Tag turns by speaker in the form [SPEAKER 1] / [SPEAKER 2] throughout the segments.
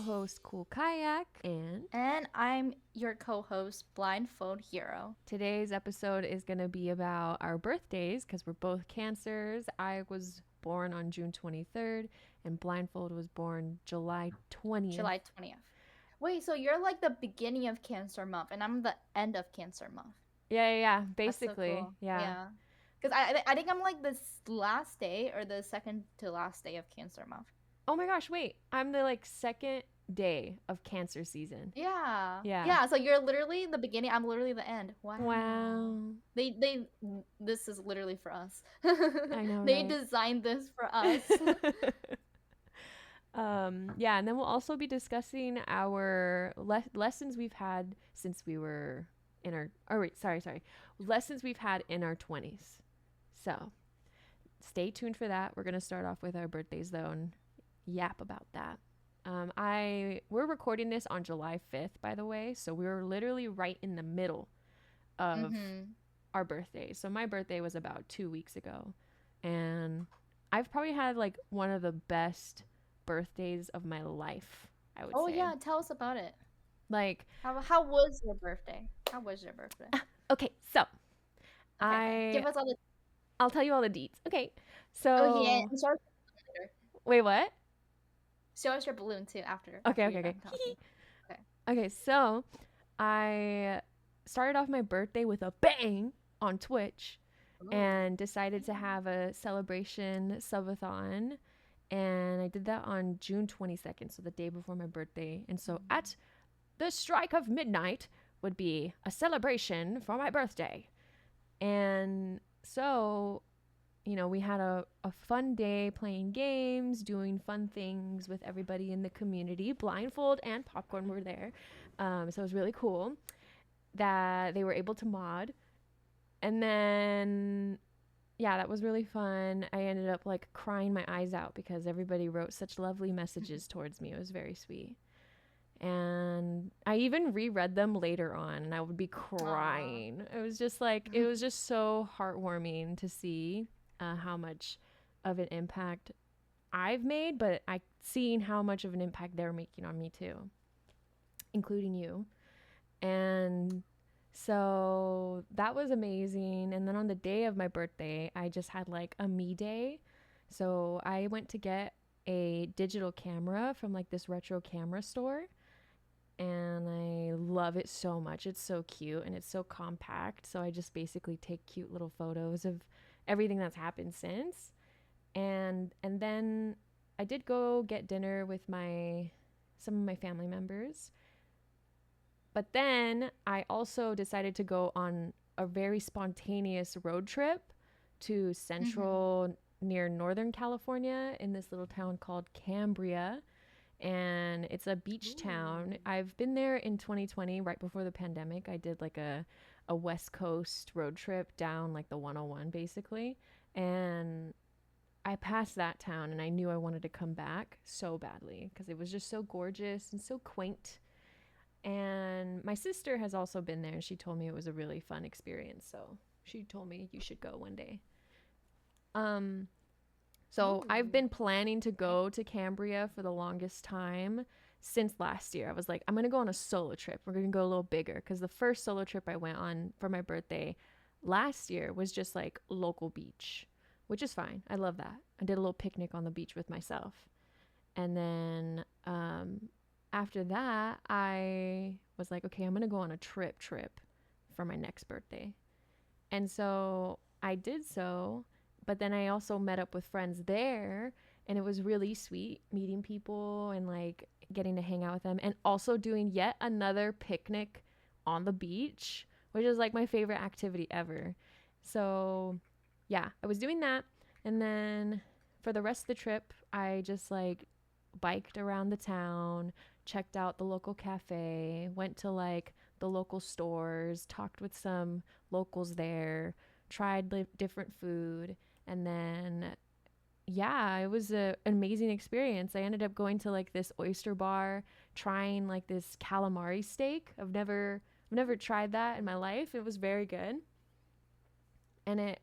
[SPEAKER 1] co-host Koolkayak,
[SPEAKER 2] And I'm your co-host, Blindfoldhero.
[SPEAKER 1] today's episode is going to be about our birthdays because we're both Cancers. I was born on June 23rd, and Blindfold was born July 20th.
[SPEAKER 2] July 20th. Wait, so you're like the beginning of Cancer month, and I'm the end of Cancer month.
[SPEAKER 1] Yeah.
[SPEAKER 2] That's so
[SPEAKER 1] Basically,
[SPEAKER 2] cool.
[SPEAKER 1] yeah.
[SPEAKER 2] Because I think I'm like the last day or the second to last day of Cancer month.
[SPEAKER 1] Oh my gosh, wait. I'm the second day of Cancer season.
[SPEAKER 2] Yeah.
[SPEAKER 1] Yeah.
[SPEAKER 2] Yeah, so you're literally the beginning, I'm literally the end.
[SPEAKER 1] Wow.
[SPEAKER 2] This is literally for us.
[SPEAKER 1] I know,
[SPEAKER 2] They
[SPEAKER 1] right?
[SPEAKER 2] designed this for us.
[SPEAKER 1] Yeah, and then we'll also be discussing our lessons we've had since we were in our lessons we've had in our 20s. So stay tuned for that. We're gonna start off with our birthdays though and yap about that. We're recording this on July 5th, by the way, so we were literally right in the middle of our birthdays. So my birthday was about 2 weeks ago, and I've probably had like one of the best birthdays of my life, I would say.
[SPEAKER 2] Oh yeah, tell us about it.
[SPEAKER 1] Like,
[SPEAKER 2] how was your birthday? How was your birthday?
[SPEAKER 1] okay, so
[SPEAKER 2] Okay, give us all the.
[SPEAKER 1] I'll tell you all the deets. Okay, so
[SPEAKER 2] Oh yeah, and show us your balloon
[SPEAKER 1] wait, what?
[SPEAKER 2] later. Show us your balloon too after.
[SPEAKER 1] Okay.
[SPEAKER 2] After you're done talking. Okay.
[SPEAKER 1] Okay, so I started off my birthday with a bang on Twitch and decided to have a celebration subathon. And I did that on June 22nd, so the day before my birthday. And so at the strike of midnight would be a celebration for my birthday. And so, we had a fun day playing games, doing fun things with everybody in the community. Blindfold and Popcorn were there. So it was really cool that they were able to mod. And then, yeah, that was really fun. I ended up crying my eyes out because everybody wrote such lovely messages towards me. It was very sweet. And I even reread them later on and I would be crying. Aww. It was just it was just so heartwarming to see how much of an impact I've made, but seeing how much of an impact they're making on me too, including you. And so that was amazing. And then on the day of my birthday, I just had a me day. So I went to get a digital camera from this retro camera store. And I love it so much. It's so cute and it's so compact. So I just basically take cute little photos of everything that's happened since. And then I did go get dinner with some of my family members. But then I also decided to go on a very spontaneous road trip to central near Northern California in this little town called Cambria. And it's a beach town. I've been there in 2020, right before the pandemic. I did a West Coast road trip down the 101 basically. And I passed that town and I knew I wanted to come back so badly because it was just so gorgeous and so quaint. And my sister has also been there and she told me it was a really fun experience. So she told me you should go one day. So I've been planning to go to Cambria for the longest time since last year. I was like, I'm going to go on a solo trip. We're going to go a little bigger because the first solo trip I went on for my birthday last year was just local beach, which is fine. I love that. I did a little picnic on the beach with myself. And then after that, I was like, okay, I'm going to go on a trip for my next birthday. And so I did so. But then I also met up with friends there and it was really sweet meeting people and getting to hang out with them and also doing yet another picnic on the beach, which is my favorite activity ever. So yeah, I was doing that. And then for the rest of the trip, I just biked around the town, checked out the local cafe, went to the local stores, talked with some locals there, tried different food. And then, yeah, it was an amazing experience. I ended up going to this oyster bar, trying this calamari steak. I've never tried that in my life. It was very good. And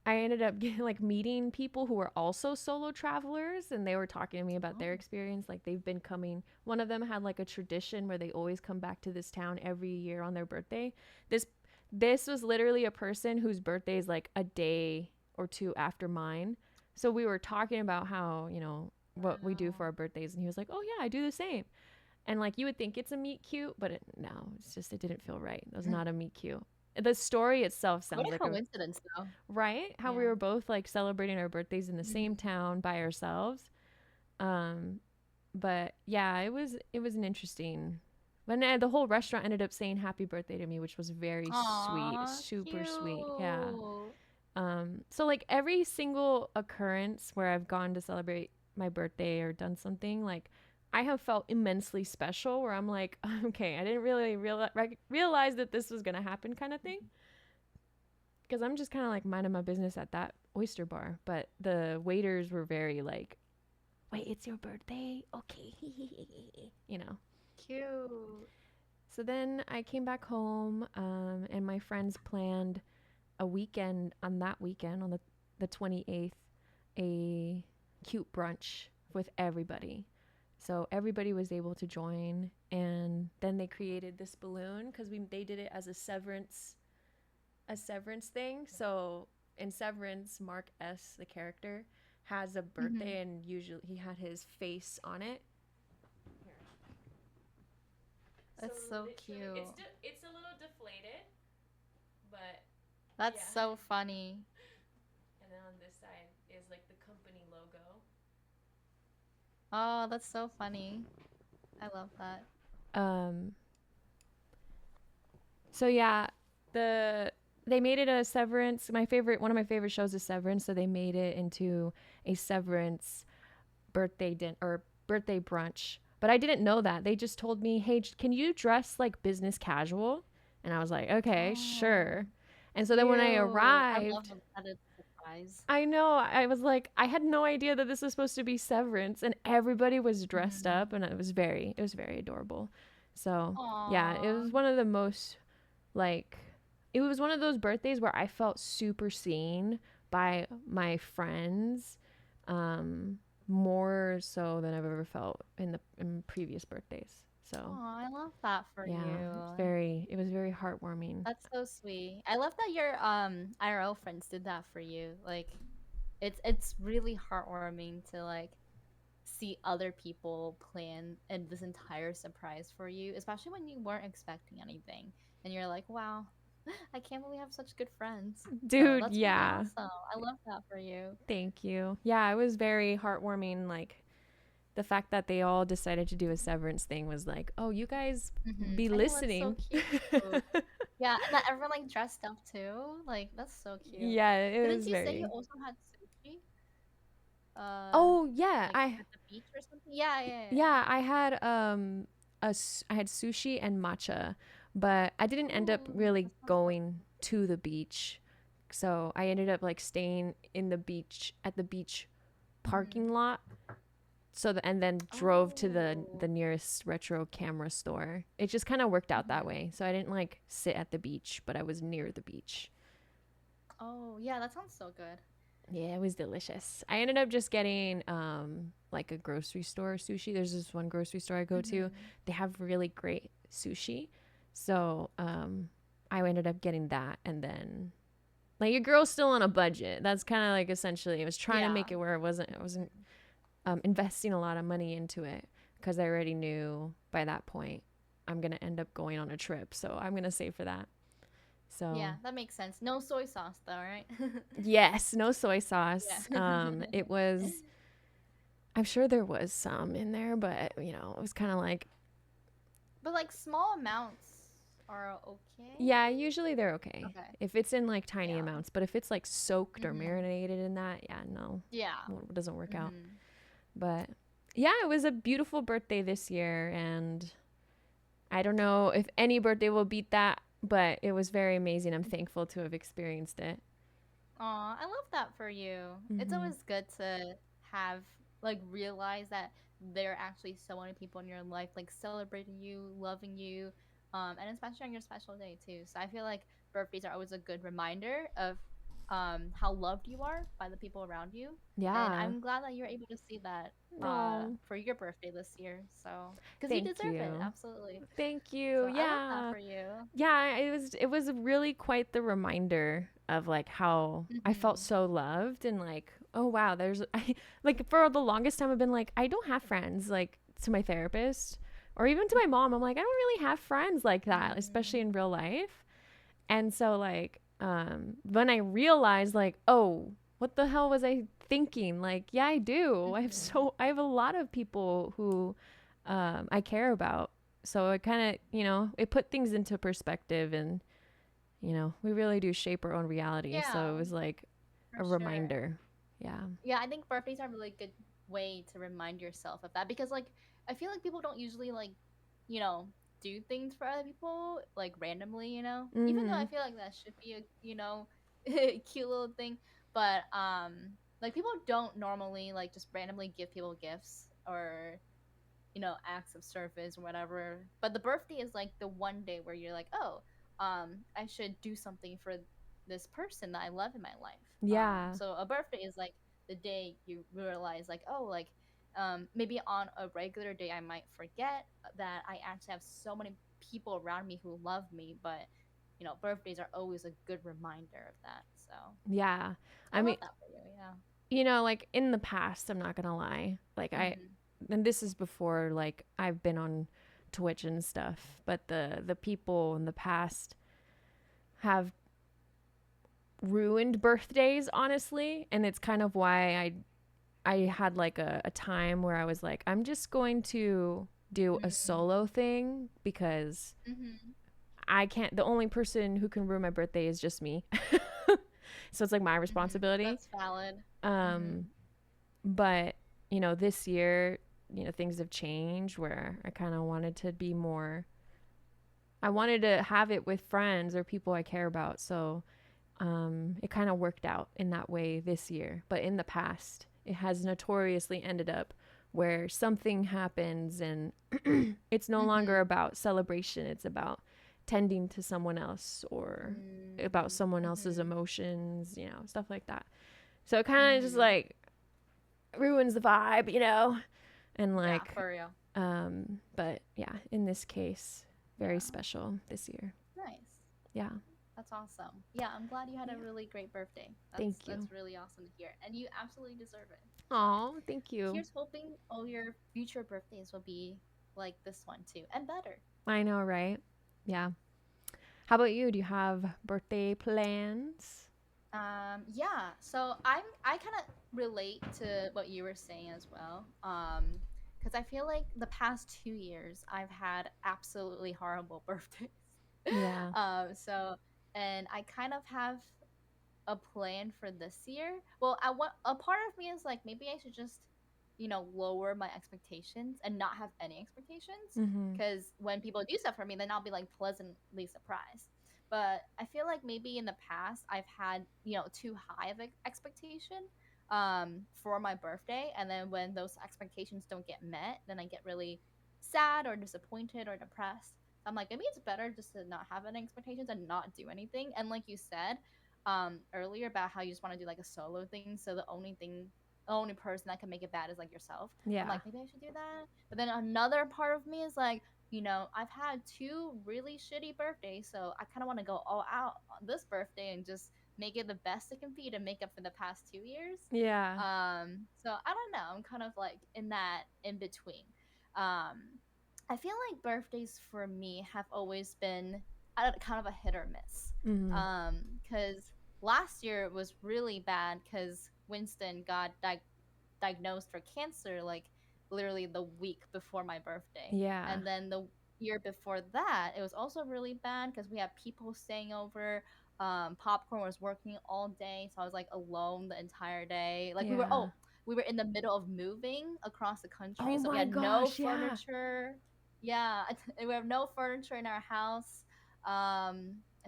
[SPEAKER 1] I ended up like meeting people who were also solo travelers, and they were talking to me about their
[SPEAKER 2] Oh.
[SPEAKER 1] experience. Like they've been coming. One of them had like a tradition where they always come back to this town every year on their birthday. This this was literally a person whose birthday is like a day or two after mine. So we were talking about how, what we do for
[SPEAKER 2] Wow.
[SPEAKER 1] our birthdays, and he was like, "Oh yeah, I do the same." And like you would think it's a meet cute, but no, it's just it didn't feel right. It was not a meet cute. The story itself
[SPEAKER 2] What
[SPEAKER 1] sounds
[SPEAKER 2] a
[SPEAKER 1] like a
[SPEAKER 2] coincidence, though.
[SPEAKER 1] right? How we
[SPEAKER 2] Yeah.
[SPEAKER 1] were both like celebrating our birthdays in the same
[SPEAKER 2] Mhm.
[SPEAKER 1] town by ourselves. Um, but yeah, it was an interesting. But the whole restaurant ended up saying happy birthday to me, which was very sweet,
[SPEAKER 2] Aw,
[SPEAKER 1] super sweet. Yeah.
[SPEAKER 2] cute.
[SPEAKER 1] So like every single occurrence where I've gone to celebrate my birthday or done something, like I have felt immensely special where I'm like, okay, I didn't really realize that this was going to happen kind of thing. Because I'm just kind of like minding my business at that oyster bar. But the waiters were very like, wait, it's your birthday? Okay. you know.
[SPEAKER 2] Cute.
[SPEAKER 1] So then I came back home, and my friends planned a weekend on that weekend, on the 28th, a cute brunch with everybody. So everybody was able to join, and then they created this balloon because they did it as a severance thing. So in Severance, Mark S, the character, has a
[SPEAKER 2] Mhm.
[SPEAKER 1] birthday, and usually he had his face on it. So
[SPEAKER 2] That's so
[SPEAKER 1] literally,
[SPEAKER 2] cute.
[SPEAKER 1] it's a little deflated, but
[SPEAKER 2] That's
[SPEAKER 1] yeah.
[SPEAKER 2] so funny.
[SPEAKER 1] And then on this side is like the company logo.
[SPEAKER 2] Oh, that's so funny. I love that.
[SPEAKER 1] Um. So yeah, the they made it a Severance. One of my favorite shows is Severance. So they made it into a Severance birthday din or birthday brunch. But I didn't know that. They just told me, "Hey, can you dress like business casual?" And I was like, "Okay,
[SPEAKER 2] Oh,
[SPEAKER 1] sure." And so then when I
[SPEAKER 2] cute. I love
[SPEAKER 1] arrived,
[SPEAKER 2] that it's a surprise.
[SPEAKER 1] I know, I was like, I had no idea that this was supposed to be Severance, and everybody was dressed
[SPEAKER 2] Mhm.
[SPEAKER 1] up, and it was very adorable. So yeah, it
[SPEAKER 2] Aw.
[SPEAKER 1] was one of the most like, it was one of those birthdays where I felt super seen by my friends, um, more so than I've ever felt in previous birthdays. So
[SPEAKER 2] Aw, I love that for
[SPEAKER 1] yeah,
[SPEAKER 2] you.
[SPEAKER 1] it was very heartwarming.
[SPEAKER 2] That's so sweet. I love that your IRL friends did that for you. Like it's really heartwarming to like see other people plan and this entire surprise for you, especially when you weren't expecting anything. And you're like, wow, I can't believe I have such good friends. So
[SPEAKER 1] Dude,
[SPEAKER 2] that's really
[SPEAKER 1] yeah.
[SPEAKER 2] awesome. I love that for you.
[SPEAKER 1] Thank you. Yeah, it was very heartwarming. Like the fact that they all decided to do a severance thing was like, oh, you guys be
[SPEAKER 2] I know that's so
[SPEAKER 1] listening.
[SPEAKER 2] cute. Yeah, and that everyone like dressed up too. Like that's so cute.
[SPEAKER 1] Yeah, it
[SPEAKER 2] Didn't
[SPEAKER 1] was
[SPEAKER 2] you say you
[SPEAKER 1] very.
[SPEAKER 2] also had sushi?
[SPEAKER 1] Oh yeah,
[SPEAKER 2] Like
[SPEAKER 1] I
[SPEAKER 2] at the beach or something? Yeah, yeah, yeah.
[SPEAKER 1] yeah I had I had sushi and matcha, but I didn't end up
[SPEAKER 2] Oh,
[SPEAKER 1] really
[SPEAKER 2] that sounds so
[SPEAKER 1] going to the beach. So I ended up like staying in the beach at the beach
[SPEAKER 2] mhm.
[SPEAKER 1] parking lot. And then drove to the
[SPEAKER 2] Oh.
[SPEAKER 1] nearest retro camera store. It just kind of worked out that
[SPEAKER 2] Mhm.
[SPEAKER 1] way. So I didn't like sit at the beach, but I was near the beach.
[SPEAKER 2] Oh, yeah, that sounds so good.
[SPEAKER 1] Yeah, it was delicious. I ended up just getting like a grocery store sushi. There's this one grocery store I go to.
[SPEAKER 2] Mhm.
[SPEAKER 1] They have really great sushi. So I ended up getting that, and then like your girl's still on a budget. That's kind of like essentially I was trying to
[SPEAKER 2] Yeah.
[SPEAKER 1] make it where I wasn't investing a lot of money into it because I already knew by that point I'm gonna end up going on a trip. So I'm gonna save for that. So
[SPEAKER 2] Yeah, that makes sense. No soy sauce though, right?
[SPEAKER 1] yes, no soy
[SPEAKER 2] Yeah.
[SPEAKER 1] sauce. It was. I'm sure there was some in there, but it was kind of like,
[SPEAKER 2] But like small amounts are okay.
[SPEAKER 1] yeah, usually they're okay
[SPEAKER 2] Okay.
[SPEAKER 1] if it's in like tiny
[SPEAKER 2] Yeah.
[SPEAKER 1] amounts. But if it's like soaked or
[SPEAKER 2] Mhm.
[SPEAKER 1] marinated in that, yeah, no,
[SPEAKER 2] Yeah.
[SPEAKER 1] it doesn't work out.
[SPEAKER 2] Mhm.
[SPEAKER 1] But yeah, it was a beautiful birthday this year, and I don't know if any birthday will beat that, but it was very amazing. I'm thankful to have experienced it.
[SPEAKER 2] Aw, I love that for you. It's
[SPEAKER 1] Hmm.
[SPEAKER 2] always good to have like realize that there are actually so many people in your life like celebrating you, loving you, and especially on your special day too. So I feel like birthdays are always a good reminder of how loved you are by the people around you. And
[SPEAKER 1] Yeah.
[SPEAKER 2] I'm glad that you're able to see that
[SPEAKER 1] No.
[SPEAKER 2] for your birthday this year. So, because you
[SPEAKER 1] Thank
[SPEAKER 2] deserve it,
[SPEAKER 1] you.
[SPEAKER 2] absolutely.
[SPEAKER 1] Thank you.
[SPEAKER 2] So I love that
[SPEAKER 1] Yeah.
[SPEAKER 2] for you.
[SPEAKER 1] Yeah, it was really quite the reminder of like how I felt
[SPEAKER 2] Mm-hmm.
[SPEAKER 1] so loved and like, oh wow, there's I like for the longest time I've been like I don't have friends, like to my therapist or even to my mom. I'm like I don't really have friends like that, especially
[SPEAKER 2] Mm-hmm.
[SPEAKER 1] in real life. And so like when I realized like, oh, what the hell was I thinking? Like, yeah, I do.
[SPEAKER 2] Mm-hmm.
[SPEAKER 1] I have a lot of people who I care about. So it kind of, it put things into perspective and, we really do shape our own reality. So it
[SPEAKER 2] Yeah,
[SPEAKER 1] was like
[SPEAKER 2] for
[SPEAKER 1] a
[SPEAKER 2] sure.
[SPEAKER 1] reminder. Yeah.
[SPEAKER 2] Yeah, I think birthdays are a really good way to remind yourself of that because like I feel like people don't usually like, you know, do things for other people like randomly, Even though I
[SPEAKER 1] Mhm.
[SPEAKER 2] feel like that should be a, cute little thing, but like people don't normally like just randomly give people gifts or acts of service or whatever. But the birthday is like the one day where you're like, oh, I should do something for this person that I love in my life.
[SPEAKER 1] Yeah.
[SPEAKER 2] So a birthday is like the day you realize, like, oh, like, maybe on a regular day I might forget that I actually have so many people around me who love me, but birthdays are always a good reminder of that. So
[SPEAKER 1] Yeah.
[SPEAKER 2] I
[SPEAKER 1] I
[SPEAKER 2] love
[SPEAKER 1] mean,
[SPEAKER 2] that for you. Yeah.
[SPEAKER 1] like in the past, I'm not going to lie. Like
[SPEAKER 2] Hmm.
[SPEAKER 1] and this is before like I've been on Twitch and stuff, but the people in the past have ruined birthdays, honestly, and it's kind of why I had like a time where I was like I'm just going to do a solo thing because
[SPEAKER 2] Hmm.
[SPEAKER 1] I can't, the only person who can ruin my birthday is just me. So it's like my responsibility.
[SPEAKER 2] That's valid. Hmm.
[SPEAKER 1] um but this year, things have changed where I kind of wanted to be more, I wanted to have it with friends or people I care about. So it kind of worked out in that way this year. But in the past, it has notoriously ended up where something happens and it's no longer
[SPEAKER 2] Hmm.
[SPEAKER 1] about celebration. It's about tending to someone else or about
[SPEAKER 2] Mm,
[SPEAKER 1] someone else's
[SPEAKER 2] mhm,
[SPEAKER 1] emotions, stuff like that. So it kind of just
[SPEAKER 2] mhm.
[SPEAKER 1] like ruins the vibe, and
[SPEAKER 2] Yeah,
[SPEAKER 1] like,
[SPEAKER 2] for real.
[SPEAKER 1] but yeah, in this case, very
[SPEAKER 2] Yeah,
[SPEAKER 1] special this year.
[SPEAKER 2] nice.
[SPEAKER 1] Yeah.
[SPEAKER 2] That's awesome. Yeah, I'm glad you had a
[SPEAKER 1] Yeah.
[SPEAKER 2] really great birthday. That's
[SPEAKER 1] Thank you.
[SPEAKER 2] that's really awesome to hear, and you absolutely deserve it. So,
[SPEAKER 1] Oh, thank you.
[SPEAKER 2] here's hoping all your future birthdays will be like this one too, and better.
[SPEAKER 1] I know, right? Yeah. How about you? Do you have birthday plans?
[SPEAKER 2] Yeah. So I kind of relate to what you were saying as well. Because I feel like the past 2 years I've had absolutely horrible birthdays.
[SPEAKER 1] Yeah.
[SPEAKER 2] So and I kind of have a plan for this year. Well, I want a part of me is like maybe I should just, lower my expectations and not have any expectations.
[SPEAKER 1] Mm-hmm.
[SPEAKER 2] Because when people do stuff for me, then I'll be like pleasantly surprised. But I feel like maybe in the past I've had too high of expectation for my birthday, and then when those expectations don't get met, then I get really sad or disappointed or depressed. I'm like, maybe it's better just to not have any expectations and not do anything. And like you said, earlier about how you just want to do like a solo thing, so the only person that can make it bad is like yourself. I'm
[SPEAKER 1] Yeah.
[SPEAKER 2] like, maybe I should do that. But then another part of me is like, I've had two really shitty birthdays, so I kind of want to go all out on this birthday and just make it the best it can be to make up for the past 2 years.
[SPEAKER 1] Yeah.
[SPEAKER 2] So I don't know, I'm kind of like in that in between. um I feel like birthdays for me have always been kind of a hit or miss.
[SPEAKER 1] Mm-hmm.
[SPEAKER 2] Because last year was really bad because Winston got diagnosed for cancer like literally the week before my birthday.
[SPEAKER 1] Yeah.
[SPEAKER 2] And then the year before that, it was also really bad because we had people staying over. Popcorn was working all day, so I was like alone the entire day. Like
[SPEAKER 1] Yeah.
[SPEAKER 2] we were in the middle of moving across the country,
[SPEAKER 1] Oh
[SPEAKER 2] so we
[SPEAKER 1] my
[SPEAKER 2] had no
[SPEAKER 1] gosh. Yeah.
[SPEAKER 2] furniture. Yeah, we have no furniture in our house. I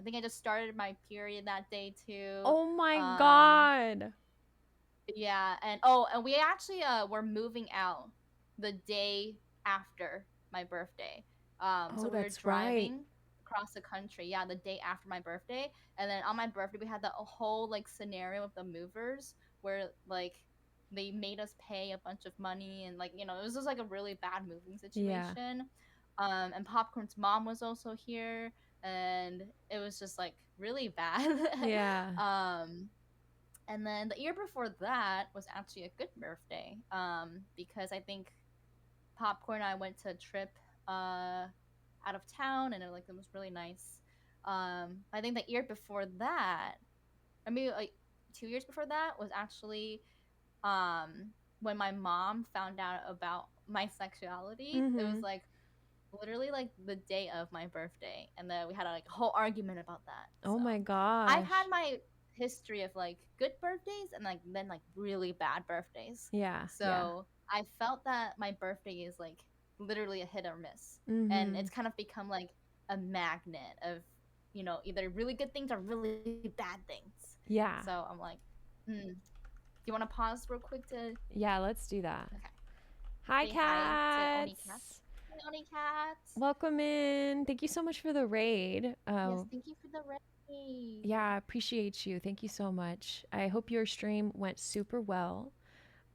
[SPEAKER 2] think I just started my period that day too.
[SPEAKER 1] Oh my
[SPEAKER 2] Um,
[SPEAKER 1] God.
[SPEAKER 2] yeah, and we actually were moving out the day after my birthday. So
[SPEAKER 1] Oh,
[SPEAKER 2] we were
[SPEAKER 1] that's right.
[SPEAKER 2] driving. across the country. Yeah, the day after my birthday, and then on my birthday we had the whole like scenario of the movers where like they made us pay a bunch of money, and like it was just like a really bad moving
[SPEAKER 1] Yeah.
[SPEAKER 2] situation. And Popcorn's mom was also here, and it was just like really bad.
[SPEAKER 1] Yeah.
[SPEAKER 2] um and then the year before that was actually a good birthday, because I think Popcorn and I went to a trip out of town, and it was really nice. I think the year before that, I mean, like 2 years before that, was actually when my mom found out about my sexuality. It was
[SPEAKER 1] Mhm.
[SPEAKER 2] like literally like the day of my birthday, and then we had like a whole argument about that.
[SPEAKER 1] Oh
[SPEAKER 2] So
[SPEAKER 1] my
[SPEAKER 2] I've had
[SPEAKER 1] gosh.
[SPEAKER 2] my history of like good birthdays and like then like really bad birthdays.
[SPEAKER 1] Yeah. Yeah.
[SPEAKER 2] So I felt that my birthday is like literally a hit or miss, and
[SPEAKER 1] Mhm.
[SPEAKER 2] it's kind of become like a magnet of either really good things or really bad things.
[SPEAKER 1] Yeah.
[SPEAKER 2] So I'm like, do you want to pause real quick to
[SPEAKER 1] Yeah, let's do that.
[SPEAKER 2] okay,
[SPEAKER 1] Hi,
[SPEAKER 2] say hi to Oni Cat?
[SPEAKER 1] cats.
[SPEAKER 2] Hi, Oni Cat.
[SPEAKER 1] Welcome in. Thank you so much for the raid.
[SPEAKER 2] Yes, thank you for the raid.
[SPEAKER 1] Yeah, I appreciate you. Thank you so much. I hope your stream went super well.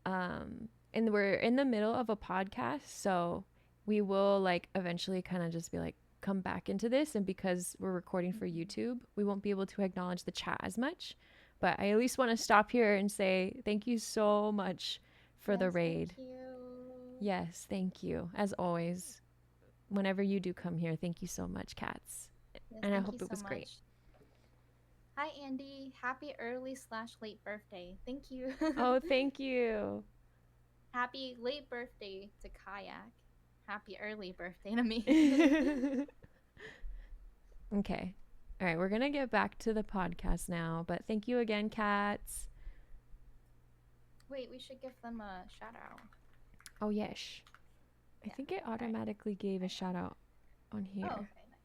[SPEAKER 1] And we're in the middle of a podcast, so we will like eventually kind of just be like come back into this, and because we're recording for
[SPEAKER 2] Mhm.
[SPEAKER 1] YouTube, we won't be able to acknowledge the chat as much. But I at least want to stop here and say thank you so much for the
[SPEAKER 2] Yes, thank
[SPEAKER 1] raid.
[SPEAKER 2] you.
[SPEAKER 1] Yes, thank you. As always, whenever you do come here, thank you so much, cats.
[SPEAKER 2] Yes,
[SPEAKER 1] And I
[SPEAKER 2] thank you
[SPEAKER 1] hope it
[SPEAKER 2] so
[SPEAKER 1] was great.
[SPEAKER 2] much. Hi, Andy. Happy early/late birthday. Thank you.
[SPEAKER 1] Oh, thank you.
[SPEAKER 2] Happy late birthday to Kayak. Happy early birthday to me.
[SPEAKER 1] Okay. All right, we're going to get back to the podcast now, but thank you again, cats.
[SPEAKER 2] Wait, we should give them a shout out.
[SPEAKER 1] Oh, yes. I
[SPEAKER 2] Yeah.
[SPEAKER 1] think it
[SPEAKER 2] All right.
[SPEAKER 1] automatically gave a shout out on
[SPEAKER 2] Oh,
[SPEAKER 1] here.
[SPEAKER 2] okay, nice.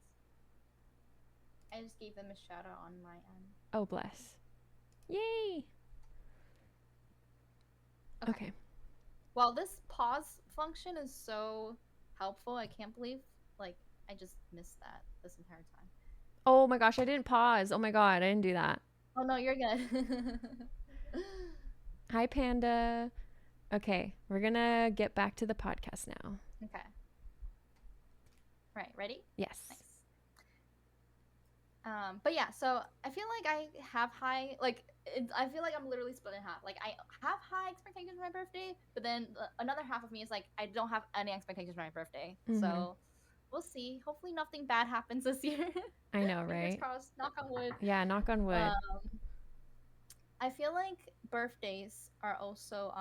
[SPEAKER 2] I just gave them a shout out on my end.
[SPEAKER 1] Oh, bless. Yay. Okay.
[SPEAKER 2] Well, this pause function is so helpful. I can't believe like I just missed that this entire time.
[SPEAKER 1] Oh my gosh, I didn't pause. Oh my god, I didn't do that.
[SPEAKER 2] Oh no, you're good.
[SPEAKER 1] Hi, Panda. Okay, we're going to get back to the podcast now.
[SPEAKER 2] Okay. Right, ready?
[SPEAKER 1] Yes.
[SPEAKER 2] Nice. But yeah, so I feel like I have high, like, I feel like I'm literally split in half. Like, I have high expectations for my birthday, but then another half of me is like, I don't have any expectations for my birthday.
[SPEAKER 1] Mhm.
[SPEAKER 2] So we'll see. Hopefully, nothing bad happens this year.
[SPEAKER 1] I know,
[SPEAKER 2] Fingers
[SPEAKER 1] right?
[SPEAKER 2] crossed. Knock on wood.
[SPEAKER 1] Yeah, knock on wood.
[SPEAKER 2] I feel like birthdays are also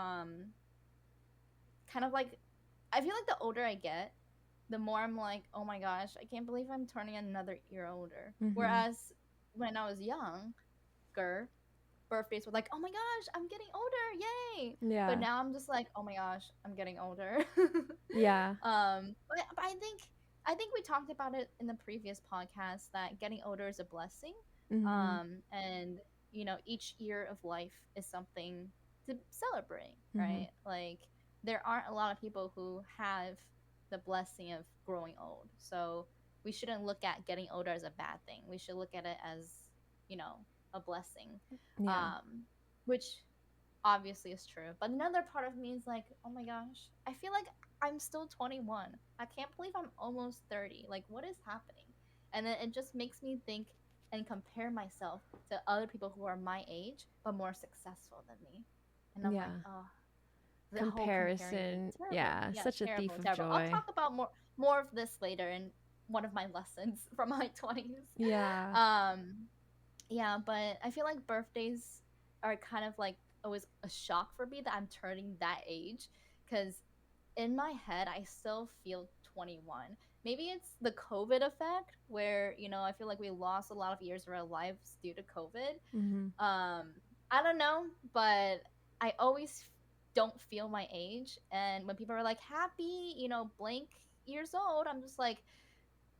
[SPEAKER 2] kind of like, I feel like the older I get, the more I'm like, oh my gosh, I can't believe I'm turning another year older.
[SPEAKER 1] Mhm.
[SPEAKER 2] Whereas when I was younger, birthdays were like, oh my gosh, I'm getting older, yay!
[SPEAKER 1] Yeah.
[SPEAKER 2] But now I'm just like, oh my gosh, I'm getting older.
[SPEAKER 1] Yeah.
[SPEAKER 2] But I think we talked about it in the previous podcast that getting older is a blessing.
[SPEAKER 1] Mhm.
[SPEAKER 2] And each year of life is something to celebrate,
[SPEAKER 1] Mhm.
[SPEAKER 2] right? Like there aren't a lot of people who have the blessing of growing old. So we shouldn't look at getting older as a bad thing. We should look at it as, a blessing.
[SPEAKER 1] Yeah.
[SPEAKER 2] Which obviously is true. But another part of me is like, oh my gosh, I feel like I'm still 21. I can't believe I'm almost 30. Like, what is happening? And then it just makes me think and compare myself to other people who are my age but more successful than me. And I'm like,
[SPEAKER 1] Yeah.
[SPEAKER 2] oh, the whole comparing thing.
[SPEAKER 1] Comparison.
[SPEAKER 2] Terrible.
[SPEAKER 1] Yeah,
[SPEAKER 2] Yeah,
[SPEAKER 1] such a thief
[SPEAKER 2] terrible,
[SPEAKER 1] of
[SPEAKER 2] terrible. I'll
[SPEAKER 1] joy.
[SPEAKER 2] talk about more of this later in one of my lessons from my 20s.
[SPEAKER 1] Yeah.
[SPEAKER 2] Yeah, but I feel like birthdays are kind of like always a shock for me that I'm turning that age, because in my head I still feel 21. Maybe it's the COVID effect where, I feel like we lost a lot of years of our lives due to COVID.
[SPEAKER 1] Mhm.
[SPEAKER 2] I don't know, but I always don't feel my age. And when people are like happy, blank years old, I'm just like,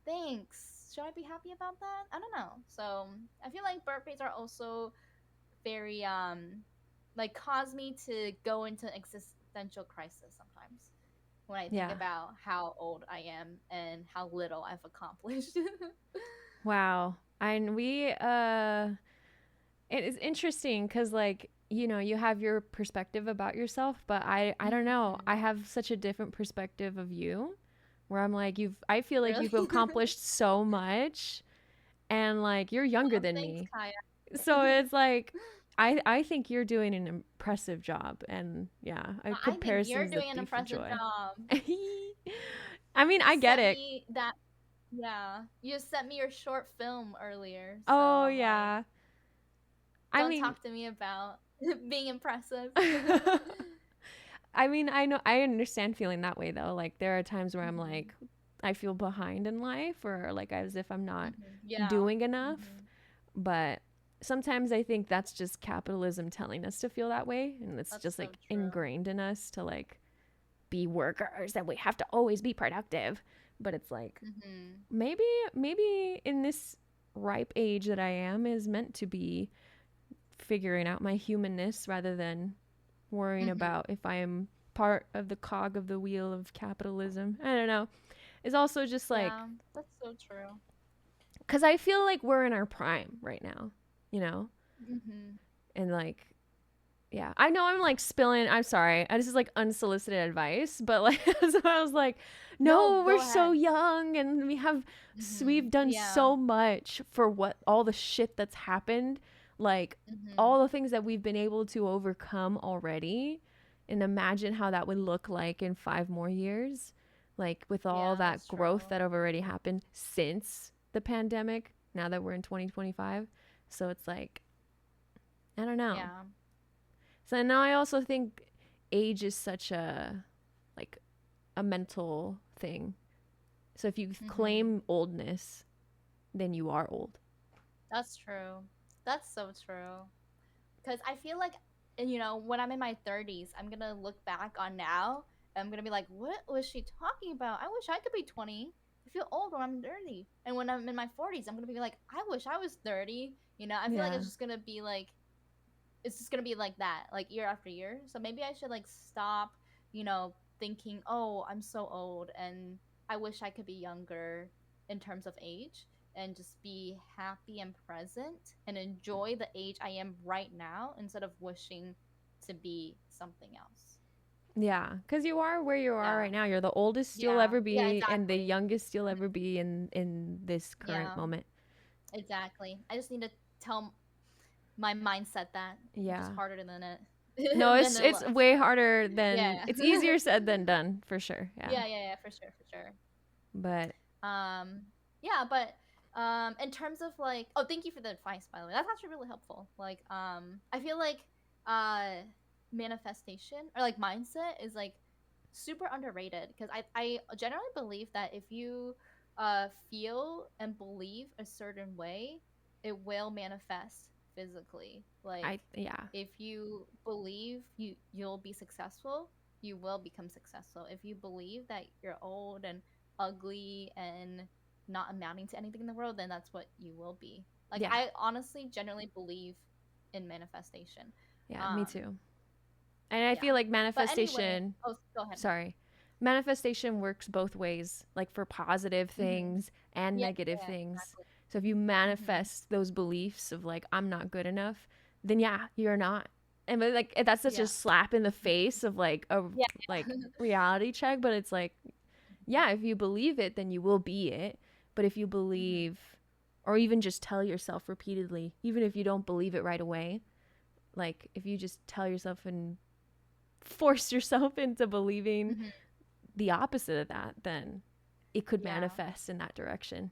[SPEAKER 2] thanks. Should I be happy about that? I don't know. So I feel like birthdays are also very like cause me to go into existential crisis sometimes when I think
[SPEAKER 1] Yeah.
[SPEAKER 2] about how old I am and how little I've accomplished.
[SPEAKER 1] Wow. And it is interesting because, like, you know, you have your perspective about yourself, but I don't know. I
[SPEAKER 2] Mhm.
[SPEAKER 1] have such a different perspective of you where I'm like, I feel like
[SPEAKER 2] Really?
[SPEAKER 1] you've accomplished so much and like you're younger
[SPEAKER 2] Oh,
[SPEAKER 1] than
[SPEAKER 2] thanks,
[SPEAKER 1] me.
[SPEAKER 2] Kaya.
[SPEAKER 1] So it's like, I think you're doing an impressive job. And yeah,
[SPEAKER 2] I think you're
[SPEAKER 1] comparison's the
[SPEAKER 2] doing an
[SPEAKER 1] thief of
[SPEAKER 2] impressive
[SPEAKER 1] joy.
[SPEAKER 2] job.
[SPEAKER 1] I mean,
[SPEAKER 2] You
[SPEAKER 1] I get
[SPEAKER 2] sent
[SPEAKER 1] it.
[SPEAKER 2] me that, yeah. You sent me your short film earlier, so
[SPEAKER 1] Oh,
[SPEAKER 2] I'm like,
[SPEAKER 1] yeah. I
[SPEAKER 2] don't
[SPEAKER 1] mean,
[SPEAKER 2] talk to me about being impressive.
[SPEAKER 1] I mean, I know I understand feeling that way though. Like there are times where I'm
[SPEAKER 2] Mhm.
[SPEAKER 1] like I feel behind in life or like as if I'm not
[SPEAKER 2] Mhm. Yeah.
[SPEAKER 1] doing enough.
[SPEAKER 2] Mhm.
[SPEAKER 1] But sometimes I think that's just capitalism telling us to feel that way and it's
[SPEAKER 2] That's
[SPEAKER 1] just
[SPEAKER 2] so
[SPEAKER 1] like
[SPEAKER 2] true.
[SPEAKER 1] ingrained in us to like be workers and we have to always be productive. But it's like
[SPEAKER 2] Mhm.
[SPEAKER 1] maybe maybe in this ripe age that I am is meant to be figuring out my humanness rather than worrying
[SPEAKER 2] Mhm.
[SPEAKER 1] about if I am part of the cog of the wheel of capitalism. I don't know. It's also just like,
[SPEAKER 2] Yeah, that's so true.
[SPEAKER 1] because I feel like we're in our prime right now, you know?
[SPEAKER 2] Mhm.
[SPEAKER 1] And like, yeah, I know I'm like spilling. I'm sorry. This is like unsolicited advice, but like, so I was like,
[SPEAKER 2] No,
[SPEAKER 1] no, we're
[SPEAKER 2] go
[SPEAKER 1] so
[SPEAKER 2] ahead.
[SPEAKER 1] young and we've
[SPEAKER 2] Mhm.
[SPEAKER 1] done
[SPEAKER 2] Yeah.
[SPEAKER 1] so much for what all the shit that's happened, like
[SPEAKER 2] Mhm.
[SPEAKER 1] all the things that we've been able to overcome already. And imagine how that would look like in 5 more years, like with all
[SPEAKER 2] Yeah,
[SPEAKER 1] that
[SPEAKER 2] that's
[SPEAKER 1] growth
[SPEAKER 2] true.
[SPEAKER 1] that have already happened since the pandemic, now that we're in 2025. So it's like, I don't know.
[SPEAKER 2] Yeah.
[SPEAKER 1] So now I also think age is such a like a mental thing. So if you
[SPEAKER 2] Mhm.
[SPEAKER 1] claim oldness, then you are old.
[SPEAKER 2] That's true. That's so true. Because I feel like, and when I'm in my 30s, I'm gonna look back on now and I'm gonna be like, what was she talking about? I wish I could be 20. I feel old when I'm 30. And when I'm in my 40s, I'm gonna be like, I wish I was 30. I feel like
[SPEAKER 1] Yeah.
[SPEAKER 2] it's just gonna be like that, like year after year. So maybe I should like stop, thinking, oh, I'm so old and I wish I could be younger in terms of age, and just be happy and present and enjoy the age I am right now instead of wishing to be something else.
[SPEAKER 1] Yeah, because you are where you are
[SPEAKER 2] Yeah.
[SPEAKER 1] right now. You're the oldest you'll
[SPEAKER 2] Yeah.
[SPEAKER 1] ever
[SPEAKER 2] Yeah,
[SPEAKER 1] be and the
[SPEAKER 2] exactly.
[SPEAKER 1] youngest you'll ever be in this current
[SPEAKER 2] Yeah,
[SPEAKER 1] moment.
[SPEAKER 2] exactly. I just need to tell my mindset that, which is
[SPEAKER 1] Yeah.
[SPEAKER 2] harder than it
[SPEAKER 1] No,
[SPEAKER 2] than it
[SPEAKER 1] it's
[SPEAKER 2] looks.
[SPEAKER 1] way harder than
[SPEAKER 2] Yeah.
[SPEAKER 1] it's easier said than done for sure. Yeah.
[SPEAKER 2] Yeah, yeah, yeah, for sure, for sure.
[SPEAKER 1] But
[SPEAKER 2] Um, yeah, but in terms of like, oh, thank you for the advice, by the way. That's actually really helpful. Like, I feel like uh, manifestation or like mindset is like super underrated, because I generally believe that if you feel and believe a certain way, it will manifest physically. Like,
[SPEAKER 1] yeah.
[SPEAKER 2] if you believe you'll be successful, you will become successful. If you believe that you're old and ugly and not amounting to anything in the world, then that's what you will be. Like,
[SPEAKER 1] Yeah.
[SPEAKER 2] I honestly genuinely believe in manifestation.
[SPEAKER 1] Yeah, me
[SPEAKER 2] Um,
[SPEAKER 1] too. And I
[SPEAKER 2] yeah.
[SPEAKER 1] feel like
[SPEAKER 2] But anyway,
[SPEAKER 1] manifestation,
[SPEAKER 2] oh, go ahead.
[SPEAKER 1] sorry. Manifestation works both ways, like for positive
[SPEAKER 2] Mm-hmm.
[SPEAKER 1] things and
[SPEAKER 2] Yeah,
[SPEAKER 1] negative
[SPEAKER 2] yeah,
[SPEAKER 1] things.
[SPEAKER 2] exactly.
[SPEAKER 1] So if you
[SPEAKER 2] Mm-hmm.
[SPEAKER 1] manifest those beliefs of like I'm not good enough, then yeah, you're not. And but like that's such a
[SPEAKER 2] Yeah.
[SPEAKER 1] slap in the face of like a
[SPEAKER 2] Yeah.
[SPEAKER 1] like reality check, but it's like yeah, if you believe it, then you will be it. But if you
[SPEAKER 2] Mm-hmm.
[SPEAKER 1] believe or even just tell yourself repeatedly, even if you don't believe it right away, like if you just tell yourself and force yourself into believing
[SPEAKER 2] Mm-hmm.
[SPEAKER 1] the opposite of that, then it could
[SPEAKER 2] Yeah.
[SPEAKER 1] manifest in that direction.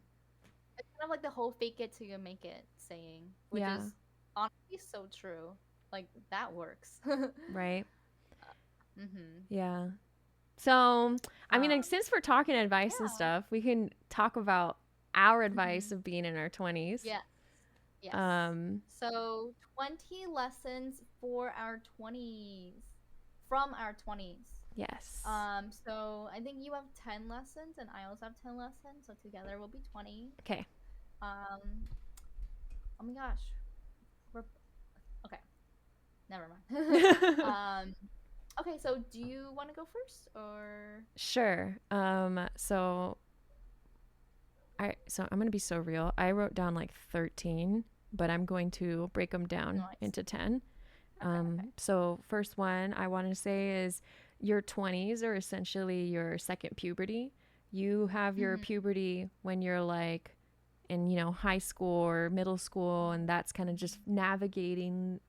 [SPEAKER 2] It's kind of like the whole fake it till you make it saying, which
[SPEAKER 1] Yeah,
[SPEAKER 2] is honestly so true. Like, that works.
[SPEAKER 1] right?
[SPEAKER 2] Mm-hmm.
[SPEAKER 1] Yeah. So, I mean, like,
[SPEAKER 2] Um,
[SPEAKER 1] since we're talking advice and
[SPEAKER 2] yeah.
[SPEAKER 1] stuff, we can talk about our advice
[SPEAKER 2] Mm-hmm.
[SPEAKER 1] of being in our 20s.
[SPEAKER 2] Yes. Yes.
[SPEAKER 1] Um,
[SPEAKER 2] So 20 lessons for our 20s. From our 20s.
[SPEAKER 1] yes.
[SPEAKER 2] So I think you have 10 lessons and I also have 10 lessons. So together we'll be 20.
[SPEAKER 1] Okay.
[SPEAKER 2] Um, oh my gosh. We're okay. Never mind. um, okay, so do you want to go first or
[SPEAKER 1] Sure. So So I'm going to be so real. I wrote down like 13, but I'm going to break them down
[SPEAKER 2] Nice.
[SPEAKER 1] into 10.
[SPEAKER 2] Okay.
[SPEAKER 1] So first one I want to say is your 20s are essentially your second puberty. You have your
[SPEAKER 2] Mm-hmm.
[SPEAKER 1] puberty when you're like in, high school or middle school, and that's kind of just navigating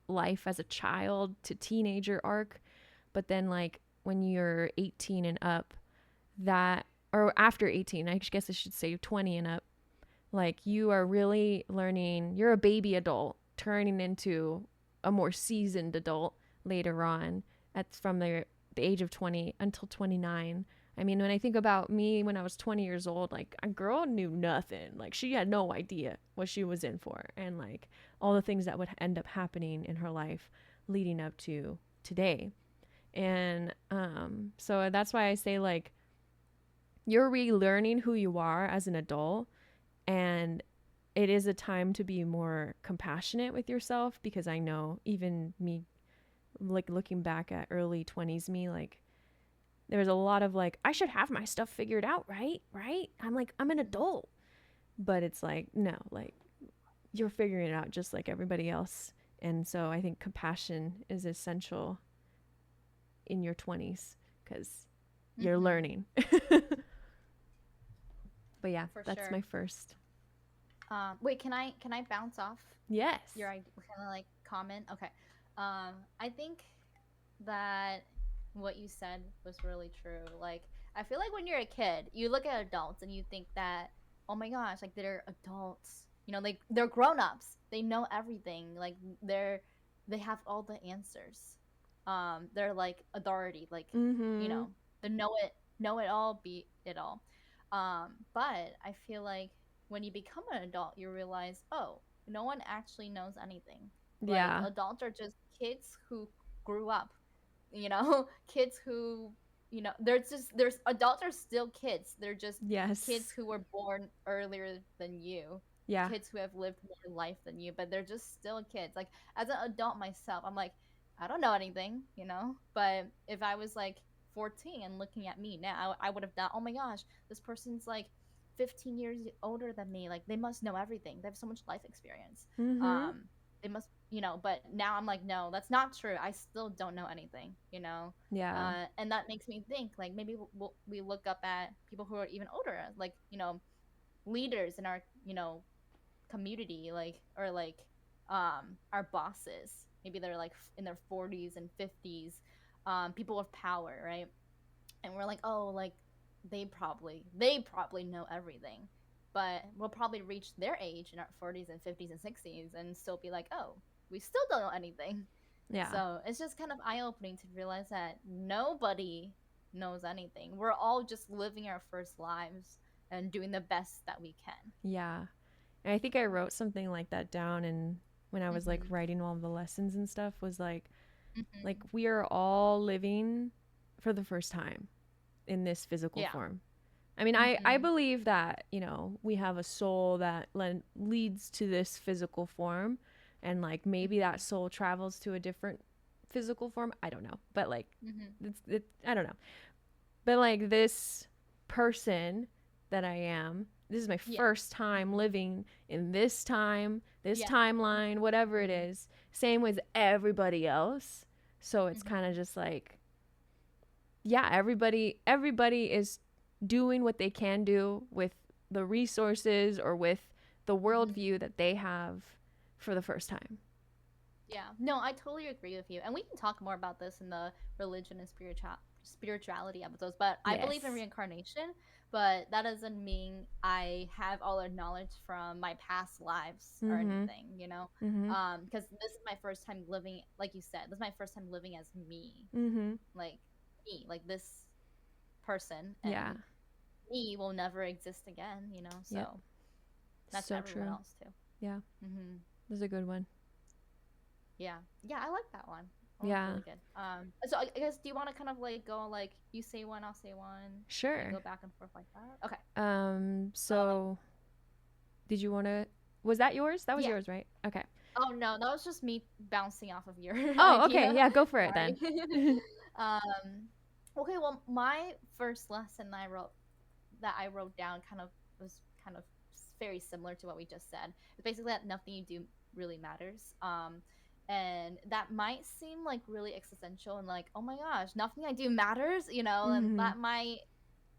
[SPEAKER 1] life as a child to teenager arc. But then like when you're 18 and up, that or after 18, I guess I should say 20 and up, like you are really learning, you're a baby adult turning into a more seasoned adult later on at from the age of 20 until 29. I mean, when I think about me when I was 20 years old, like a girl knew nothing. Like she had no idea what she was in for, and like all the things that would end up happening in her life leading up to today. And so that's why I say like you're relearning who you are as an adult, and it is a time to be more compassionate with yourself, because I know even me, like looking back at early 20s me, like there was a lot of like I should have my stuff figured out, right, I'm like I'm an adult. But it's like no, like you're figuring it out just like everybody else. And so I think compassion is essential in your 20s because you're
[SPEAKER 2] Mm-hmm.
[SPEAKER 1] learning. But yeah,
[SPEAKER 2] For
[SPEAKER 1] that's
[SPEAKER 2] sure.
[SPEAKER 1] my first.
[SPEAKER 2] Wait, can I bounce off
[SPEAKER 1] Yes.
[SPEAKER 2] your kind of like comment? Okay. I think that what you said was really true. Like, I feel like when you're a kid, you look at adults and you think that, oh my gosh, like they're adults. You know, like they're grown-ups. They know everything. Like they have all the answers. They're like authority, like, you
[SPEAKER 1] Mm-hmm.
[SPEAKER 2] know, the know it all, be it all. But I feel like when you become an adult, you realize, oh, no one actually knows anything. Like
[SPEAKER 1] Yeah.
[SPEAKER 2] adults are just kids who grew up, you know, kids who, you know, there's adults are still kids. They're just kids
[SPEAKER 1] Yes.
[SPEAKER 2] who were born earlier than you,
[SPEAKER 1] Yeah.
[SPEAKER 2] kids who have lived more life than you, but they're just still kids. Like as an adult myself, I'm like, I don't know anything, you know. But if I was like 14 and looking at me now, I would have thought, oh my gosh, this person's like 15 years older than me. Like they must know everything. They have so much life experience.
[SPEAKER 1] Mm-hmm.
[SPEAKER 2] Um, they must, you know. But now I'm like, no, that's not true. I still don't know anything, you know.
[SPEAKER 1] Yeah.
[SPEAKER 2] And that makes me think like maybe we look up at people who are even older, like, you know, leaders in our, you know, community, like, or like our bosses, maybe they're like in their 40s and 50s, people of power, right? And we're like, oh, like they probably know everything. But we'll probably reach their age in our 40s and 50s and 60s and still be like, oh, we still don't know anything.
[SPEAKER 1] Yeah.
[SPEAKER 2] So it's just kind of eye-opening to realize that nobody knows anything. We're all just living our first lives and doing the best that we can.
[SPEAKER 1] Yeah. And I think I wrote something like that down, and when I was like
[SPEAKER 2] Mm-hmm.
[SPEAKER 1] writing all the lessons and stuff was like
[SPEAKER 2] Mm-hmm.
[SPEAKER 1] we are all living for the first time in this physical
[SPEAKER 2] Yeah.
[SPEAKER 1] form. I mean, I
[SPEAKER 2] Mm-hmm.
[SPEAKER 1] believe that, we have a soul that leads to this physical form, and like maybe that
[SPEAKER 2] Mm-hmm.
[SPEAKER 1] soul travels to a different physical form. I don't know. But like
[SPEAKER 2] Mm-hmm.
[SPEAKER 1] I don't know. But like this person that I am, this is my
[SPEAKER 2] Yeah.
[SPEAKER 1] first time living in this time, this
[SPEAKER 2] Yeah.
[SPEAKER 1] timeline, whatever it
[SPEAKER 2] Mm-hmm.
[SPEAKER 1] is. Same with everybody else. So it's kind
[SPEAKER 2] Mm-hmm.
[SPEAKER 1] of just like, yeah, everybody is doing what they can do with the resources or with the
[SPEAKER 2] Mm-hmm.
[SPEAKER 1] worldview that they have for the first time.
[SPEAKER 2] Yeah. No, I totally agree with you. And we can talk more about this in the religion and spirituality episodes, but I believe in
[SPEAKER 1] Yes.
[SPEAKER 2] reincarnation, but that doesn't mean I have all the knowledge from my past lives or
[SPEAKER 1] Mhm.
[SPEAKER 2] anything, you know?
[SPEAKER 1] Mhm.
[SPEAKER 2] Because this is my first time living, like you said, this is my first time living as
[SPEAKER 1] Mhm.
[SPEAKER 2] like like this person,
[SPEAKER 1] Yeah.
[SPEAKER 2] and me will never exist again, you know?
[SPEAKER 1] Yep.
[SPEAKER 2] So that's
[SPEAKER 1] So
[SPEAKER 2] everyone
[SPEAKER 1] true.
[SPEAKER 2] else too.
[SPEAKER 1] Yeah.
[SPEAKER 2] Mm-hmm.
[SPEAKER 1] That's a good one.
[SPEAKER 2] Yeah. Yeah, I like that one. That one's
[SPEAKER 1] Yeah.
[SPEAKER 2] really good. So I guess do you want to kind of like go like you say one, I'll say one, and
[SPEAKER 1] Sure.
[SPEAKER 2] go back and forth like that? Okay. Um.
[SPEAKER 1] So did you want to, was that yours? That was
[SPEAKER 2] Yeah.
[SPEAKER 1] yours, right? Okay.
[SPEAKER 2] Oh no, that was just me bouncing off of your
[SPEAKER 1] Oh, okay.
[SPEAKER 2] idea.
[SPEAKER 1] Yeah, go for it then.
[SPEAKER 2] Sorry. um. Okay. Well, my first lesson I wrote down kind of was kind of very similar to what we just said. It's basically that nothing you do really matters. And that might seem like really existential and like, oh my gosh, nothing I do matters, you know, and
[SPEAKER 1] Mm-hmm.
[SPEAKER 2] that might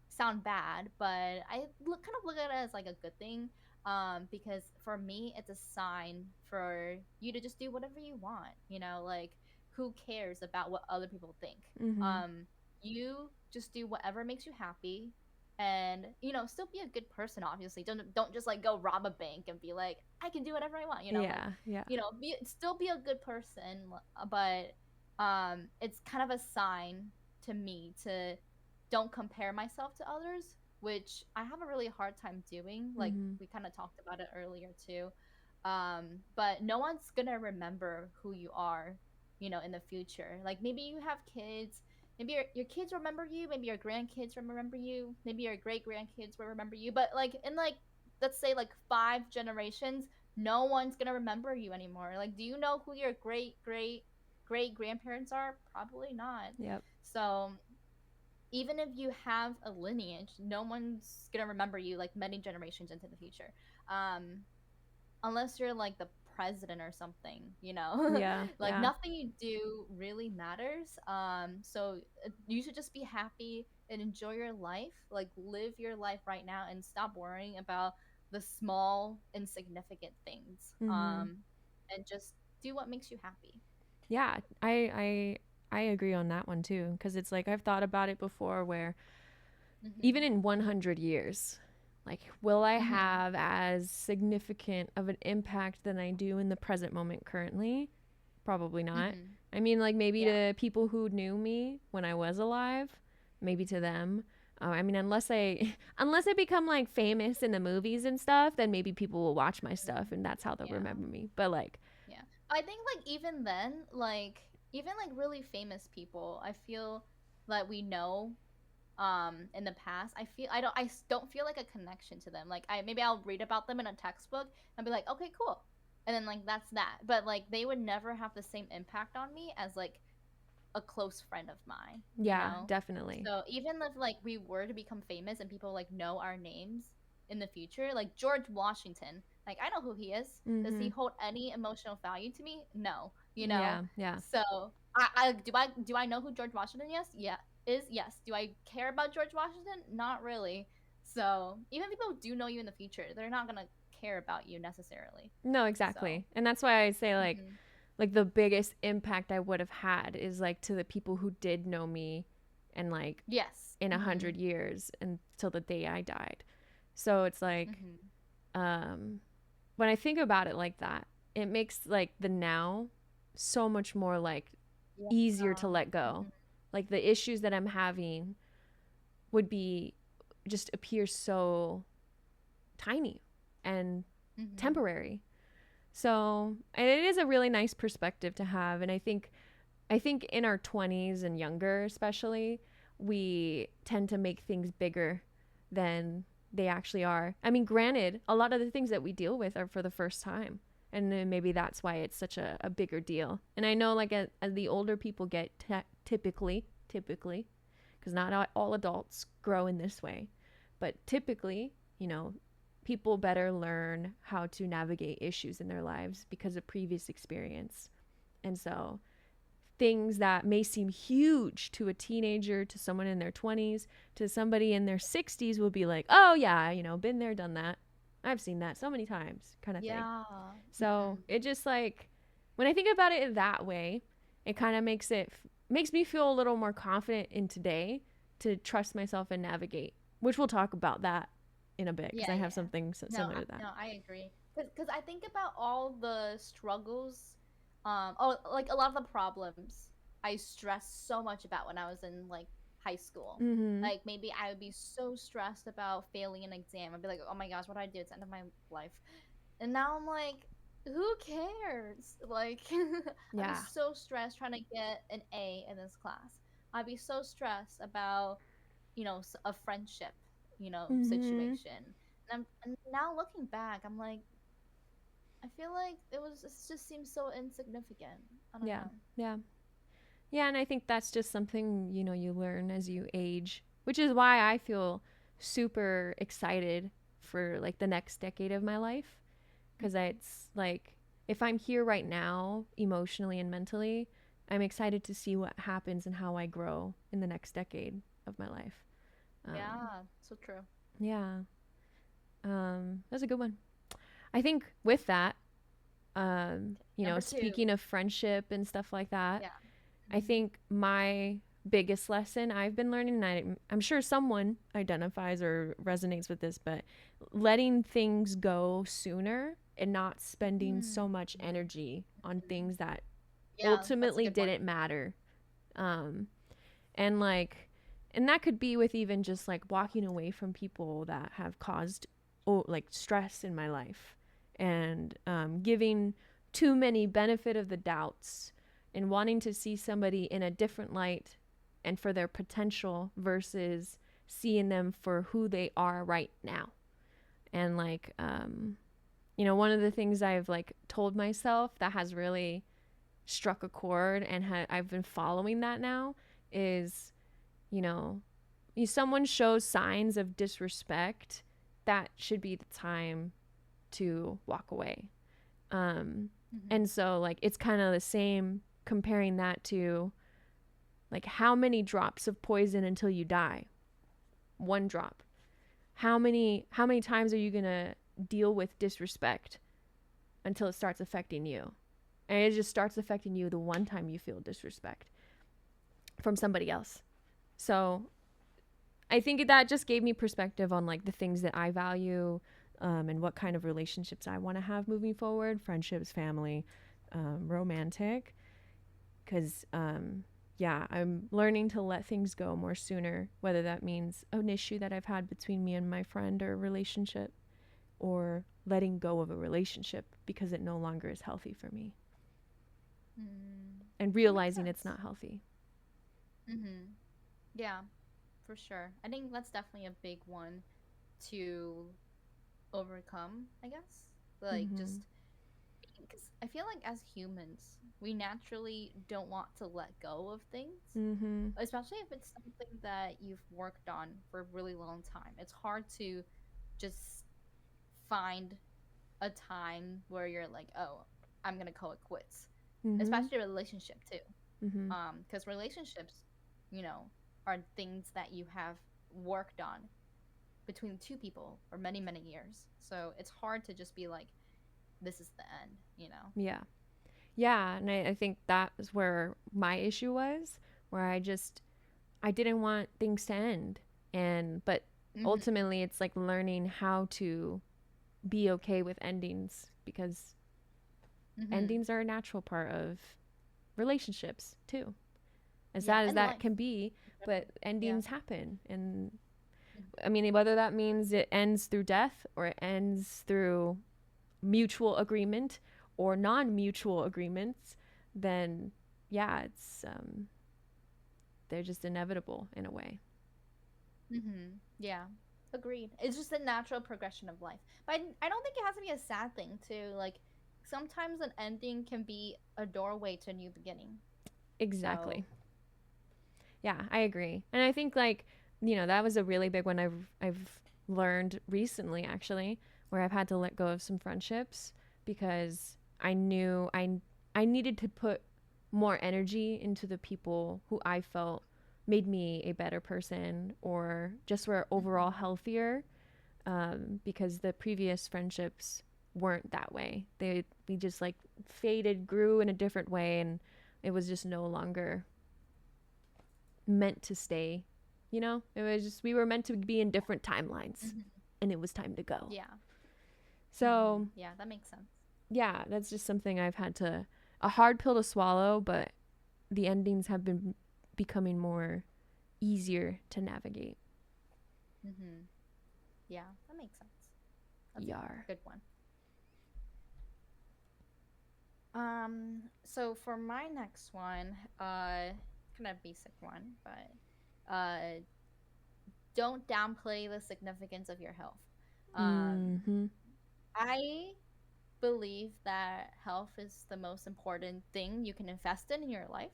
[SPEAKER 2] sound bad, but kind of look at it as like a good thing. Because for me, it's a sign for you to just do whatever you want. You know, like who cares about what other people think?
[SPEAKER 1] Mm-hmm.
[SPEAKER 2] You just do whatever makes you happy, and you know, still be a good person. Obviously, don't just like go rob a bank and be like, I can do whatever I want. You know, like
[SPEAKER 1] Yeah. Yeah.
[SPEAKER 2] you know, still be a good person, but it's kind of a sign to me to don't compare myself to others, which I have a really hard time doing. Like
[SPEAKER 1] Mm-hmm.
[SPEAKER 2] we kind of talked about it earlier too. But no one's gonna remember who you are, you know, in the future. Like maybe you have kids, maybe your kids remember you, maybe your grandkids remember you, maybe your great grandkids will remember you. But like in like let's say like 5 generations, no one's gonna remember you anymore. Like, do you know who your great grandparents are? Probably not.
[SPEAKER 1] Yep.
[SPEAKER 2] So even if you have a lineage, no one's gonna remember you like many generations into the future. Um, unless you're like the president or something, you know.
[SPEAKER 1] Yeah.
[SPEAKER 2] Like
[SPEAKER 1] Yeah.
[SPEAKER 2] nothing you do really matters. So you should just be happy and enjoy your life. Like live your life right now and stop worrying about the small insignificant things.
[SPEAKER 1] Mm-hmm.
[SPEAKER 2] And just do what makes you happy.
[SPEAKER 1] Yeah. I agree on that one too, because it's like I've thought about it before, where even
[SPEAKER 2] Mhm.
[SPEAKER 1] in 100 years, like, will I
[SPEAKER 2] Mhm.
[SPEAKER 1] have as significant of an impact than I do in the present moment currently? Probably not.
[SPEAKER 2] Mhm.
[SPEAKER 1] I mean, like, maybe
[SPEAKER 2] Yeah.
[SPEAKER 1] to people who knew me when I was alive, maybe to them. I mean, unless I unless I become like famous in the movies and stuff, then maybe people will watch my stuff and that's how they'll
[SPEAKER 2] Yeah.
[SPEAKER 1] remember me. But like,
[SPEAKER 2] Yeah. I think like even then, like even like really famous people, I feel that we know in the past, I don't feel like a connection to them. Like I maybe I'll read about them in a textbook and be like, "Okay, cool." And then like that's that. But like they would never have the same impact on me as like a close friend of mine, you
[SPEAKER 1] yeah,
[SPEAKER 2] know?
[SPEAKER 1] definitely.
[SPEAKER 2] So even if like we were to become famous and people like know our names in the future, like George Washington, like I know who he is. Does he
[SPEAKER 1] Mhm.
[SPEAKER 2] hold any emotional value to me? No, you know.
[SPEAKER 1] Yeah, yeah.
[SPEAKER 2] So I know who George Washington is yes. Do I care about George Washington? Not really. So even if people do know you in the future, they're not gonna care about you necessarily.
[SPEAKER 1] No,
[SPEAKER 2] So
[SPEAKER 1] exactly. And that's why I say
[SPEAKER 2] mhm.
[SPEAKER 1] like the biggest impact I would have had is like to the people who did know me and like
[SPEAKER 2] Yes.
[SPEAKER 1] in 100
[SPEAKER 2] Mhm.
[SPEAKER 1] years until the day I died. So it's like
[SPEAKER 2] Mhm.
[SPEAKER 1] um when I think about it like that, it makes like the now so much more like
[SPEAKER 2] Yeah.
[SPEAKER 1] easier to let go.
[SPEAKER 2] Mhm.
[SPEAKER 1] Like the issues that I'm having would be just appear so tiny and
[SPEAKER 2] Mhm.
[SPEAKER 1] temporary. So, and it is a really nice perspective to have, and I think in our 20s and younger especially, we tend to make things bigger than they actually are. I mean, granted, a lot of the things that we deal with are for the first time. And then maybe that's why it's such a bigger deal. And I know, like, as the older people get, typically, because not all adults grow in this way, but typically, you know, people better learn how to navigate issues in their lives because of previous experience. And so, things that may seem huge to a teenager, to someone in their 20s, to somebody in their 60s will be like, oh, yeah, been there, done that. I've seen that so many times, kind of thing.
[SPEAKER 2] Yeah.
[SPEAKER 1] So
[SPEAKER 2] Mhm.
[SPEAKER 1] it just like, when I think about it that way, it kind of makes me feel a little more confident in today to trust myself and navigate, which we'll talk about that in a bit because
[SPEAKER 2] Yeah,
[SPEAKER 1] I have
[SPEAKER 2] yeah.
[SPEAKER 1] something similar to that.
[SPEAKER 2] No, I agree. Cause I think about all the struggles, oh, like a lot of the problems I stressed so much about when I was in like high school.
[SPEAKER 1] Mm-hmm.
[SPEAKER 2] Like maybe I would be so stressed about failing an exam. I'd be like, oh my gosh, what do I do? It's the end of my life. And now I'm like, who cares? Like, I'd be
[SPEAKER 1] Yeah.
[SPEAKER 2] so stressed trying to get an A in this class. I'd be so stressed about, you know, a friendship, you know,
[SPEAKER 1] Mm-hmm.
[SPEAKER 2] situation. And now looking back, I'm like, I feel like it just seems so insignificant. I don't
[SPEAKER 1] Yeah.
[SPEAKER 2] know.
[SPEAKER 1] Yeah. Yeah, and I think that's just something, you learn as you age, which is why I feel super excited for like the next decade of my life, because it's like if I'm here right now emotionally and mentally, I'm excited to see what happens and how I grow in the next decade of my life. um,
[SPEAKER 2] Yeah, so true.
[SPEAKER 1] yeah. That's a good one. I think with that,
[SPEAKER 2] Number
[SPEAKER 1] speaking
[SPEAKER 2] two.
[SPEAKER 1] of friendship and stuff like that,
[SPEAKER 2] Yeah.
[SPEAKER 1] I
[SPEAKER 2] Hmm.
[SPEAKER 1] think my biggest lesson I've been learning, and I'm sure someone identifies or resonates with this, but letting things go sooner and not spending so
[SPEAKER 2] Mm.
[SPEAKER 1] much energy on things that
[SPEAKER 2] Yeah, that's a
[SPEAKER 1] ultimately
[SPEAKER 2] good one.
[SPEAKER 1] didn't matter. Um, and like, and that could be with even just like walking away from people that have caused like stress in my life, and giving too many benefit of the doubts and wanting to see somebody in a different light and for their potential versus seeing them for who they are right now. And like, one of the things I've like told myself that has really struck a chord and I've been following that now is, you know, if someone shows signs of disrespect, that should be the time to walk away. Um,
[SPEAKER 2] Hmm.
[SPEAKER 1] and so, like, it's kind of the same comparing that to, like, how many drops of poison until you die? One drop. How many times are you going to deal with disrespect until it starts affecting you? And it just starts affecting you the one time you feel disrespect from somebody else. So I think that just gave me perspective on like the things that I value, and what kind of relationships I want to have moving forward, friendships, family, romantic. Because, yeah, I'm learning to let things go more sooner, whether that means an issue that I've had between me and my friend or a relationship, or letting go of a relationship because it no longer is healthy for me,
[SPEAKER 2] Mm.
[SPEAKER 1] and
[SPEAKER 2] That makes
[SPEAKER 1] realizing it's
[SPEAKER 2] sense.
[SPEAKER 1] not healthy.
[SPEAKER 2] Hmm. Yeah, for sure. I think that's definitely a big one to overcome, I guess. Like,
[SPEAKER 1] Mm-hmm.
[SPEAKER 2] just because I feel like as humans, we naturally don't want to let go of things,
[SPEAKER 1] Mm-hmm.
[SPEAKER 2] especially if it's something that you've worked on for a really long time. It's hard to just find a time where you're like, oh, I'm gonna call it quits,
[SPEAKER 1] Mm-hmm.
[SPEAKER 2] especially a relationship too.
[SPEAKER 1] Mm-hmm.
[SPEAKER 2] Because relationships, you know, are things that you have worked on between two people for many, many years. So it's hard to just be like, this is the end, you know?
[SPEAKER 1] Yeah. Yeah, and I think that was where my issue was, where I didn't want things to end. And but
[SPEAKER 2] Hmm.
[SPEAKER 1] ultimately it's like learning how to be okay with endings, because
[SPEAKER 2] Hmm.
[SPEAKER 1] endings are a natural part of relationships too. As
[SPEAKER 2] Yeah,
[SPEAKER 1] sad as
[SPEAKER 2] and
[SPEAKER 1] that
[SPEAKER 2] life.
[SPEAKER 1] can be, but
[SPEAKER 2] Yeah.
[SPEAKER 1] endings happen. And I mean, whether that means it ends through death or it ends through mutual agreement or non-mutual agreements, then yeah, it's they're just inevitable in a way.
[SPEAKER 2] Hmm. Yeah. Agreed. It's just a natural progression of life. But I don't think it has to be a sad thing, too. Like, sometimes an ending can be a doorway to a new beginning. So,
[SPEAKER 1] Exactly. Yeah, I agree. And I think like, that was a really big one I've learned recently actually, where I've had to let go of some friendships because I knew I needed to put more energy into the people who I felt made me a better person or just were overall
[SPEAKER 2] mhm.
[SPEAKER 1] healthier, because the previous friendships weren't that way. We just like faded, grew in a different way, and it was just no longer meant to stay. It was just we were meant to be in different timelines,
[SPEAKER 2] Mhm.
[SPEAKER 1] and it was time to go.
[SPEAKER 2] Yeah. Hmm.
[SPEAKER 1] So,
[SPEAKER 2] Yeah, that makes sense.
[SPEAKER 1] yeah, that's just something I've had to a hard pill to swallow, but the endings have been becoming more easier to navigate.
[SPEAKER 2] Hmm. Yeah, that makes sense. That's a
[SPEAKER 1] Yar.
[SPEAKER 2] good one. So for my next one, kind of basic one, but don't downplay the significance of your health.
[SPEAKER 1] Mm-hmm.
[SPEAKER 2] I believe that health is the most important thing you can invest in your life.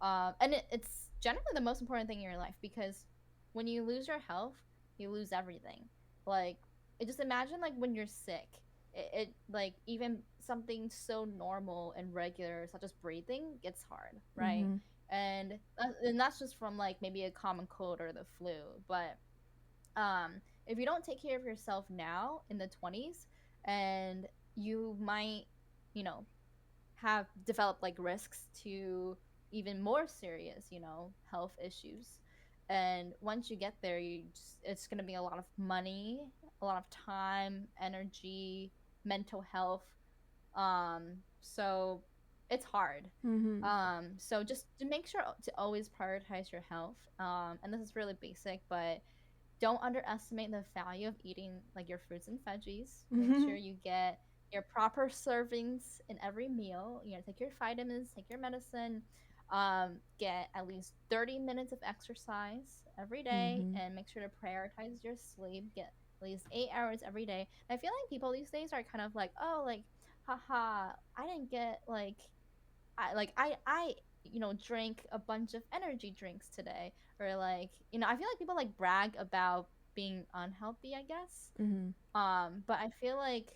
[SPEAKER 2] And it's generally the most important thing in your life because when you lose your health, you lose everything. Like just imagine like when you're sick, it like even something so normal and regular such as breathing gets hard, right?
[SPEAKER 1] Mm-hmm.
[SPEAKER 2] And that's just from like maybe a common cold or the flu. But if you don't take care of yourself now in the 20s, and you might, you know, have developed like risks to even more serious, health issues. And once you get there, it's going to be a lot of money, a lot of time, energy, mental health. So it's hard.
[SPEAKER 1] Mm-hmm.
[SPEAKER 2] So just to make sure to always prioritize your health. And this is really basic, but don't underestimate the value of eating like your fruits and veggies. Make
[SPEAKER 1] Mm-hmm.
[SPEAKER 2] sure you get your proper servings in every meal. Take your vitamins, take your medicine. Get at least 30 minutes of exercise every day,
[SPEAKER 1] Mm-hmm.
[SPEAKER 2] and make sure to prioritize your sleep. Get at least 8 hours every day. And I feel like people these days are kind of like, oh, like, haha, I didn't get like I drank a bunch of energy drinks today, or like, I feel like people like brag about being unhealthy, I guess.
[SPEAKER 1] Mm-hmm.
[SPEAKER 2] But I feel like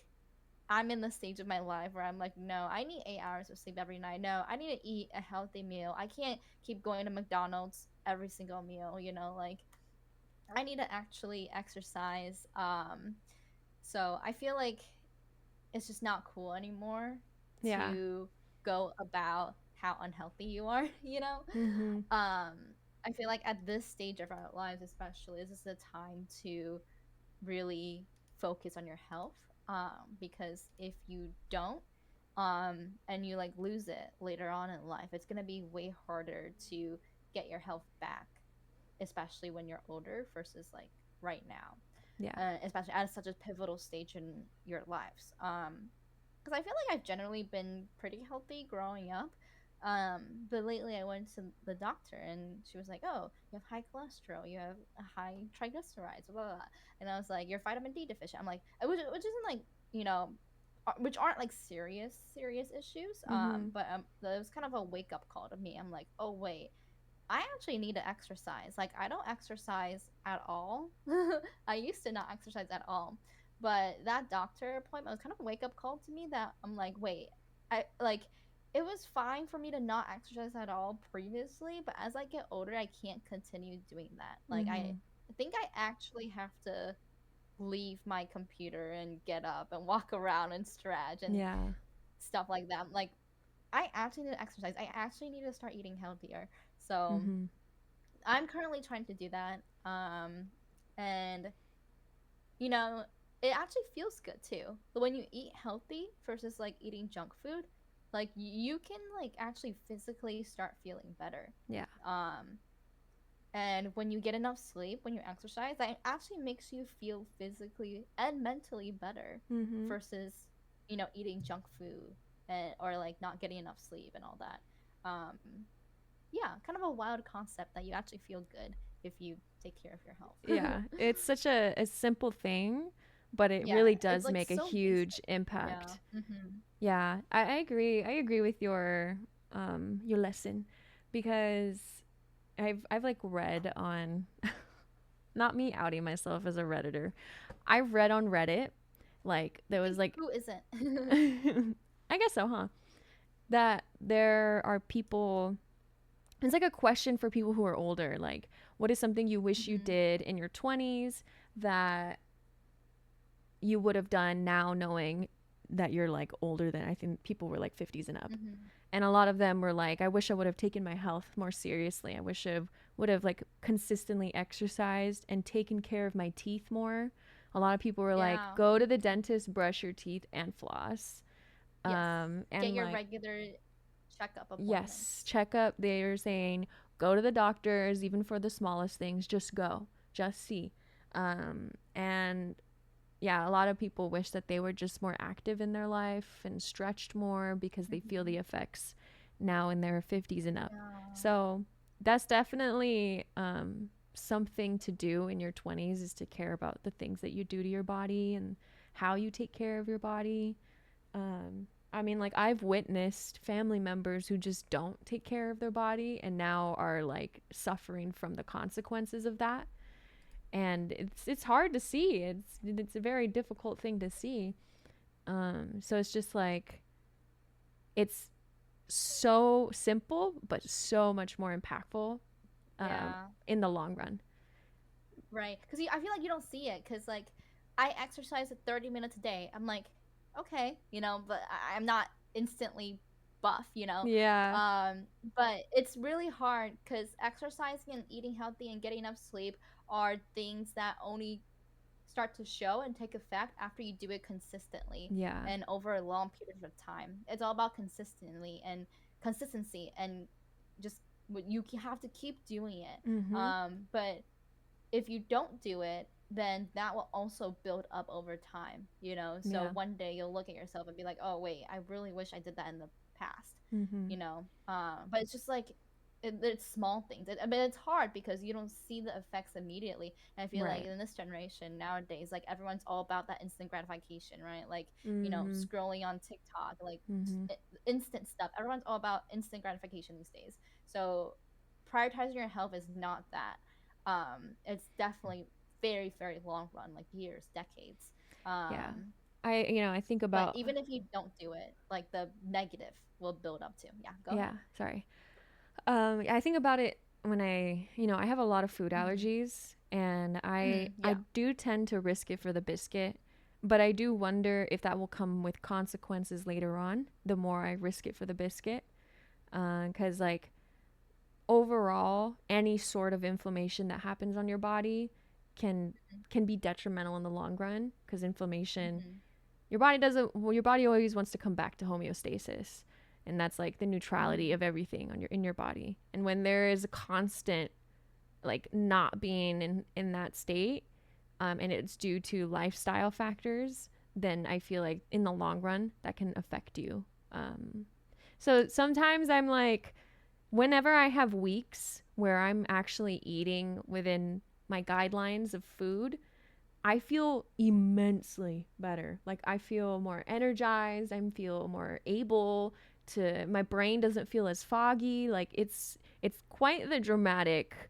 [SPEAKER 2] I'm in the stage of my life where I'm like, no, I need 8 hours of sleep every night. No, I need to eat a healthy meal. I can't keep going to McDonald's every single meal, like I need to actually exercise. So I feel like it's just not cool anymore
[SPEAKER 1] Yeah.
[SPEAKER 2] to go about how unhealthy you are,
[SPEAKER 1] Mm-hmm.
[SPEAKER 2] I feel like at this stage of our lives especially, this is the time to really focus on your health, because if you don't, and you like lose it later on in life, it's going to be way harder to get your health back, especially when you're older versus like right now,
[SPEAKER 1] Yeah.
[SPEAKER 2] especially at such a pivotal stage in your lives. Because I feel like I've generally been pretty healthy growing up. But lately I went to the doctor and she was like, "Oh, you have high cholesterol, you have a high triglycerides, blah, blah, blah." And I was like, "You're vitamin D deficient." I'm like, which isn't like, which aren't like serious issues.
[SPEAKER 1] Mm-hmm.
[SPEAKER 2] But it was kind of a wake up call to me. I'm like, "Oh wait, I actually need to exercise. Like, I don't exercise at all. I used to not exercise at all. But that doctor appointment was kind of a wake up call to me that I'm like, wait, I like it was fine for me to not exercise at all previously, but as I get older, I can't continue doing that. Like, I
[SPEAKER 1] Mm-hmm.
[SPEAKER 2] think I actually have to leave my computer and get up and walk around and stretch and
[SPEAKER 1] Yeah.
[SPEAKER 2] stuff like that. Like, I actually need to exercise. I actually need to start eating healthier. So,
[SPEAKER 1] Mm-hmm.
[SPEAKER 2] I'm currently trying to do that. And you know, it actually feels good too. But when you eat healthy versus like eating junk food, like you can like actually physically start feeling better.
[SPEAKER 1] Yeah.
[SPEAKER 2] Um, and when you get enough sleep, when you exercise, that actually makes you feel physically and mentally better
[SPEAKER 1] Mm-hmm.
[SPEAKER 2] versus, eating junk food, or like not getting enough sleep and all that. Um, yeah, kind of a wild concept that you actually feel good if you take care of your health.
[SPEAKER 1] Yeah. It's such a simple thing, but it
[SPEAKER 2] Yeah,
[SPEAKER 1] really
[SPEAKER 2] it's
[SPEAKER 1] does
[SPEAKER 2] like
[SPEAKER 1] make a
[SPEAKER 2] so basic.
[SPEAKER 1] huge
[SPEAKER 2] Yeah.
[SPEAKER 1] impact.
[SPEAKER 2] Mm-hmm.
[SPEAKER 1] Yeah. I agree. I agree with your lesson because I've like read on not me outing myself as a redditor. I've read on Reddit like there was like
[SPEAKER 2] Who isn't?
[SPEAKER 1] I guess so, huh? That there are people, it's like a question for people who are older, like what is something you wish you
[SPEAKER 2] Mm-hmm.
[SPEAKER 1] did in your 20s that you would have done now knowing that you're like older than, I think people were like 50s and up.
[SPEAKER 2] Mm-hmm.
[SPEAKER 1] And a lot of them were like, I wish I would have taken my health more seriously. I wish I would have like consistently exercised and taken care of my teeth more. A lot of people were like,
[SPEAKER 2] Yeah.
[SPEAKER 1] go to the
[SPEAKER 2] Mm-hmm.
[SPEAKER 1] dentist, brush your teeth, and floss.
[SPEAKER 2] Yes. Get
[SPEAKER 1] And
[SPEAKER 2] your
[SPEAKER 1] like,
[SPEAKER 2] regular checkup
[SPEAKER 1] yes,
[SPEAKER 2] appointments.
[SPEAKER 1] checkup. They're saying go to the doctors, even for the smallest things. Just go, just see. And yeah, a lot of people wish that they were just more active in their life and stretched more because they feel
[SPEAKER 2] Mm-hmm.
[SPEAKER 1] the effects now in their 50s and up.
[SPEAKER 2] Yeah.
[SPEAKER 1] So that's definitely something to do in your 20s, is to care about the things that you do to your body and how you take care of your body. I mean, like, I've witnessed family members who just don't take care of their body and now are like suffering from the consequences of that. and it's hard to see. It's a very difficult thing to see. So it's just like, it's so simple but so much more impactful
[SPEAKER 2] Yeah.
[SPEAKER 1] in the long run.
[SPEAKER 2] Right. Because I feel like you don't see it. Because, like, I exercise at 30 minutes a day. I'm like, okay, but I'm not instantly buff.
[SPEAKER 1] Yeah.
[SPEAKER 2] But it's really hard because exercising and eating healthy and getting enough sleep are things that only start to show and take effect after you do it consistently
[SPEAKER 1] Yeah.
[SPEAKER 2] and over a long period of time. It's all about consistency and just you have to keep doing it.
[SPEAKER 1] Mm-hmm.
[SPEAKER 2] But if you don't do it, then that will also build up over time. So
[SPEAKER 1] Yeah.
[SPEAKER 2] one day you'll look at yourself and be like, oh wait, I really wish I did that in the past.
[SPEAKER 1] Mm-hmm.
[SPEAKER 2] But it's just like it's small things. But it's hard because you don't see the effects immediately. And I feel like
[SPEAKER 1] Right.
[SPEAKER 2] in this generation nowadays, like everyone's all about that instant gratification, right? Like
[SPEAKER 1] Mm-hmm.
[SPEAKER 2] scrolling on TikTok, like
[SPEAKER 1] Mm-hmm.
[SPEAKER 2] instant stuff. Everyone's all about instant gratification these days. So prioritizing your health is not that. It's definitely very, very long run, like years, decades.
[SPEAKER 1] Yeah.
[SPEAKER 2] Um,
[SPEAKER 1] I think
[SPEAKER 2] but
[SPEAKER 1] about,
[SPEAKER 2] even if you don't do it, like the negative will build up too. Yeah, go
[SPEAKER 1] yeah,
[SPEAKER 2] ahead.
[SPEAKER 1] sorry. I think about it when I have a lot of food
[SPEAKER 2] Mm-hmm.
[SPEAKER 1] allergies, and I
[SPEAKER 2] Yeah.
[SPEAKER 1] do tend to risk it for the biscuit, but I do wonder if that will come with consequences later on, the more I risk it for the biscuit. Cuz like, overall, any sort of inflammation that happens on your body can can be detrimental in the long run, cuz inflammation,
[SPEAKER 2] Mm-hmm.
[SPEAKER 1] your body always wants to come back to homeostasis, and that's like the neutrality
[SPEAKER 2] Mm-hmm.
[SPEAKER 1] of everything on your body. And when there is a constant, like, not being in that state, and it's due to lifestyle factors, then I feel like in the long run that can affect you. So sometimes I'm like, whenever I have weeks where I'm actually eating within my guidelines of food, I feel immensely better. Like, I feel more energized. I feel more able to. My brain doesn't feel as foggy. Like, it's quite the dramatic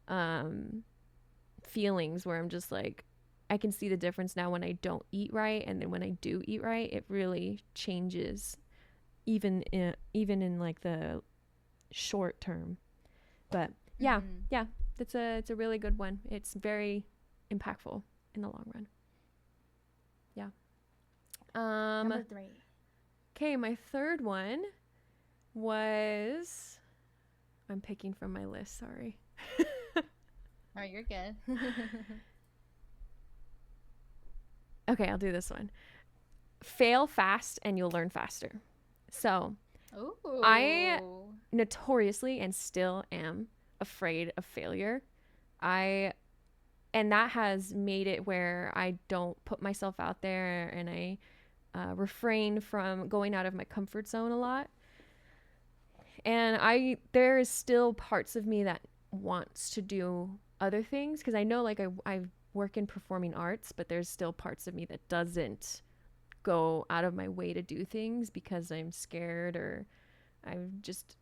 [SPEAKER 1] um, feelings where I'm just like, I can see the difference now when I don't eat right, and then when I do eat right, it really changes. Even in like the short term. But yeah,
[SPEAKER 2] Mm-hmm.
[SPEAKER 1] yeah, it's a really good one. It's very impactful in the long run. Yeah.
[SPEAKER 2] Number 3.
[SPEAKER 1] Okay, my third one was, I'm picking from my list, sorry.
[SPEAKER 2] Oh, you're good.
[SPEAKER 1] Okay, I'll do this one. Fail fast and you'll learn faster. So, I
[SPEAKER 2] Ooh.
[SPEAKER 1] notoriously and still am afraid of failure. I and that has made it where I don't put myself out there, and I refrain from going out of my comfort zone a lot. And there is still parts of me that wants to do other things, because I know, like, I work in performing arts, but there's still parts of me that doesn't go out of my way to do things because I'm scared, or I'm just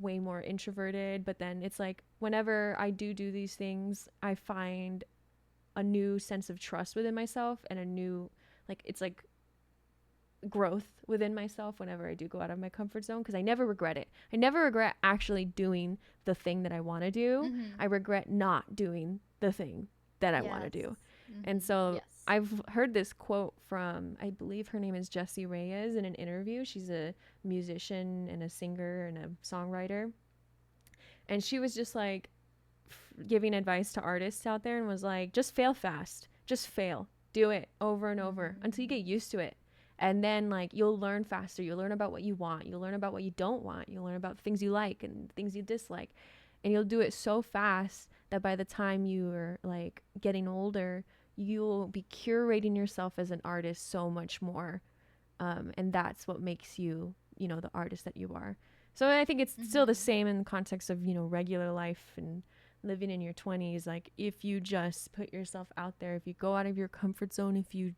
[SPEAKER 1] way more introverted. But then it's like, whenever I do these things, I find a new sense of trust within myself, and a new, like, it's like growth within myself whenever I do go out of my comfort zone, because I never regret it. I never regret actually doing the thing that I want to do.
[SPEAKER 2] Mm-hmm.
[SPEAKER 1] I regret not doing the thing that I want to
[SPEAKER 2] Yes.
[SPEAKER 1] do. And
[SPEAKER 2] Mm-hmm.
[SPEAKER 1] so
[SPEAKER 2] Yes.
[SPEAKER 1] I've heard this quote from, I believe her name is Jessie Reyes, in an interview. She's a musician and a singer and a songwriter. And she was just like, giving advice to artists out there, and was like, just fail fast. Just fail. Do it over and over
[SPEAKER 2] Mm-hmm.
[SPEAKER 1] until you get used to it. And then, like, you'll learn faster. You'll learn about what you want. You'll learn about what you don't want. You'll learn about things you like and things you dislike. And you'll do it so fast that by the time you're, like, getting older, you'll be curating yourself as an artist so much more. And that's what makes you, the artist that you are. So I think it's still the
[SPEAKER 2] Mm-hmm.
[SPEAKER 1] same in the context of, regular life and living in your 20s. Like, if you just put yourself out there, if you go out of your comfort zone, if you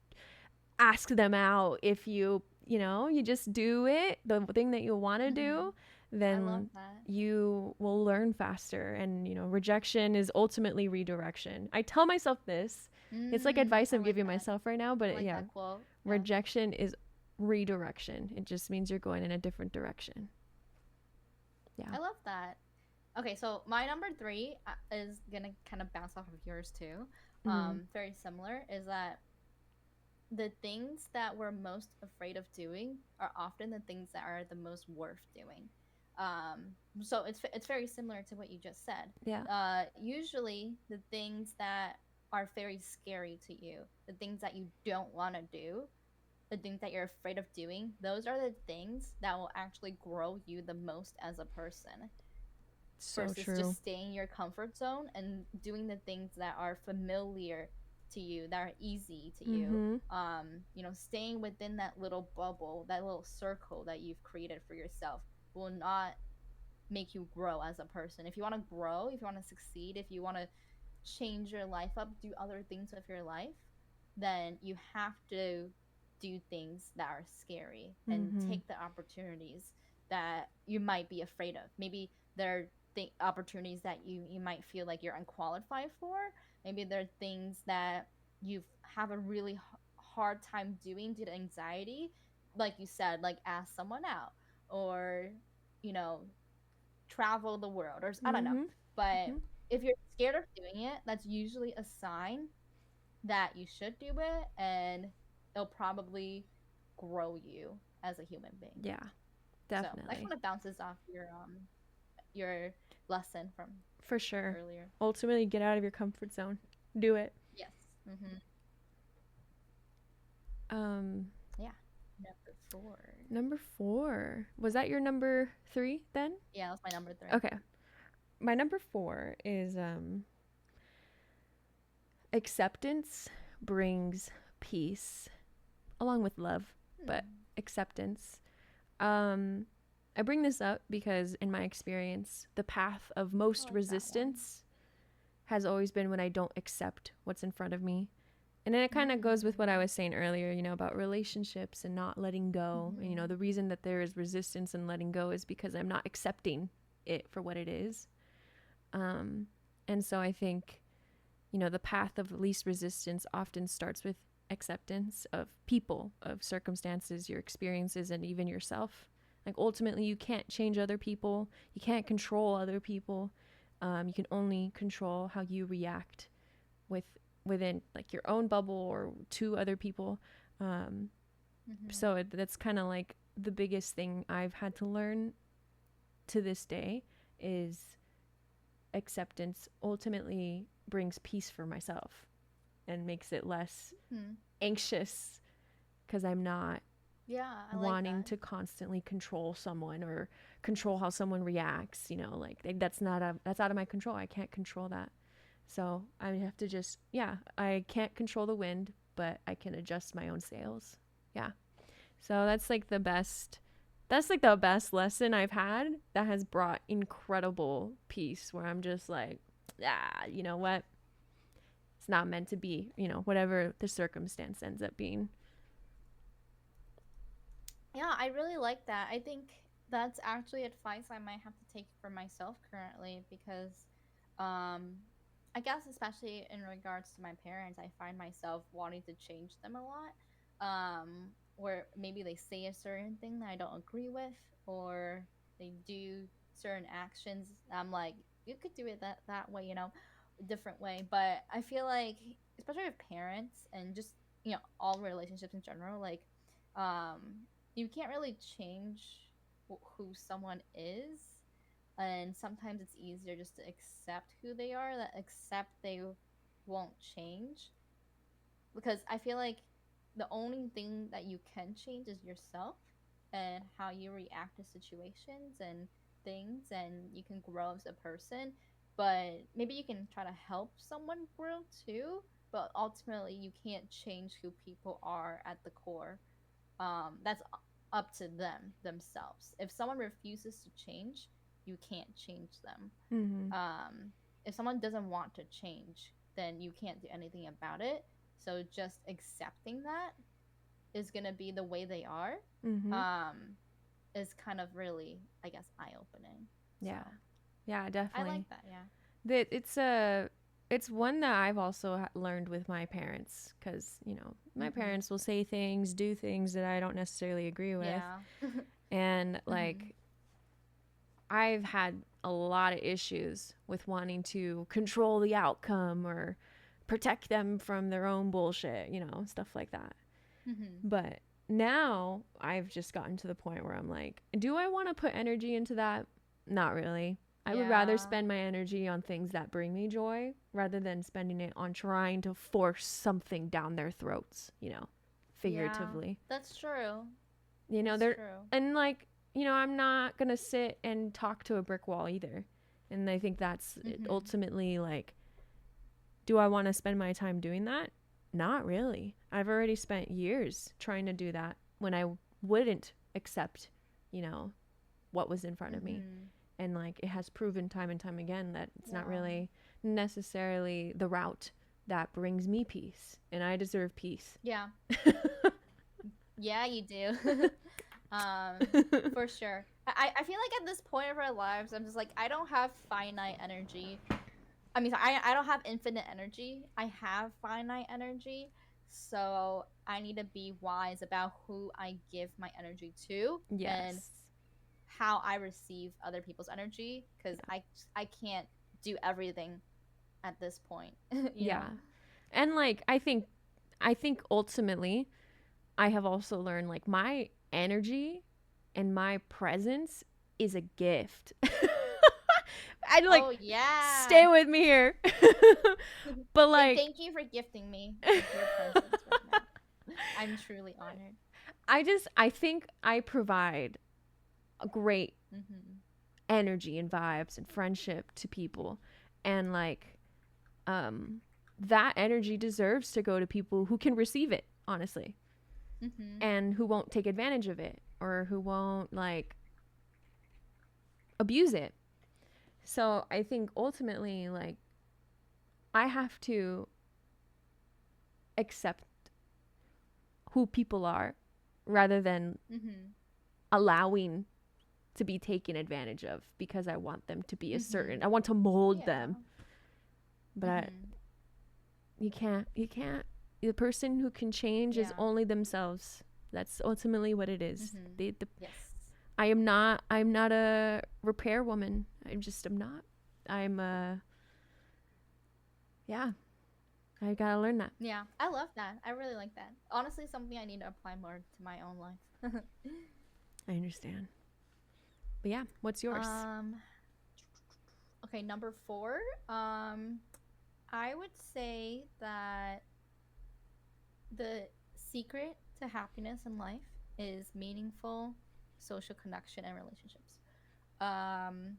[SPEAKER 1] ask them out, if you, you know, you just do it, the thing that you want to do,
[SPEAKER 2] I love
[SPEAKER 1] then
[SPEAKER 2] that.
[SPEAKER 1] you will learn faster. And, you know, rejection is ultimately redirection. I tell myself this. It's like advice
[SPEAKER 2] I
[SPEAKER 1] I'm
[SPEAKER 2] like
[SPEAKER 1] giving
[SPEAKER 2] that.
[SPEAKER 1] myself right now,
[SPEAKER 2] I
[SPEAKER 1] but
[SPEAKER 2] like
[SPEAKER 1] yeah,
[SPEAKER 2] that quote. Yeah.
[SPEAKER 1] rejection is redirection. It just means you're going in a different direction. Yeah.
[SPEAKER 2] I love that. Okay, so my number three is gonna kind of bounce off of yours too.
[SPEAKER 1] Mm.
[SPEAKER 2] Very similar. Is that the things that we're most afraid of doing are often the things that are the most worth doing. So it's very similar to what you just said.
[SPEAKER 1] Yeah.
[SPEAKER 2] Usually the things that are very scary to you, the things that you don't want to do, the things that you're afraid of doing, those are the things that will actually grow you the most as a person
[SPEAKER 1] So
[SPEAKER 2] versus just
[SPEAKER 1] true.
[SPEAKER 2] staying in your comfort zone and doing the things that are familiar to you, that are easy to you.
[SPEAKER 1] Mm-hmm.
[SPEAKER 2] Staying within that little bubble, that little circle that you've created for yourself will not make you grow as a person. If you want to grow, if you want to succeed, if you want to change your life up, do other things with your life, then you have to do things that are scary and
[SPEAKER 1] Mm-hmm.
[SPEAKER 2] take the opportunities that you might be afraid of. Maybe there are opportunities that you might feel like you're unqualified for. Maybe there are things that you have a really hard time doing due to anxiety. Like you said, like ask someone out or, you know, travel the world or I don't know.
[SPEAKER 1] Mm-hmm.
[SPEAKER 2] But
[SPEAKER 1] Mm-hmm.
[SPEAKER 2] if you're scared of doing it, that's usually a sign that you should do it and it'll probably grow you as a human being.
[SPEAKER 1] Yeah,
[SPEAKER 2] So that
[SPEAKER 1] definitely.
[SPEAKER 2] kind of bounces off your lesson from
[SPEAKER 1] For sure.
[SPEAKER 2] earlier.
[SPEAKER 1] Ultimately, get out of your comfort zone. Do it.
[SPEAKER 2] Yes. Mm-hmm.
[SPEAKER 1] Um,
[SPEAKER 2] Yeah. Number four.
[SPEAKER 1] Number 4. Was that your number 3 then?
[SPEAKER 2] Yeah, that's my number three.
[SPEAKER 1] Okay. My number 4 is acceptance brings peace along with love, but
[SPEAKER 2] Hmm.
[SPEAKER 1] acceptance. Um, I bring this up because in my experience, the path of
[SPEAKER 2] I
[SPEAKER 1] most
[SPEAKER 2] like that one.
[SPEAKER 1] resistance has always been when I don't accept what's in front of me. And then it kind of goes with what I
[SPEAKER 2] Mm.
[SPEAKER 1] was saying earlier, you know, about relationships and not letting go. And, you know,
[SPEAKER 2] Mm-hmm.
[SPEAKER 1] the reason that there is resistance and letting go is because I'm not accepting it for what it is. Um, and so I think, you know, the path of least resistance often starts with acceptance of people, of circumstances, your experiences, and even yourself. Like ultimately, you can't change other people, you can't control other people. You can only control how you react with within like your own bubble or to other people. Um,
[SPEAKER 2] Mm-hmm.
[SPEAKER 1] so that's kind of like the biggest thing I've had to learn to this day is acceptance ultimately brings peace for myself and makes it less
[SPEAKER 2] Mm-hmm.
[SPEAKER 1] anxious because I'm not
[SPEAKER 2] Yeah, I like
[SPEAKER 1] wanting
[SPEAKER 2] that.
[SPEAKER 1] to constantly control someone or control how someone reacts, you know, like that's out of my control. I can't control that. So I have to just, yeah, I can't control the wind, but I can adjust my own sails. Yeah. So that's like the best lesson I've had that has brought incredible peace where I'm just like, ah, you know what? It's not meant to be, you know, whatever the circumstance ends up being.
[SPEAKER 2] Yeah, I really like that. I think that's actually advice I might have to take for myself currently because um I guess especially in regards to my parents, I find myself wanting to change them a lot. Where maybe they say a certain thing that I don't agree with or they do certain actions. I'm like, you could do it that way, a different way. But I feel like especially with parents and just, all relationships in general, like you can't really change who someone is, and sometimes it's easier just to accept who they are, that accept they won't change, because I feel like the only thing that you can change is yourself and how you react to situations and things, and you can grow as a person. But maybe you can try to help someone grow too, but ultimately you can't change who people are at the core. That's up to them themselves. If someone refuses to change, you can't change them.
[SPEAKER 1] Mm-hmm.
[SPEAKER 2] If someone doesn't want to change, then you can't do anything about it. So just accepting that is gonna be the way they are,
[SPEAKER 1] Mm-hmm.
[SPEAKER 2] um, is kind of really, I guess, eye opening. So
[SPEAKER 1] Yeah. Yeah,
[SPEAKER 2] I like
[SPEAKER 1] definitely.
[SPEAKER 2] that. Yeah.
[SPEAKER 1] That it's one that I've also learned with my parents, because my
[SPEAKER 2] Mhm.
[SPEAKER 1] parents will say things, do things that I don't necessarily agree with,
[SPEAKER 2] Yeah.
[SPEAKER 1] and
[SPEAKER 2] Mhm.
[SPEAKER 1] like I've had a lot of issues with wanting to control the outcome or protect them from their own bullshit, stuff like that.
[SPEAKER 2] Mhm.
[SPEAKER 1] But now I've just gotten to the point where I'm like, do I want to put energy into that? Not really. I would rather
[SPEAKER 2] Yeah.
[SPEAKER 1] spend my energy on things that bring me joy rather than spending it on trying to force something down their throats,
[SPEAKER 2] Yeah.
[SPEAKER 1] figuratively.
[SPEAKER 2] That's true. That's
[SPEAKER 1] They're,
[SPEAKER 2] true.
[SPEAKER 1] and like, I'm not going to sit and talk to a brick wall either. And I think that's
[SPEAKER 2] Mhm.
[SPEAKER 1] ultimately like, do I want to spend my time doing that? Not really. I've already spent years trying to do that when I wouldn't accept, you know, what was in front of me.
[SPEAKER 2] Mhm.
[SPEAKER 1] And like it has proven time and time again that it's not
[SPEAKER 2] Yeah.
[SPEAKER 1] really necessarily the route that brings me peace. And I deserve peace.
[SPEAKER 2] Yeah. Yeah, you do. For sure. I feel like at this point of our lives, I'm just like, I don't have finite energy. I mean, I don't have infinite energy. I have finite energy. So I need to be wise about who I give my energy to and
[SPEAKER 1] Yes.
[SPEAKER 2] how I receive other people's energy, because I can't do everything at this point, you
[SPEAKER 1] Yeah.
[SPEAKER 2] know?
[SPEAKER 1] And like I think ultimately I have also learned like my energy and my presence is a gift. I like
[SPEAKER 2] Oh yeah.
[SPEAKER 1] stay with me here. But like
[SPEAKER 2] Thank you for gifting me with your presence right now. I'm truly honored.
[SPEAKER 1] I think I provide a great
[SPEAKER 2] Mhm.
[SPEAKER 1] energy and vibes and friendship to people, and like um that energy deserves to go to people who can receive it, honestly,
[SPEAKER 2] Mhm.
[SPEAKER 1] and who won't take advantage of it or who won't like abuse it. So I think ultimately like I have to accept who people are rather than
[SPEAKER 2] Mhm.
[SPEAKER 1] allowing to be taken advantage of because I want them to be a certain,
[SPEAKER 2] Mhm.
[SPEAKER 1] I want to mold them.
[SPEAKER 2] Yeah.
[SPEAKER 1] But
[SPEAKER 2] Mhm.
[SPEAKER 1] you can't. The person who can change is
[SPEAKER 2] Yeah.
[SPEAKER 1] only themselves. That's ultimately what it is.
[SPEAKER 2] Mhm. Yes.
[SPEAKER 1] I'm not a repair woman. I'm not. I'm yeah, I gotta learn that.
[SPEAKER 2] Yeah. I love that. I really like that. Honestly, something I need to apply more to my own life.
[SPEAKER 1] I understand. But yeah, what's yours?
[SPEAKER 2] um okay, number 4. Um I would say that the secret to happiness in life is meaningful social connection and relationships. Um,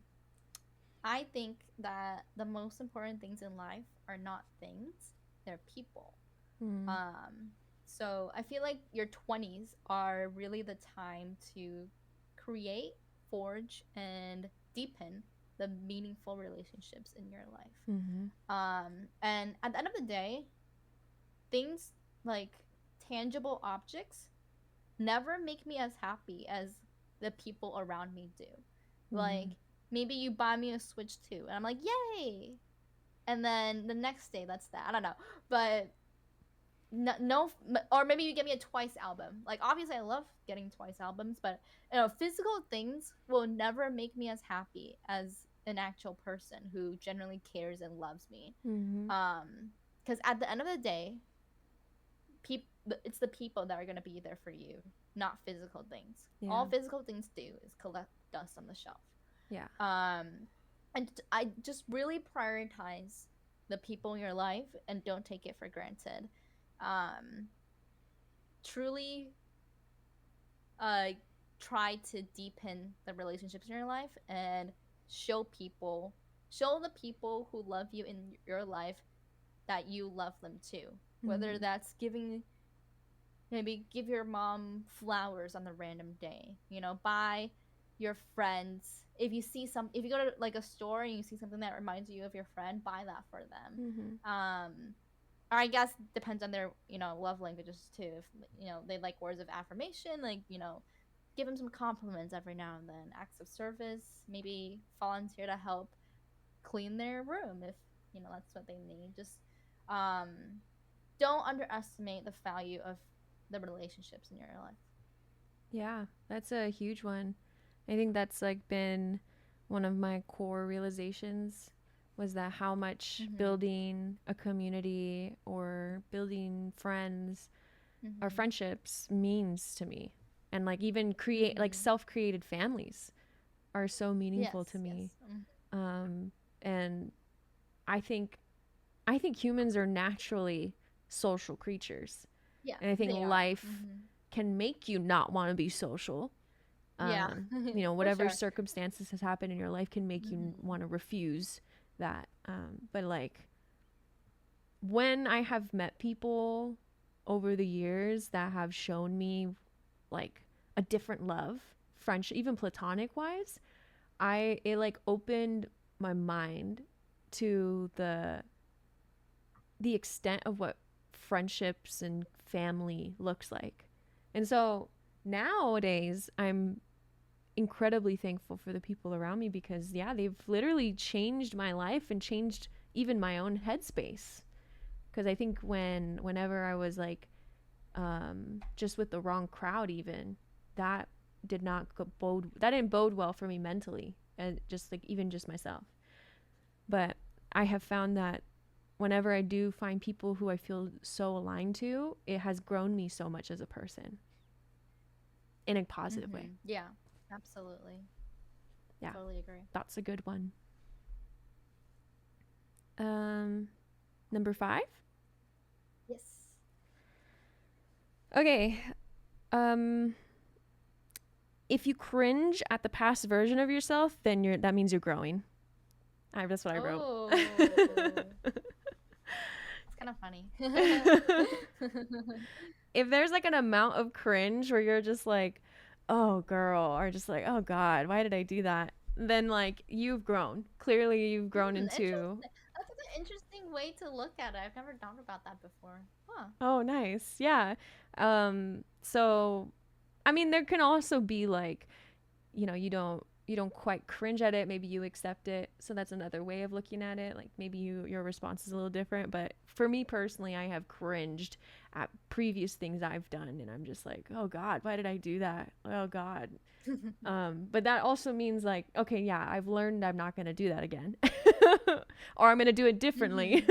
[SPEAKER 2] I think that the most important things in life are not things, they're people.
[SPEAKER 1] Mm.
[SPEAKER 2] Um, so I feel like your 20s are really the time to create, forge, and deepen the meaningful relationships in your life.
[SPEAKER 1] Mm-hmm.
[SPEAKER 2] And at the end of the day, things like tangible objects never make me as happy as the people around me do.
[SPEAKER 1] Mm-hmm.
[SPEAKER 2] Like, maybe you buy me a Switch 2, and I'm like, yay! And then the next day, that's that. I don't know. But no, no, or maybe you get me a Twice album. Like, obviously, I love getting Twice albums, but physical things will never make me as happy as an actual person who genuinely cares and loves me.
[SPEAKER 1] Mm-hmm.
[SPEAKER 2] Because at the end of the day, people it's the people that are going to be there for you, not physical things.
[SPEAKER 1] Yeah.
[SPEAKER 2] All physical things do is collect dust on the shelf.
[SPEAKER 1] Yeah.
[SPEAKER 2] um and I just really prioritize the people in your life and don't take it for granted. Truly uh try to deepen the relationships in your life and show the people who love you in your life that you love them too, whether
[SPEAKER 1] Mm-hmm.
[SPEAKER 2] that's giving, maybe give your mom flowers on the random day. Buy your friends. If you go to like a store and you see something that reminds you of your friend, buy that for them.
[SPEAKER 1] Mm-hmm.
[SPEAKER 2] or I guess depends on their, love languages too. If, they like words of affirmation, like, give them some compliments every now and then, acts of service, maybe volunteer to help clean their room if, that's what they need. Just um don't underestimate the value of the relationships in your life.
[SPEAKER 1] Yeah, that's a huge one. I think that's like been one of my core realizations was that how much
[SPEAKER 2] Mhm.
[SPEAKER 1] building a community or building friends or
[SPEAKER 2] Mhm.
[SPEAKER 1] friendships means to me. And like even create like
[SPEAKER 2] Mhm.
[SPEAKER 1] self-created families are so meaningful to
[SPEAKER 2] Yes,
[SPEAKER 1] me.
[SPEAKER 2] yes. Mhm.
[SPEAKER 1] Um, and I think I think humans are naturally social creatures.
[SPEAKER 2] Yeah,
[SPEAKER 1] And I think
[SPEAKER 2] they are.
[SPEAKER 1] life
[SPEAKER 2] Mhm.
[SPEAKER 1] can make you not want to be social.
[SPEAKER 2] Yeah. For
[SPEAKER 1] Whatever
[SPEAKER 2] sure.
[SPEAKER 1] circumstances has happened in your life can make you
[SPEAKER 2] Mhm.
[SPEAKER 1] want to refuse that. But like when I have met people over the years that have shown me like a different love, friendship, even platonic wise, it like opened my mind to the extent of what friendships and family looks like. And so nowadays I'm incredibly thankful for the people around me because yeah, they've literally changed my life and changed even my own headspace. Because I think whenever I was like just with the wrong crowd, even that that didn't bode well for me mentally, and just like even just myself. But I have found that whenever I do find people who I feel so aligned to, it has grown me so much as a person in a positive way.
[SPEAKER 2] Yeah, absolutely.
[SPEAKER 1] Yeah,
[SPEAKER 2] Totally agree.
[SPEAKER 1] that's a good one. Um, Number 5.
[SPEAKER 2] Yes.
[SPEAKER 1] Okay. Um, if you cringe at the past version of yourself, then that means you're growing. That's what I wrote.
[SPEAKER 2] Oh, it's kind of funny.
[SPEAKER 1] If there's like an amount of cringe where you're just like, oh girl, or just like, oh god, why did I do that? Then like you've grown. Clearly you've grown into.
[SPEAKER 2] Interesting. That's an interesting way to look at it. I've never thought about that before. Huh.
[SPEAKER 1] Oh, nice. Yeah. So I mean there can also be like, you don't quite cringe at it, maybe you accept it. So that's another way of looking at it. Like maybe your response is a little different, but for me personally, I have cringed at previous things I've done and I'm just like, "Oh god, why did I do that? Oh god." But that also means like, okay, yeah, I've learned I'm not going to do that again. Or I'm going to do it differently.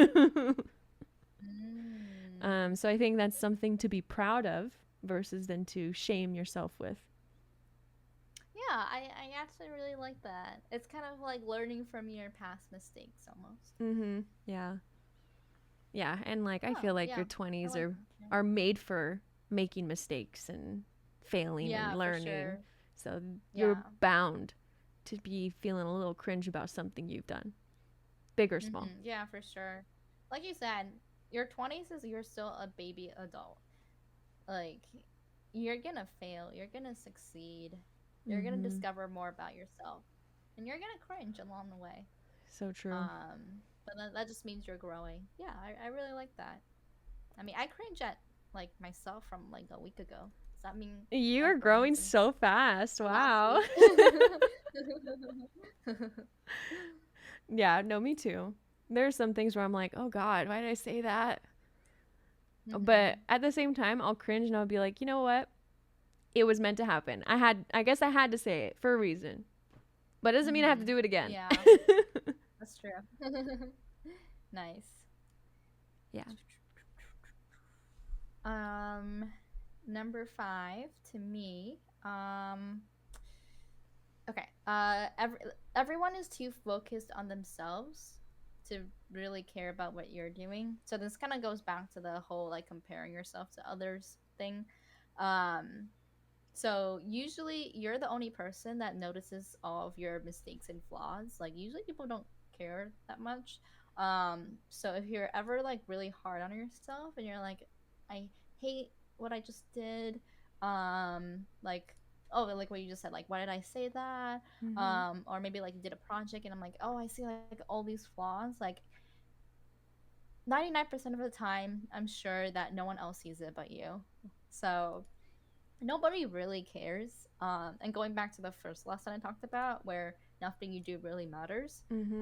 [SPEAKER 2] Mm.
[SPEAKER 1] So I think that's something to be proud of versus than to shame yourself with.
[SPEAKER 2] Yeah, I actually really like that. It's kind of like learning from your past mistakes almost.
[SPEAKER 1] Mhm. Yeah. Yeah, and like I
[SPEAKER 2] Oh,
[SPEAKER 1] feel like your
[SPEAKER 2] yeah. I
[SPEAKER 1] 20s
[SPEAKER 2] like
[SPEAKER 1] are
[SPEAKER 2] that. Yeah,
[SPEAKER 1] are made for making mistakes and failing and
[SPEAKER 2] yeah, for
[SPEAKER 1] learning.
[SPEAKER 2] sure.
[SPEAKER 1] So you're
[SPEAKER 2] Yeah.
[SPEAKER 1] bound to be feeling a little cringe about something you've done, big or small.
[SPEAKER 2] Yeah, for sure. Like you said, your 20s is you're still a baby adult. Like, you're gonna fail, you're gonna succeed, you're gonna
[SPEAKER 1] Mhm.
[SPEAKER 2] discover more about yourself, and you're gonna cringe along the way.
[SPEAKER 1] So true.
[SPEAKER 2] But that just means you're growing. Yeah, I really like that. I mean, I cringe at like myself from like a week ago. Does that mean
[SPEAKER 1] You're
[SPEAKER 2] I've grown
[SPEAKER 1] growing
[SPEAKER 2] since
[SPEAKER 1] so fast.
[SPEAKER 2] or last
[SPEAKER 1] Wow.
[SPEAKER 2] week?
[SPEAKER 1] Yeah, no, me too. There's some things where I'm like, "Oh god, why did I say that?" But
[SPEAKER 2] Mhm.
[SPEAKER 1] at the same time, I'll cringe and I'll be like, "You know what? It was meant to happen. I guess I had to say it for a reason." But it doesn't mean I have to
[SPEAKER 2] Mhm.
[SPEAKER 1] do it again.
[SPEAKER 2] Yeah, that's true. Nice.
[SPEAKER 1] Yeah.
[SPEAKER 2] Um, Number 5 to me. Okay. Everyone is too focused on themselves to really care about what you're doing. So this kind of goes back to the whole like comparing yourself to others thing. Um, so usually you're the only person that notices all of your mistakes and flaws. Like usually people don't care that much. So if you're ever like really hard on yourself and you're like, I hate what I just did, like, oh, like what you just said, like why did I say that?
[SPEAKER 1] Mm-hmm.
[SPEAKER 2] Or maybe like you did a project and I'm like, oh, I see like all these flaws. Like 99% of the time, I'm sure that no one else sees it but you. So nobody really cares. And going back to the first lesson I talked about, where nothing you do really matters.
[SPEAKER 1] Mm-hmm.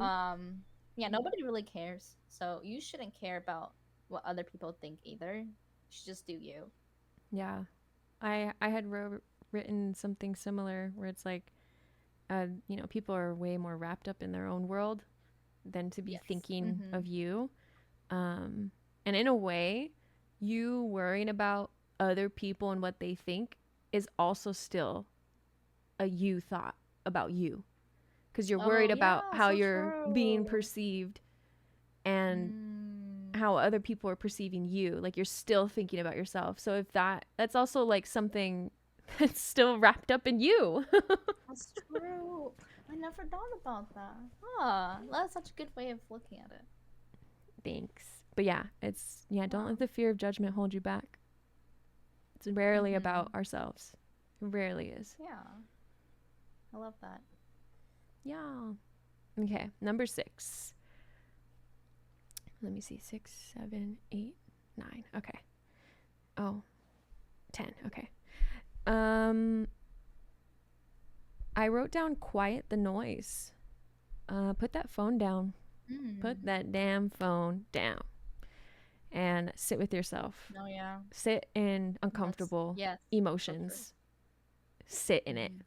[SPEAKER 2] Yeah, nobody really cares. So you shouldn't care about what other people think either. You should just do you.
[SPEAKER 1] Yeah. I had written something similar where it's like, people are way more wrapped up in their own world than to be
[SPEAKER 2] Yes.
[SPEAKER 1] thinking
[SPEAKER 2] Mm-hmm.
[SPEAKER 1] of you. Um, and in a way, you worrying about other people and what they think is also still a you thought about you, because you're worried
[SPEAKER 2] Oh
[SPEAKER 1] about
[SPEAKER 2] yeah,
[SPEAKER 1] how
[SPEAKER 2] so
[SPEAKER 1] you're being
[SPEAKER 2] true.
[SPEAKER 1] perceived and
[SPEAKER 2] Mm.
[SPEAKER 1] how other people are perceiving you. Like you're still thinking about yourself. So if that's also like something that's still wrapped up in you.
[SPEAKER 2] That's true. I never thought about that. Ah, that's such a good way of looking at it.
[SPEAKER 1] Thanks. But yeah, don't
[SPEAKER 2] Wow.
[SPEAKER 1] let the fear of judgment hold you back. It's rarely about
[SPEAKER 2] Mm-hmm.
[SPEAKER 1] ourselves. It rarely is.
[SPEAKER 2] Yeah, I love that.
[SPEAKER 1] Yeah. Okay, number 6. Let me see. 6, 7, 8, 9. Okay. Oh, 10. Okay. Um, I wrote down quiet the noise. Put that phone down. Put
[SPEAKER 2] Mm.
[SPEAKER 1] that damn phone down and sit with yourself.
[SPEAKER 2] Oh yeah,
[SPEAKER 1] Sit in
[SPEAKER 2] that's
[SPEAKER 1] uncomfortable
[SPEAKER 2] yes, so true.
[SPEAKER 1] emotions. Sit in it.
[SPEAKER 2] Mm-hmm.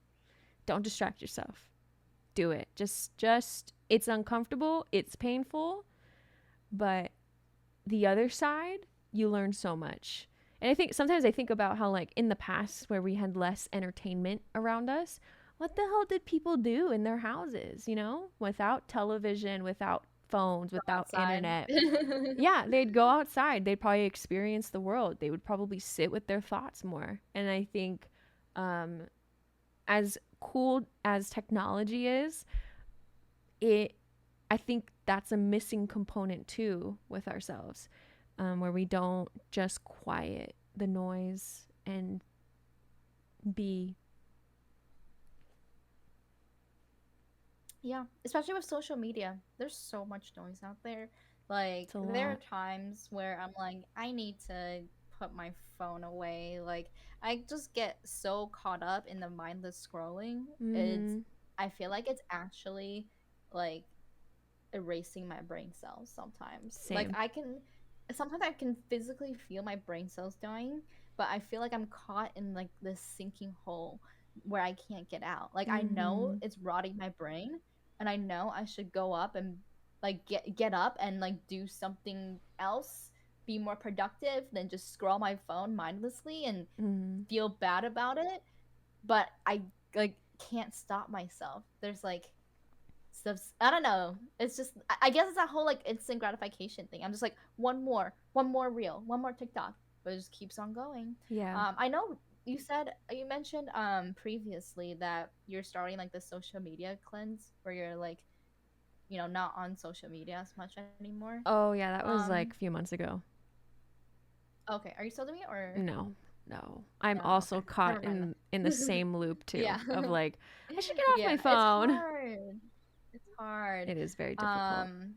[SPEAKER 1] Don't distract yourself. Do it. Just it's uncomfortable, it's painful, but the other side, you learn so much. And I think sometimes I think about how, like, in the past where we had less entertainment around us, what the hell did people do in their houses, without television, without phones,
[SPEAKER 2] Go
[SPEAKER 1] without
[SPEAKER 2] outside.
[SPEAKER 1] internet? Yeah, they'd go outside. They'd probably experience the world. They would probably sit with their thoughts more. And I think, um, as cool as technology is, it I think that's a missing component too with ourselves, where we don't just quiet the noise and be.
[SPEAKER 2] Yeah, especially with social media. There's so much noise out there. Like,
[SPEAKER 1] It's a
[SPEAKER 2] there are
[SPEAKER 1] lot.
[SPEAKER 2] times where I'm like, I need to put my phone away. Like, I just get so caught up in the mindless scrolling. It's,
[SPEAKER 1] Mm-hmm.
[SPEAKER 2] I feel like it's actually like erasing my brain cells sometimes. Like,
[SPEAKER 1] Same.
[SPEAKER 2] sometimes I can physically feel my brain cells dying, but I feel like I'm caught in like this sinking hole where I can't get out. Like, I know
[SPEAKER 1] Mm-hmm.
[SPEAKER 2] it's rotting my brain, and I know I should go up and like get up and like do something else, be more productive than just scroll my phone mindlessly and
[SPEAKER 1] Mm-hmm.
[SPEAKER 2] feel bad about it. But I like can't stop myself. There's like stuff. I don't know. It's just I guess it's that whole like instant gratification thing. I'm just like one more reel, one more TikTok, but it just keeps on going.
[SPEAKER 1] Yeah.
[SPEAKER 2] I know you mentioned previously that you're starting like the social media cleanse where you're like not on social media as much anymore.
[SPEAKER 1] Oh yeah, that was like
[SPEAKER 2] Um,
[SPEAKER 1] a few months ago.
[SPEAKER 2] okay, are you still doing it or
[SPEAKER 1] No, no. I'm
[SPEAKER 2] no?
[SPEAKER 1] also
[SPEAKER 2] Okay,
[SPEAKER 1] caught
[SPEAKER 2] never mind
[SPEAKER 1] in the
[SPEAKER 2] then.
[SPEAKER 1] same loop too
[SPEAKER 2] Yeah,
[SPEAKER 1] of like, I should get off
[SPEAKER 2] yeah,
[SPEAKER 1] my
[SPEAKER 2] it's
[SPEAKER 1] phone.
[SPEAKER 2] hard. It's hard.
[SPEAKER 1] It is very difficult.
[SPEAKER 2] Um,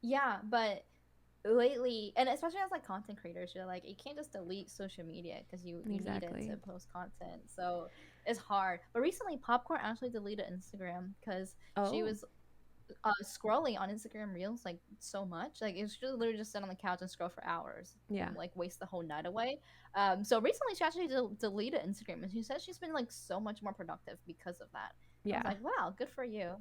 [SPEAKER 2] yeah, but lately, and especially as like content creators, you're like you can't just delete social media because you need it to
[SPEAKER 1] Exactly.
[SPEAKER 2] post content, so it's hard. But recently Popcorn actually deleted Instagram because she
[SPEAKER 1] Oh,
[SPEAKER 2] was scrolling on Instagram reels like so much, like it was just literally just sit on the couch and scroll for hours
[SPEAKER 1] yeah.
[SPEAKER 2] and like waste the whole night away. So recently she actually deleted Instagram, and she said she's been like so much more productive because of that. I was
[SPEAKER 1] Yeah.
[SPEAKER 2] like, wow, good for you.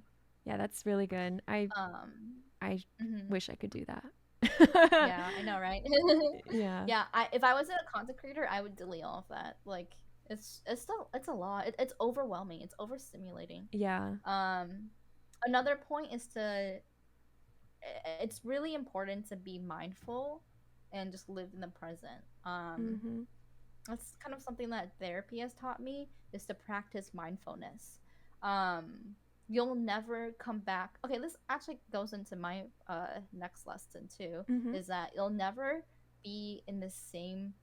[SPEAKER 1] Yeah, that's really good. I
[SPEAKER 2] um
[SPEAKER 1] I
[SPEAKER 2] mhm.
[SPEAKER 1] wish I could do that.
[SPEAKER 2] Yeah, I know, right?
[SPEAKER 1] Yeah.
[SPEAKER 2] Yeah, if I was a content creator, I would delete all of that. Like, it's still it's a lot. It's overwhelming. It's overstimulating.
[SPEAKER 1] Yeah.
[SPEAKER 2] Um, Another point is it's really important to be mindful and just live in the present.
[SPEAKER 1] Mhm.
[SPEAKER 2] That's kind of something that therapy has taught me is to practice mindfulness. Um, you'll never come back. Okay, this actually goes into my next lesson too.
[SPEAKER 1] Mhm.
[SPEAKER 2] Is that you'll never be in the same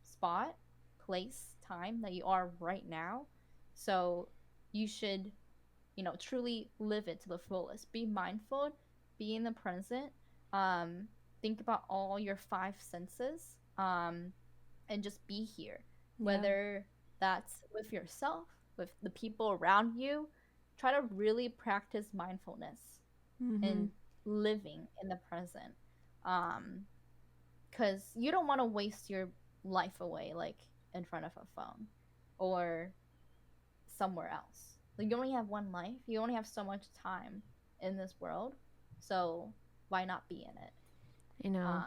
[SPEAKER 2] spot, place, time that you are right now. So you should truly live it to the fullest. Be mindful, be in the present. think about all your five senses, and just be here,
[SPEAKER 1] Yeah.
[SPEAKER 2] whether that's with yourself, with the people around you. Try to really practice mindfulness
[SPEAKER 1] Mm-hmm.
[SPEAKER 2] and living in the present. Um, because you don't want to waste your life away like in front of a phone or somewhere else. Like you only have one life. You only have so much time in this world. So why not be in it?
[SPEAKER 1] I know.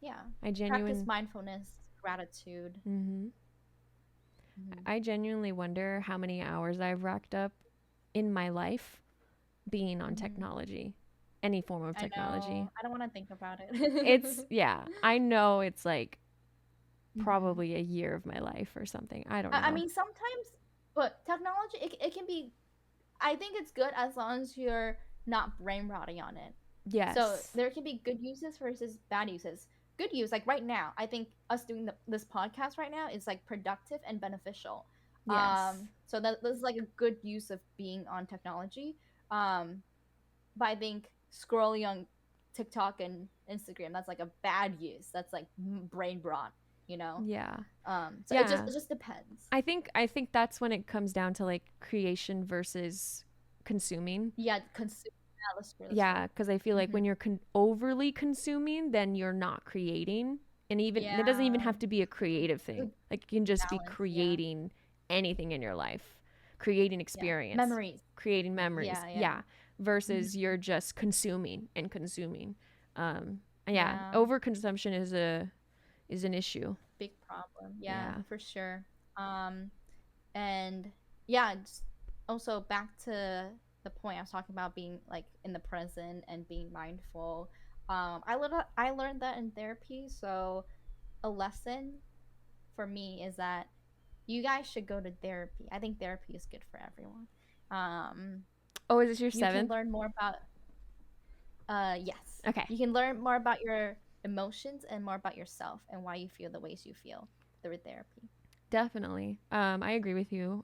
[SPEAKER 2] Yeah.
[SPEAKER 1] I
[SPEAKER 2] Practice
[SPEAKER 1] genuine.
[SPEAKER 2] mindfulness, gratitude.
[SPEAKER 1] Mm-hmm.
[SPEAKER 2] Mm-hmm.
[SPEAKER 1] I genuinely wonder how many hours I've racked up in my life being on
[SPEAKER 2] Mm-hmm.
[SPEAKER 1] technology, any form of
[SPEAKER 2] I know.
[SPEAKER 1] technology.
[SPEAKER 2] I don't want to think about it.
[SPEAKER 1] It's, yeah, I know it's like
[SPEAKER 2] Mm-hmm.
[SPEAKER 1] probably a year of my life or something. I don't
[SPEAKER 2] I
[SPEAKER 1] know.
[SPEAKER 2] mean, sometimes, but technology, it can be, I think it's good as long as you're not brain rotting on it. So
[SPEAKER 1] Yes.
[SPEAKER 2] there can be good uses versus bad uses. Good use, like right now, I think us doing this podcast right now is like productive and beneficial.
[SPEAKER 1] Yes.
[SPEAKER 2] So that's like a good use of being on technology. Um, but I think scrolling on TikTok and Instagram, that's like a bad use. That's like brain rot, you know.
[SPEAKER 1] Yeah.
[SPEAKER 2] So
[SPEAKER 1] Yeah.
[SPEAKER 2] it just depends.
[SPEAKER 1] I think that's when it comes down to like creation versus consuming.
[SPEAKER 2] Yeah, consume. Yeah, that's true. That's true.
[SPEAKER 1] Yeah, because I feel like
[SPEAKER 2] Mm-hmm.
[SPEAKER 1] when you're overly consuming, then you're not creating. And even it doesn't even
[SPEAKER 2] Yeah,
[SPEAKER 1] have to be a creative thing.
[SPEAKER 2] good
[SPEAKER 1] Like it can just be
[SPEAKER 2] balance. Yeah,
[SPEAKER 1] creating anything in your life, creating
[SPEAKER 2] yeah.
[SPEAKER 1] experience,
[SPEAKER 2] Memories.
[SPEAKER 1] creating memories.
[SPEAKER 2] Yeah, yeah.
[SPEAKER 1] Yeah, versus
[SPEAKER 2] Mm-hmm.
[SPEAKER 1] you're just consuming and consuming. Yeah,
[SPEAKER 2] Yeah,
[SPEAKER 1] overconsumption is an issue.
[SPEAKER 2] big problem. Yeah,
[SPEAKER 1] Yeah.
[SPEAKER 2] for sure. Um, and yeah, just also back to the point I was talking about being like in the present and being mindful. I learned that in therapy. So a lesson for me is that you guys should go to therapy. I think therapy is good for everyone. Um,
[SPEAKER 1] Oh, is this your
[SPEAKER 2] you can
[SPEAKER 1] seventh?
[SPEAKER 2] learn more about yes.
[SPEAKER 1] Okay.
[SPEAKER 2] You can learn more about your emotions and more about yourself and why you feel the ways you feel through therapy.
[SPEAKER 1] Definitely. I agree with you.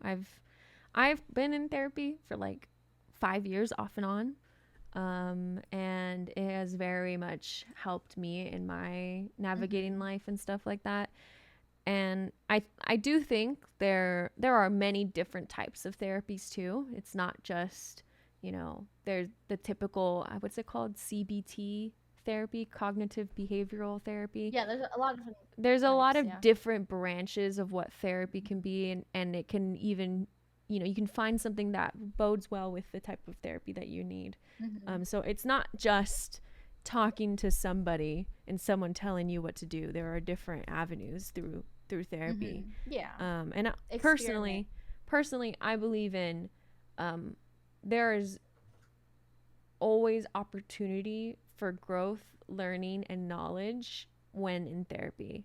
[SPEAKER 1] I've been in therapy for like 5 years off and on. And it has very much helped me in my navigating
[SPEAKER 2] Mm-hmm.
[SPEAKER 1] life and stuff like that. And I do think there are many different types of therapies too. It's not just, there's the typical, what's it called, CBT therapy, cognitive behavioral therapy.
[SPEAKER 2] Yeah, there's a lot of different
[SPEAKER 1] There's a lot
[SPEAKER 2] types.
[SPEAKER 1] of
[SPEAKER 2] Yeah.
[SPEAKER 1] different branches of what therapy can be, and it can even, you can find something that bodes well with the type of therapy that you need.
[SPEAKER 2] Mm-hmm.
[SPEAKER 1] So it's not just talking to somebody and someone telling you what to do. There are different avenues through therapy.
[SPEAKER 2] Mm-hmm. Yeah.
[SPEAKER 1] And
[SPEAKER 2] Experiment.
[SPEAKER 1] personally, I believe in, there is always opportunity for growth, learning, and knowledge when in therapy.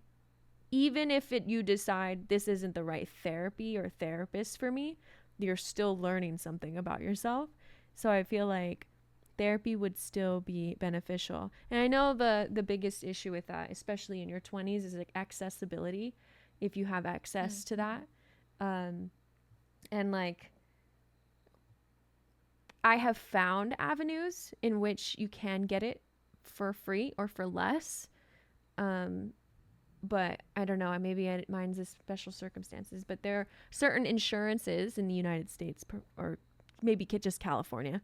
[SPEAKER 1] Even if you decide this isn't the right therapy or therapist for me, you're still learning something about yourself. So I feel like therapy would still be beneficial. And I know the biggest issue with that, especially in your 20s, is like accessibility, if you have access to
[SPEAKER 2] Mm-hmm.
[SPEAKER 1] that. Um, and like I have found avenues in which you can get it for free or for less. Um, but I don't know. Maybe mine's a special circumstances. But there are certain insurances in the United States, or maybe just California.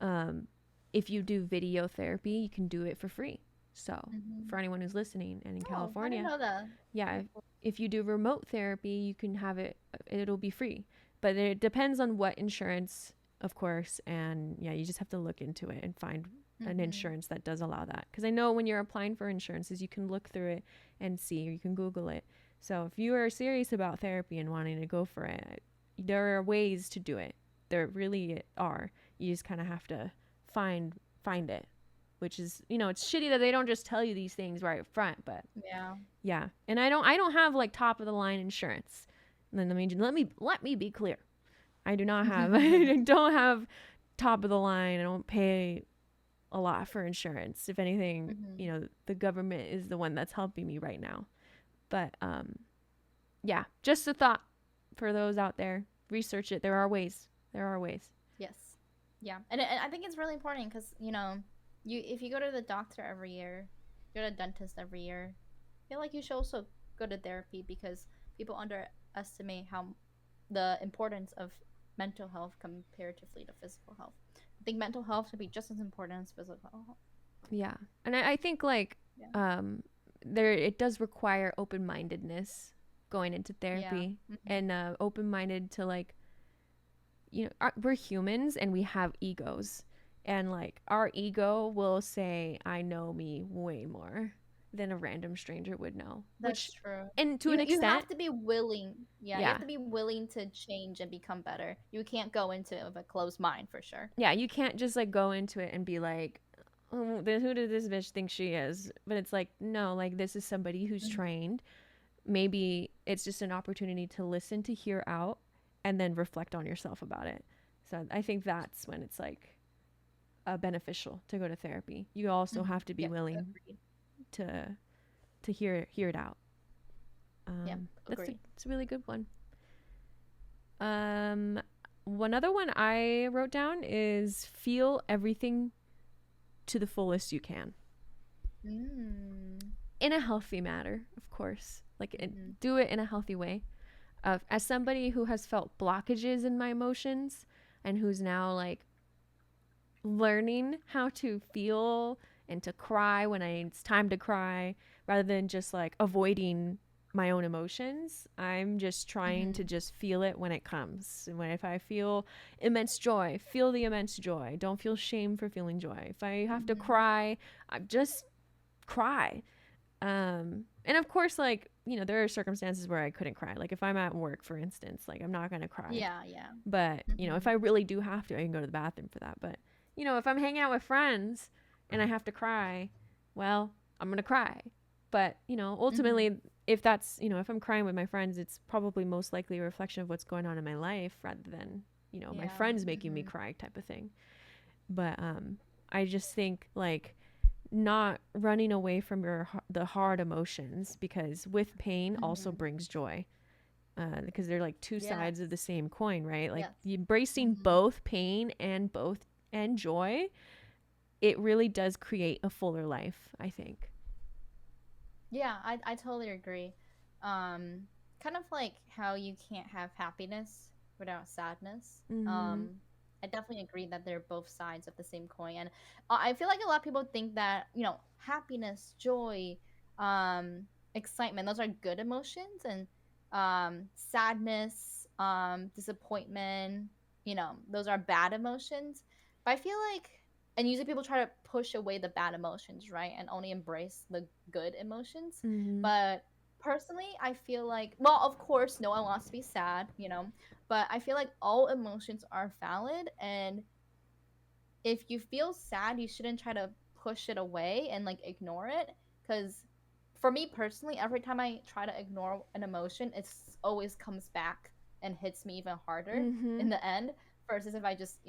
[SPEAKER 1] Um, if you do video therapy, you can do it for free. So
[SPEAKER 2] Mm-hmm.
[SPEAKER 1] for anyone who's listening and in
[SPEAKER 2] Oh, I didn't
[SPEAKER 1] California,
[SPEAKER 2] know that.
[SPEAKER 1] yeah,
[SPEAKER 2] Very cool.
[SPEAKER 1] if you do remote therapy, you can have it. It'll be free, but it depends on what insurance, of course. And yeah, you just have to look into it and find an
[SPEAKER 2] Mm-hmm.
[SPEAKER 1] insurance that does allow that. Because I know when you're applying for insurances, you can look through it and see, or you can Google it. So if you are serious about therapy and wanting to go for it, there are ways to do it. There really are. You just kind of have to find it, which is, it's shitty that they don't just tell you these things right up front, but
[SPEAKER 2] Yeah.
[SPEAKER 1] yeah. And I don't have like top of the line insurance. And then let me be clear. I do not have I don't have top of the line. I don't pay a lot for insurance. If anything,
[SPEAKER 2] Mm-hmm.
[SPEAKER 1] the government is the one that's helping me right now. But yeah, just a thought for those out there. Research it. There are ways. There are ways.
[SPEAKER 2] Yes. Yeah. And I think it's really important because, You if you go to the doctor every year, go to the dentist every year, I feel like you should also go to therapy because people underestimate how the importance of mental health comparatively to physical health. I think mental health should be just as important as physical health.
[SPEAKER 1] Yeah. And I think like
[SPEAKER 2] Yeah.
[SPEAKER 1] um there it does require open-mindedness going into
[SPEAKER 2] Yeah.
[SPEAKER 1] therapy,
[SPEAKER 2] Hmm.
[SPEAKER 1] and open-minded to like, we're humans and we have egos, and like our ego will say I know me way more than a random stranger would know,
[SPEAKER 2] That's
[SPEAKER 1] which,
[SPEAKER 2] true.
[SPEAKER 1] and to an
[SPEAKER 2] You
[SPEAKER 1] extent,
[SPEAKER 2] have to be willing. Yeah, you have
[SPEAKER 1] yeah.
[SPEAKER 2] to be willing to change and become better. You can't go into it with a closed mind for sure.
[SPEAKER 1] Yeah, you can't just like go into it and be like, oh, then who does this bitch think she is? But it's like, no, like this is somebody who's
[SPEAKER 2] Hmm.
[SPEAKER 1] trained. Maybe it's just an opportunity to listen, to hear out, and then reflect on yourself about it. So I think that's when it's like beneficial to go to therapy. You also
[SPEAKER 2] Hmm.
[SPEAKER 1] have to be
[SPEAKER 2] Yep,
[SPEAKER 1] willing
[SPEAKER 2] agreed.
[SPEAKER 1] to hear it out.
[SPEAKER 2] Yep, agreed.
[SPEAKER 1] It's a really good one. Um, One other one I wrote down is feel everything to the fullest you can,
[SPEAKER 2] Mm.
[SPEAKER 1] in a healthy manner, of course. Like
[SPEAKER 2] Hmm.
[SPEAKER 1] do it in a healthy way. As somebody who has felt blockages in my emotions and who's now like learning how to feel and to cry when it's time to cry, rather than just like avoiding my own emotions. I'm just trying to
[SPEAKER 2] Hmm.
[SPEAKER 1] just feel it when it comes. And when if I feel immense joy, feel the immense joy. Don't feel shame for feeling joy. If I have to
[SPEAKER 2] Hmm.
[SPEAKER 1] cry, I just cry. And of course, like, there are circumstances where I couldn't cry. Like if I'm at work, for instance, like I'm not gonna cry.
[SPEAKER 2] Yeah, yeah.
[SPEAKER 1] But, if
[SPEAKER 2] Hmm.
[SPEAKER 1] I really do have to, I can go to the bathroom for that. But, if I'm hanging out with friends and I have to cry, well, I'm going to cry. But,
[SPEAKER 2] Hmm.
[SPEAKER 1] ultimately, if that's, if I'm crying with my friends, it's probably most likely a reflection of what's going on in my life rather than, my
[SPEAKER 2] Yeah.
[SPEAKER 1] friends making me
[SPEAKER 2] Hmm.
[SPEAKER 1] cry type of thing. But I just think like not running away from the hard emotions, because with pain also
[SPEAKER 2] Hmm.
[SPEAKER 1] brings joy, because they're like two sides of the
[SPEAKER 2] Yes.
[SPEAKER 1] same coin, right? Like
[SPEAKER 2] Yes.
[SPEAKER 1] embracing
[SPEAKER 2] Hmm.
[SPEAKER 1] both pain and joy, it really does create a fuller life, I think.
[SPEAKER 2] Yeah, I totally agree. Kind of like how you can't have happiness without sadness.
[SPEAKER 1] Mm-hmm.
[SPEAKER 2] I definitely agree that they're both sides of the same coin, and I feel like a lot of people think that happiness, joy, excitement, those are good emotions, and sadness, disappointment, those are bad emotions. But I feel like and usually people try to push away the bad emotions, right, and only embrace the good emotions.
[SPEAKER 1] Mm-hmm.
[SPEAKER 2] But personally, I feel like, well, of course no one wants to be sad, but I feel like all emotions are valid, and if you feel sad you shouldn't try to push it away and like ignore it, because for me personally, every time I try to ignore an emotion, it's always comes back and hits me even harder
[SPEAKER 1] Mm-hmm.
[SPEAKER 2] in the end, versus if I just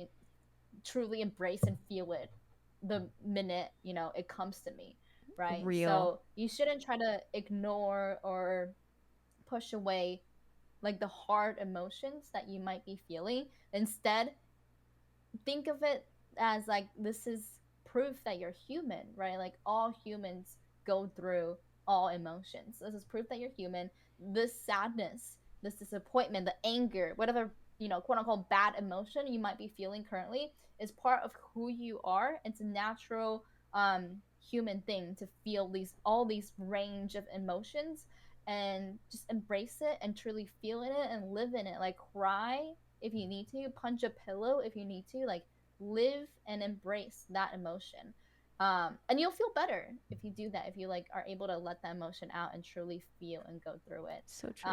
[SPEAKER 2] truly embrace and feel it the minute it comes to me, right?
[SPEAKER 1] Real.
[SPEAKER 2] So you shouldn't try to ignore or push away like the hard emotions that you might be feeling. Instead, think of it as like this is proof that you're human, right? Like all humans go through all emotions. This is proof that you're human. This sadness, this disappointment, the anger, whatever, quote unquote bad emotion you might be feeling currently is part of who you are. It's a natural human thing to feel all these range of emotions, and just embrace it and truly feel in it and live in it. Like cry if you need to, punch a pillow if you need to, like live and embrace that emotion. And you'll feel better if you do that, if you like are able to let that emotion out and truly feel and go through it.
[SPEAKER 1] So true.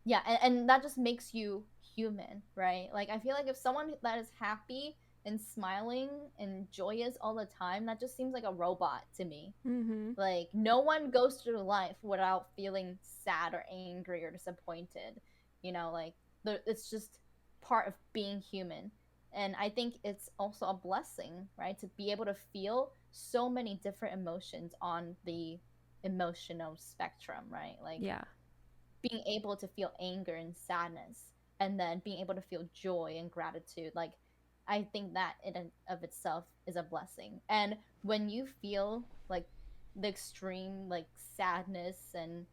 [SPEAKER 2] Yeah, and that just makes you human, right? Like I feel like if someone that is happy and smiling and joyous all the time, that just seems like a robot to me.
[SPEAKER 1] Mm-hmm.
[SPEAKER 2] Like no one goes through life without feeling sad or angry or disappointed. Like it's just part of being human. And I think it's also a blessing, right, to be able to feel so many different emotions on the emotional spectrum, right? Like
[SPEAKER 1] Yeah.
[SPEAKER 2] being able to feel anger and sadness, and then being able to feel joy and gratitude. Like I think that in and of itself is a blessing. And when you feel like the extreme like sadness and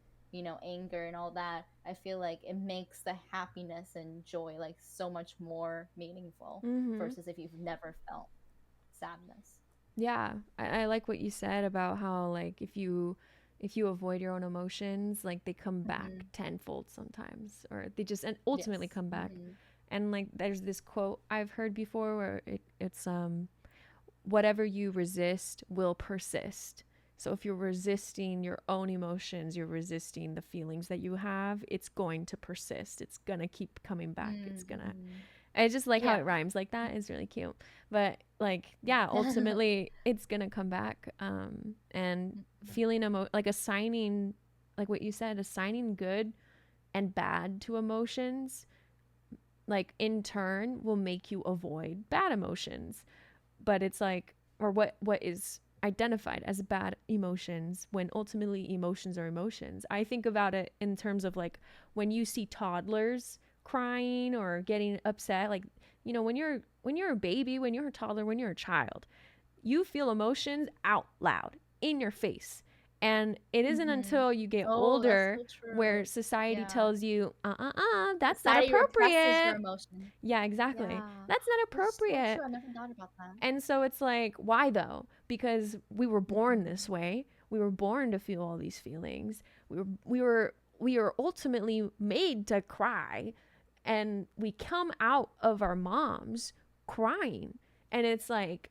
[SPEAKER 2] anger and all that, I feel like it makes the happiness and joy like so much more meaningful
[SPEAKER 1] Mm-hmm.
[SPEAKER 2] versus if you've never felt sadness.
[SPEAKER 1] Yeah, I like what you said about how like if you avoid your own emotions, like they come back
[SPEAKER 2] Hmm.
[SPEAKER 1] tenfold sometimes, or they just and ultimately
[SPEAKER 2] Yes.
[SPEAKER 1] come back.
[SPEAKER 2] Hmm.
[SPEAKER 1] And like there's this quote I've heard before where it's whatever you resist will persist. So if you're resisting your own emotions, you're resisting the feelings that you have, it's going to persist. It's going to keep coming back. It's going to
[SPEAKER 2] Mm-hmm.
[SPEAKER 1] I just like how
[SPEAKER 2] Yeah.
[SPEAKER 1] it rhymes like that. It's really cute. But like, yeah, ultimately it's gonna come back. And feeling like assigning, like what you said, assigning good and bad to emotions, like in turn will make you avoid bad emotions. But it's like, or what is identified as bad emotions when ultimately emotions are emotions. I think about it in terms of like when you see toddlers crying or getting upset, like when you're a baby, when you're a toddler, when you're a child, you feel emotions out loud in your face. And it isn't
[SPEAKER 2] Mm-hmm.
[SPEAKER 1] until you get
[SPEAKER 2] Oh, that's
[SPEAKER 1] older
[SPEAKER 2] so
[SPEAKER 1] where
[SPEAKER 2] true.
[SPEAKER 1] society
[SPEAKER 2] Yeah.
[SPEAKER 1] tells you, that's not
[SPEAKER 2] Society represses your
[SPEAKER 1] appropriate.
[SPEAKER 2] emotion.
[SPEAKER 1] Yeah, exactly.
[SPEAKER 2] Yeah.
[SPEAKER 1] That's not
[SPEAKER 2] That's so
[SPEAKER 1] appropriate.
[SPEAKER 2] true. I never thought about that.
[SPEAKER 1] And so it's like, why though? Because we were born
[SPEAKER 2] Mm-hmm.
[SPEAKER 1] this way. We were born to feel all these feelings. We were ultimately made to cry, and we come out of our moms crying. And it's like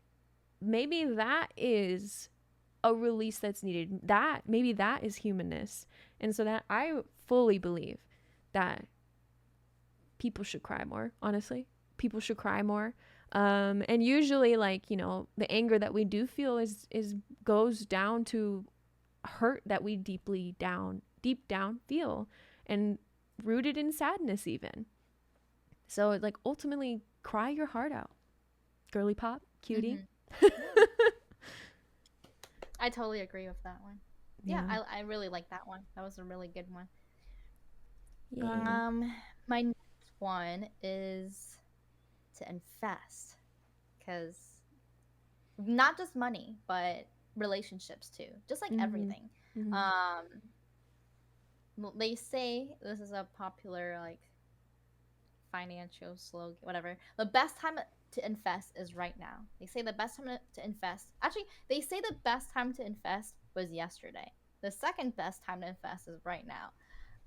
[SPEAKER 1] maybe that is a release that's needed. That maybe that is humanness. And so that I fully believe that people should cry more, honestly. People should cry more. And usually like, the anger that we do feel is goes down to hurt that we deep down feel, and rooted in sadness even. So like ultimately cry your heart out. Girly pop, cutie.
[SPEAKER 2] Mm-hmm. Yeah. I totally agree with that one. Yeah,
[SPEAKER 1] Yeah.
[SPEAKER 2] I really like that one. That was a really good one.
[SPEAKER 1] Yay.
[SPEAKER 2] My next one is to invest because not just money, but relationships too. Just like
[SPEAKER 1] Mhm.
[SPEAKER 2] everything.
[SPEAKER 1] Mhm.
[SPEAKER 2] Um, they say this is a popular like financial slogan, whatever. The best time to invest is right now. They say the best time to invest. Actually, they say the best time to invest was yesterday. The second best time to invest is right now.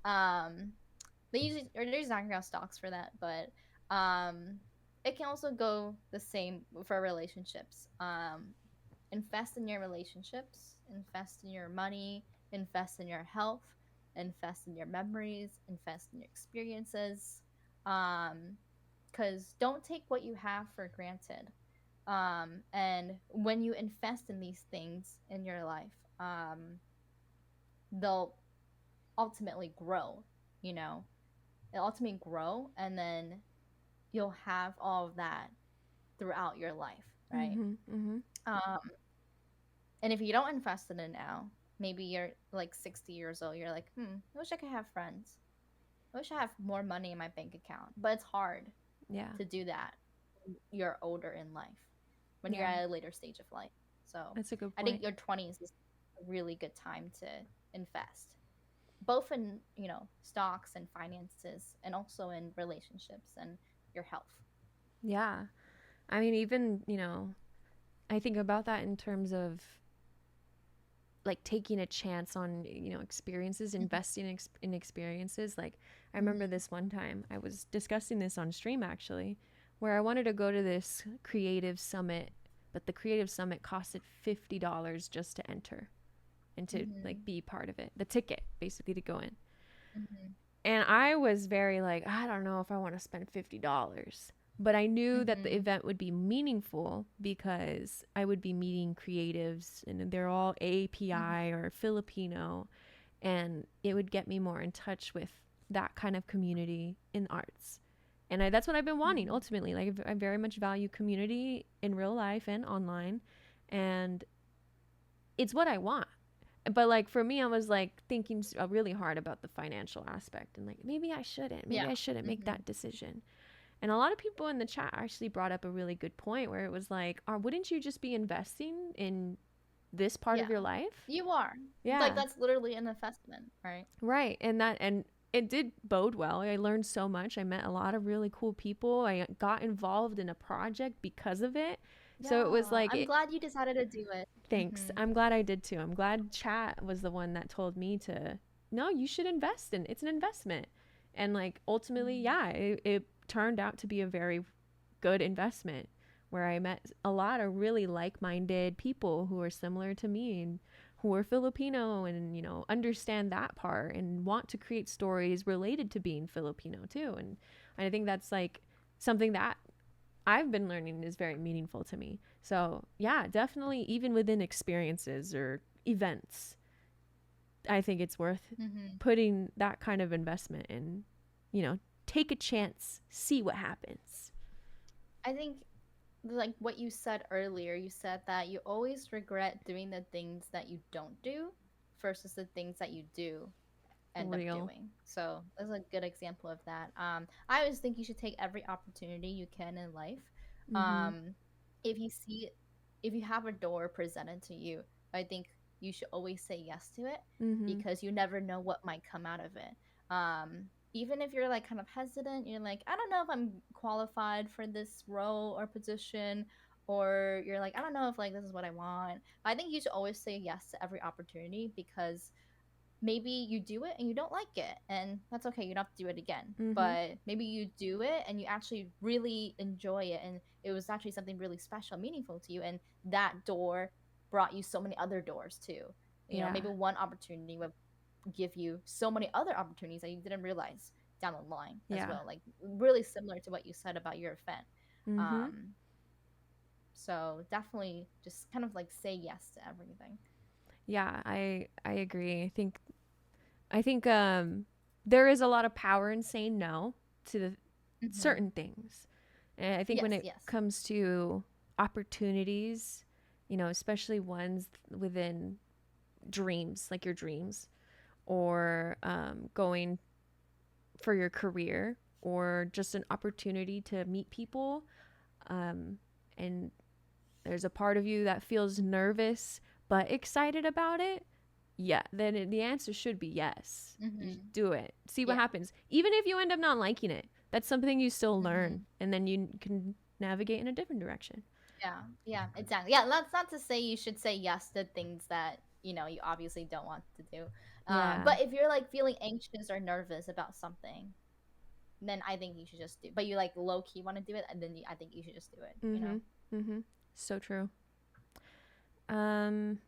[SPEAKER 2] Um, they usually or there's not gonna stocks for that, but it can also go the same for relationships. Invest in your relationships, invest in your money, invest in your health, invest in your memories, invest in your experiences. Because don't take what you have for granted. And when you invest in these things in your life, they'll ultimately grow, you know, they'll ultimately grow, and then you'll have all of that throughout your life, right?
[SPEAKER 1] Mhm. Mhm.
[SPEAKER 2] Um, And if you don't invest in it now, maybe you're like 60 years old, you're like, I wish I could have friends. I wish I have more money in my bank account. But it's hard
[SPEAKER 1] Yeah.
[SPEAKER 2] to do that when you're older in life, when you're
[SPEAKER 1] Yeah.
[SPEAKER 2] at a later stage of life. So
[SPEAKER 1] That's a good
[SPEAKER 2] I think
[SPEAKER 1] point.
[SPEAKER 2] your 20s is a really good time to invest, both in, stocks and finances, and also in relationships and your health.
[SPEAKER 1] Yeah. I mean, even, I think about that in terms of like taking a chance on, experiences, investing in experiences. Like, I remember
[SPEAKER 2] Mm-hmm.
[SPEAKER 1] this one time I was discussing this on stream actually, where I wanted to go to this creative summit, but the creative summit costed $50 just to enter and to
[SPEAKER 2] Mm-hmm.
[SPEAKER 1] like be part of it. The ticket basically to go in.
[SPEAKER 2] Mm-hmm.
[SPEAKER 1] And I was very like, I don't know if I want to spend $50. But I knew that the
[SPEAKER 2] Mm-hmm.
[SPEAKER 1] event would be meaningful because I would be meeting creatives, and they're all API or Filipino, and it would get me more in touch with that kind of community in arts. And that's what I've been wanting
[SPEAKER 2] Mm-hmm.
[SPEAKER 1] ultimately. Like, I very much value community in real life and online, and it's what I want. But like for me, I was like thinking really hard about the financial aspect, and like maybe I shouldn't
[SPEAKER 2] Yeah.
[SPEAKER 1] make
[SPEAKER 2] Mm-hmm.
[SPEAKER 1] that decision. And a lot of people in the chat actually brought up a really good point where it was like, wouldn't you just be investing in this part of
[SPEAKER 2] Yeah,
[SPEAKER 1] your life?
[SPEAKER 2] you are. Like,
[SPEAKER 1] Yeah.
[SPEAKER 2] that's literally an investment, right?
[SPEAKER 1] Right. And it did bode well. I learned so much. I met a lot of really cool people. I got involved in a project because of it. So it was
[SPEAKER 2] Yeah,
[SPEAKER 1] like
[SPEAKER 2] I'm glad you decided to do it.
[SPEAKER 1] thanks. I'm glad I did too. I'm glad chat was the one that told me to, no, you should invest in. It's an investment. And like ultimately, yeah, it turned out to be a very good investment where I met a lot of really like-minded people who are similar to me and who are Filipino and understand that part and want to create stories related to being Filipino too. And I think that's like something that I've been learning is very meaningful to me. So, yeah, definitely even within experiences or events, I think it's worth putting that kind of investment in, take a chance, see what happens.
[SPEAKER 2] I think, like what you said earlier, you said that you always regret doing the things that you don't do versus the things that you do end up
[SPEAKER 1] Real.
[SPEAKER 2] doing. So that's a good example of that. I always think you should take every opportunity you can in life.
[SPEAKER 1] Mm-hmm.
[SPEAKER 2] If you see, if you have a door presented to you, I think you should always say yes to it
[SPEAKER 1] Mm-hmm.
[SPEAKER 2] because you never know what might come out of it. Even if you're like kind of hesitant, you're like, I don't know if I'm qualified for this role or position, or you're like, I don't know if like this is what I want. I think you should always say yes to every opportunity because maybe you do it and you don't like it, and that's okay, you don't have to do it again.
[SPEAKER 1] Mm-hmm.
[SPEAKER 2] But maybe you do it and you actually really enjoy it, and it was actually something really special, meaningful to you, and that door brought you so many other doors too.
[SPEAKER 1] Yeah.
[SPEAKER 2] Maybe one opportunity would give you so many other opportunities that you didn't realize down the line as
[SPEAKER 1] Yeah.
[SPEAKER 2] well, like really similar to what you said about your event.
[SPEAKER 1] Mm-hmm.
[SPEAKER 2] um so definitely just kind of like say yes to everything.
[SPEAKER 1] Yeah, I agree. I think there is a lot of power in saying no to the
[SPEAKER 2] Hmm.
[SPEAKER 1] certain things. And I think when
[SPEAKER 2] Yes,
[SPEAKER 1] it
[SPEAKER 2] yes.
[SPEAKER 1] comes to opportunities, especially ones within dreams, like your dreams, or going for your career, or just an opportunity to meet people, um, and there's a part of you that feels nervous but excited about it, yeah, then the answer should be yes. You
[SPEAKER 2] Hmm.
[SPEAKER 1] do it. See what
[SPEAKER 2] Yeah.
[SPEAKER 1] happens. Even if you end up not liking it, that's something you still learn,
[SPEAKER 2] Hmm.
[SPEAKER 1] and then you can navigate in a different direction.
[SPEAKER 2] Yeah, yeah, exactly. Yeah, that's not to say you should say yes to things that you obviously don't want to do.
[SPEAKER 1] Yeah.
[SPEAKER 2] But if you're like feeling anxious or nervous about something, then I think you should just do. But you like low key want to do it, and then I think you should just do it.
[SPEAKER 1] Mhm. Mhm. So true. Um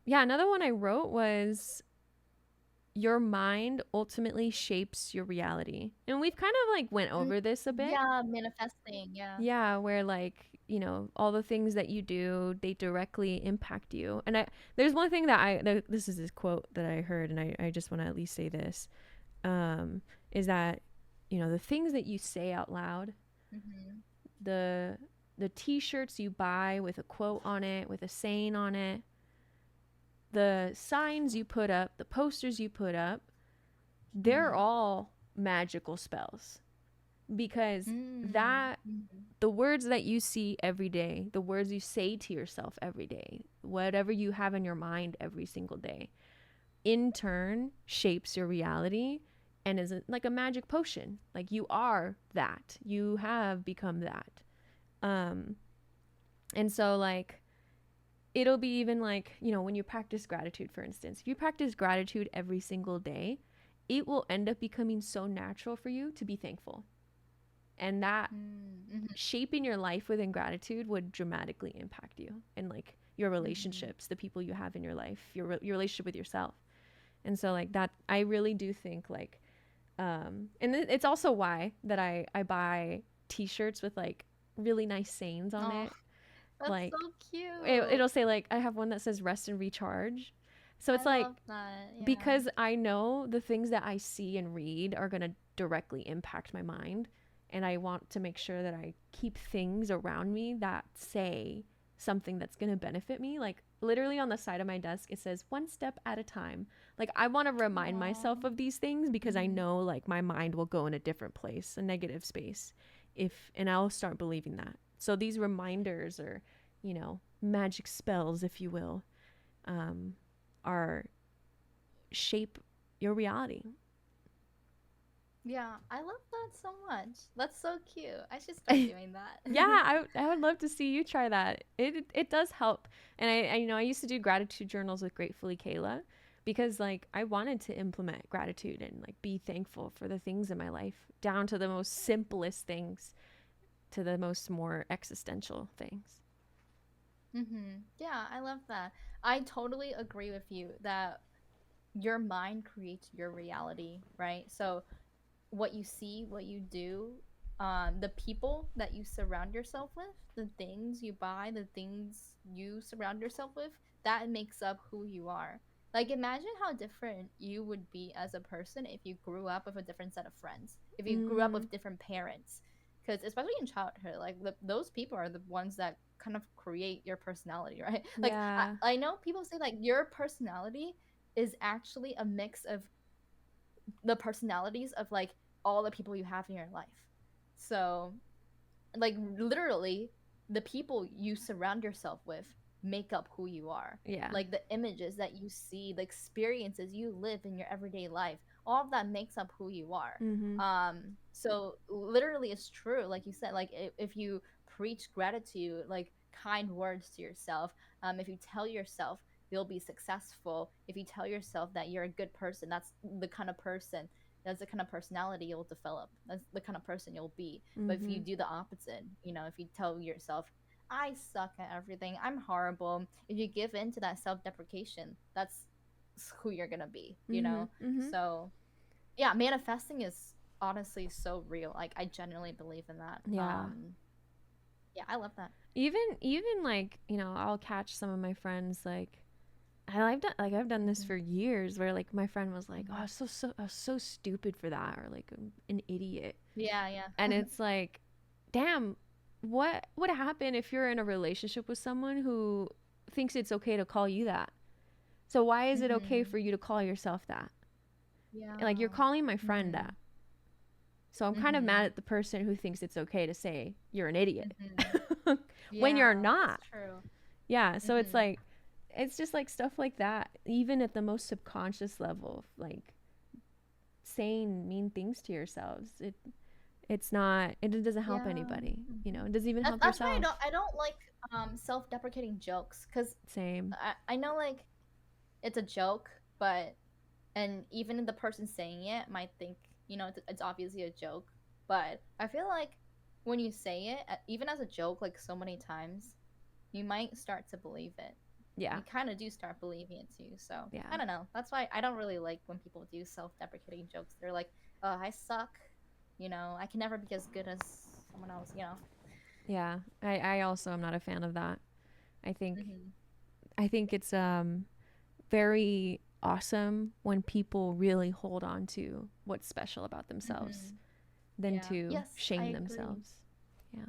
[SPEAKER 1] yeah, another one I wrote was your mind ultimately shapes your reality. And we've kind of like went
[SPEAKER 2] Mm,
[SPEAKER 1] over this a bit.
[SPEAKER 2] yeah, manifesting. Yeah.
[SPEAKER 1] Yeah, where like, all the things that you do, they directly impact you. And there's one thing that this is this quote that I heard, and I just want to at least say this, is that, the things that you say out loud,
[SPEAKER 2] Mm-hmm.
[SPEAKER 1] the the t-shirts you buy with a quote on it, with a saying on it, the signs you put up, the posters you put up, they're
[SPEAKER 2] Mm-hmm.
[SPEAKER 1] all magical spells, because that
[SPEAKER 2] Mm-hmm.
[SPEAKER 1] the words that you see every day, the words you say to yourself every day, whatever you have in your mind every single day, in turn shapes your reality and is like a magic potion. Like you are that. You have become that. Um and so like it'll be even like, when you practice gratitude, for instance. If you practice gratitude every single day, it will end up becoming so natural for you to be thankful. And that
[SPEAKER 2] Mm-hmm.
[SPEAKER 1] shaping your life within gratitude would dramatically impact you and like your
[SPEAKER 2] Mm-hmm.
[SPEAKER 1] relationships, the people you have in your life, your relationship with yourself. And so like that, I really do think like and it's also why that I buy t-shirts with like really nice sayings on
[SPEAKER 2] Oh,
[SPEAKER 1] it.
[SPEAKER 2] that's so
[SPEAKER 1] Like
[SPEAKER 2] cute.
[SPEAKER 1] it'll say, like, I have one that says rest and recharge. So
[SPEAKER 2] I
[SPEAKER 1] it's like,
[SPEAKER 2] love that. Yeah.
[SPEAKER 1] because I know the things that I see and read are going to directly impact my mind. And I want to make sure that I keep things around me that say something that's going to benefit me. Like, literally on the side of my desk, it says one step at a time. Like, I want to remind
[SPEAKER 2] Aww.
[SPEAKER 1] myself of these things because I
[SPEAKER 2] Mm-hmm.
[SPEAKER 1] know, like, my mind will go in a different place, a negative space. and I'll start believing that. So these reminders, or, magic spells, if you will, are shape your reality.
[SPEAKER 2] Yeah, I love that so much. That's so cute. I should start doing that.
[SPEAKER 1] Yeah, I would love to see you try that. It does help. And I used to do gratitude journals with Gratefully Kayla, because like I wanted to implement gratitude and like be thankful for the things in my life, down to the most simplest things to the most more existential things.
[SPEAKER 2] Yeah, I love that. I totally agree with you that your mind creates your reality, right? So what you see, what you do, the people that you surround yourself with, the things you buy, the things you surround yourself with, that makes up who you are. Like, imagine how different you would be as a person if you grew up with a different set of friends, if you grew up
[SPEAKER 1] Mm,
[SPEAKER 2] with different parents. Because, especially in childhood, like, those people are the ones that kind of create your personality, right? Like,
[SPEAKER 1] yeah.
[SPEAKER 2] I know people say, like, your personality is actually a mix of the personalities of like all the people you have in your life. So, like literally, the people you surround yourself with make up who you are.
[SPEAKER 1] Yeah.
[SPEAKER 2] Like the images that you see, the experiences you live in your everyday life, all of that makes up who you are.
[SPEAKER 1] Mhm.
[SPEAKER 2] So literally, it's true. Like you said, like if you preach gratitude, like kind words to yourself, if you tell yourself you'll be successful, if you tell yourself that you're a good person, that's the kind of personality you'll develop. That's the kind of person you'll be. But if you
[SPEAKER 1] Mhm.
[SPEAKER 2] do the opposite, if you tell yourself, I suck at everything, I'm horrible, if you give in to that self deprecation, that's who you're going to be,
[SPEAKER 1] Mhm. Mhm.
[SPEAKER 2] So, yeah, manifesting is honestly so real. Like, I genuinely believe in that.
[SPEAKER 1] Yeah.
[SPEAKER 2] Yeah, I love that.
[SPEAKER 1] Even like, I'll catch some of my friends like, and I've done this
[SPEAKER 2] Mm-hmm.
[SPEAKER 1] for years, where like my friend was like, "Oh,
[SPEAKER 2] Mm-hmm.
[SPEAKER 1] I was so stupid for that," or like, "I'm an idiot."
[SPEAKER 2] Yeah, yeah.
[SPEAKER 1] And it's like, damn, what would happen if you're in a relationship with someone who thinks it's okay to call you that? So why is it okay
[SPEAKER 2] Mm-hmm.
[SPEAKER 1] for you to call yourself that? Like, you're
[SPEAKER 2] Yeah.
[SPEAKER 1] calling my friend
[SPEAKER 2] Mm-hmm.
[SPEAKER 1] that. So I'm kind of mad
[SPEAKER 2] Mm-hmm.
[SPEAKER 1] at the person who thinks it's okay to say you're an idiot
[SPEAKER 2] Mm-hmm.
[SPEAKER 1] when
[SPEAKER 2] Yeah,
[SPEAKER 1] you're
[SPEAKER 2] that's
[SPEAKER 1] not.
[SPEAKER 2] true.
[SPEAKER 1] Yeah, so it's
[SPEAKER 2] Mm-hmm.
[SPEAKER 1] like, it's just like stuff like that, even at the most subconscious level, like saying mean things to yourselves. It's not, it doesn't help
[SPEAKER 2] Yeah.
[SPEAKER 1] anybody.
[SPEAKER 2] Mhm.
[SPEAKER 1] It doesn't even help
[SPEAKER 2] That's why I
[SPEAKER 1] yourself.
[SPEAKER 2] don't like self-deprecating jokes, because
[SPEAKER 1] Same.
[SPEAKER 2] I know like it's a joke, but and even the person saying it might think it's obviously a joke, but I feel like when you say it even as a joke like so many times, you might start to believe it.
[SPEAKER 1] Yeah.
[SPEAKER 2] You kind of do start believing it too. So
[SPEAKER 1] Yeah.
[SPEAKER 2] I don't know. That's why I don't really like when people do self-deprecating jokes. They're like, "Oh, I suck. I can never be as good as someone else."
[SPEAKER 1] Yeah. I also am not a fan of that. I think
[SPEAKER 2] Hmm.
[SPEAKER 1] I think it's very awesome when people really hold on to what's special about themselves
[SPEAKER 2] Hmm.
[SPEAKER 1] than
[SPEAKER 2] Yeah.
[SPEAKER 1] to
[SPEAKER 2] Yes, I
[SPEAKER 1] shame
[SPEAKER 2] agree.
[SPEAKER 1] themselves. Yeah.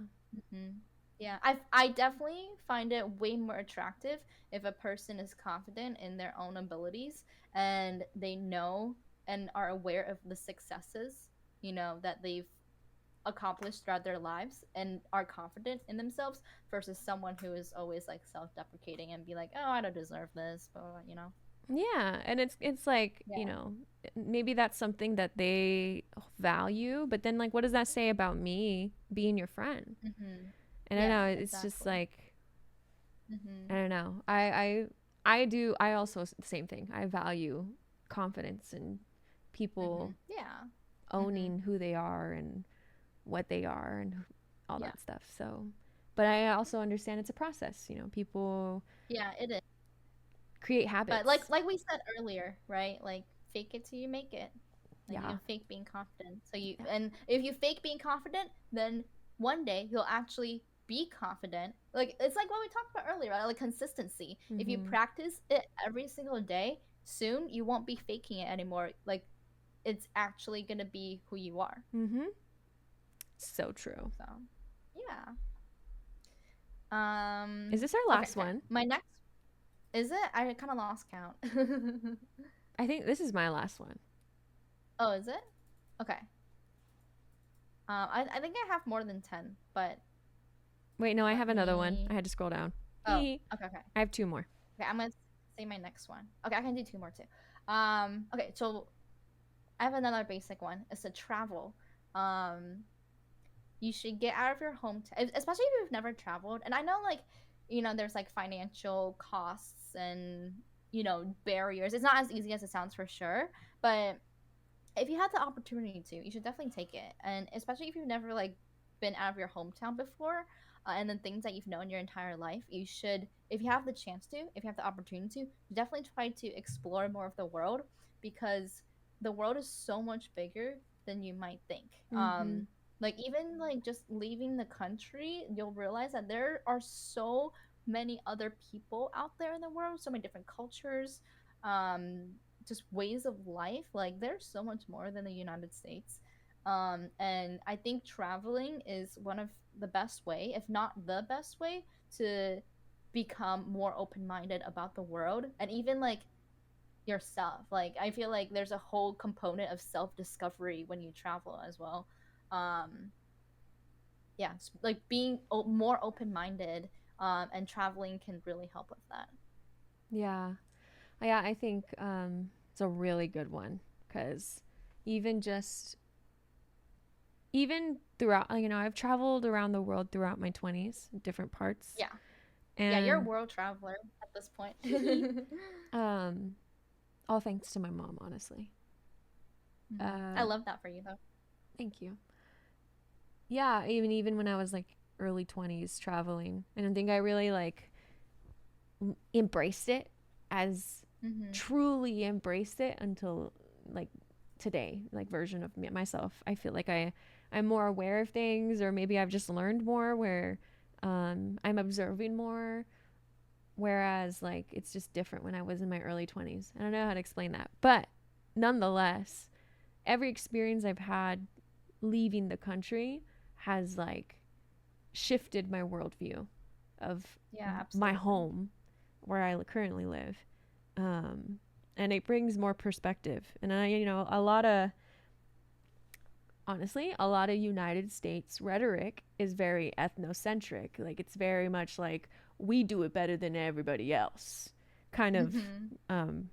[SPEAKER 2] Hmm. Yeah, I definitely find it way more attractive if a person is confident in their own abilities and they know and are aware of the successes, that they've accomplished throughout their lives and are confident in themselves versus someone who is always like self-deprecating and be like, "Oh, I don't deserve this," but.
[SPEAKER 1] Yeah, and it's like,
[SPEAKER 2] Yeah.
[SPEAKER 1] maybe that's something that they value, but then like what does that say about me being your friend?
[SPEAKER 2] Hmm.
[SPEAKER 1] And I don't
[SPEAKER 2] Yeah,
[SPEAKER 1] know, it's just
[SPEAKER 2] exactly.
[SPEAKER 1] like, I
[SPEAKER 2] Hmm.
[SPEAKER 1] don't know. I also the same thing. I value confidence and
[SPEAKER 2] Hmm.
[SPEAKER 1] people
[SPEAKER 2] Yeah. Hmm.
[SPEAKER 1] owning who they are and what they are and all
[SPEAKER 2] Yeah.
[SPEAKER 1] that stuff. So, but I also understand it's a process. People
[SPEAKER 2] Yeah, it is.
[SPEAKER 1] create
[SPEAKER 2] But
[SPEAKER 1] habits.
[SPEAKER 2] like we said earlier, right? Like fake it till you make it. Like you
[SPEAKER 1] Yeah.
[SPEAKER 2] can fake being confident.
[SPEAKER 1] Yeah.
[SPEAKER 2] And if you fake being confident, then one day you'll actually be confident. Like it's like what we talked about earlier, right? Like consistency. If you
[SPEAKER 1] Mhm.
[SPEAKER 2] practice it every single day, soon you won't be faking it anymore. Like it's actually gonna be who you are.
[SPEAKER 1] Mhm. So true.
[SPEAKER 2] So yeah.
[SPEAKER 1] Is this our
[SPEAKER 2] Okay,
[SPEAKER 1] last
[SPEAKER 2] okay.
[SPEAKER 1] one?
[SPEAKER 2] My next is it? I kind of lost count.
[SPEAKER 1] I think this is my last one.
[SPEAKER 2] Oh, is it? Okay. I think I have more than 10, but
[SPEAKER 1] Wait, no, I
[SPEAKER 2] let
[SPEAKER 1] have another one.
[SPEAKER 2] me.
[SPEAKER 1] I had to scroll down.
[SPEAKER 2] Oh,
[SPEAKER 1] I
[SPEAKER 2] okay, okay.
[SPEAKER 1] have two more.
[SPEAKER 2] Okay, I'm gonna say my next one. Okay, I can do two more too. Okay, so I have another basic one. It's to travel. Um, you should get out of your hometown, especially if you've never traveled. And I know, like, there's like financial costs and barriers. It's not as easy as it sounds for sure, but if you have the opportunity to, you should definitely take it. And especially if you've never like been out of your hometown before, and then things that you've known your entire life, you should, if you have the chance to, if you have the opportunity to, definitely try to explore more of the world, because the world is so much bigger than you might think.
[SPEAKER 1] Mm-hmm.
[SPEAKER 2] Like even like just leaving the country, you'll realize that there are so many other people out there in the world, so many different cultures, um, just ways of life. Like there's so much more than the United States. And I think traveling is one of the best way, if not the best way, to become more open-minded about the world and even like yourself. Like I feel like there's a whole component of self-discovery when you travel as well. um yeah, like being more open-minded, and traveling can really help with that.
[SPEAKER 1] Yeah. Yeah, I think it's a really good one because even just even throughout, I've traveled around the world throughout my 20s, different parts.
[SPEAKER 2] Yeah, yeah, you're a
[SPEAKER 1] And
[SPEAKER 2] world traveler at this point.
[SPEAKER 1] um all thanks to my mom, honestly.
[SPEAKER 2] I
[SPEAKER 1] Uh
[SPEAKER 2] love that for you though.
[SPEAKER 1] Thank you. Yeah, even when I was like early 20s traveling, I don't think I really like embraced it as
[SPEAKER 2] Mm-hmm.
[SPEAKER 1] truly embraced it until like today, like version of myself. I feel like I'm more aware of things, or maybe I've just learned more where I'm observing more, whereas like it's just different when I was in my early 20s. I don't know how to explain that, but nonetheless, every experience I've had leaving the country has like shifted my worldview of
[SPEAKER 2] Yeah,
[SPEAKER 1] my
[SPEAKER 2] absolutely.
[SPEAKER 1] home where I currently live. Um, and it brings more perspective. And a lot of, honestly, a lot of United States rhetoric is very ethnocentric. Like it's very much like we do it better than everybody else kind of
[SPEAKER 2] Mm-hmm.
[SPEAKER 1] um,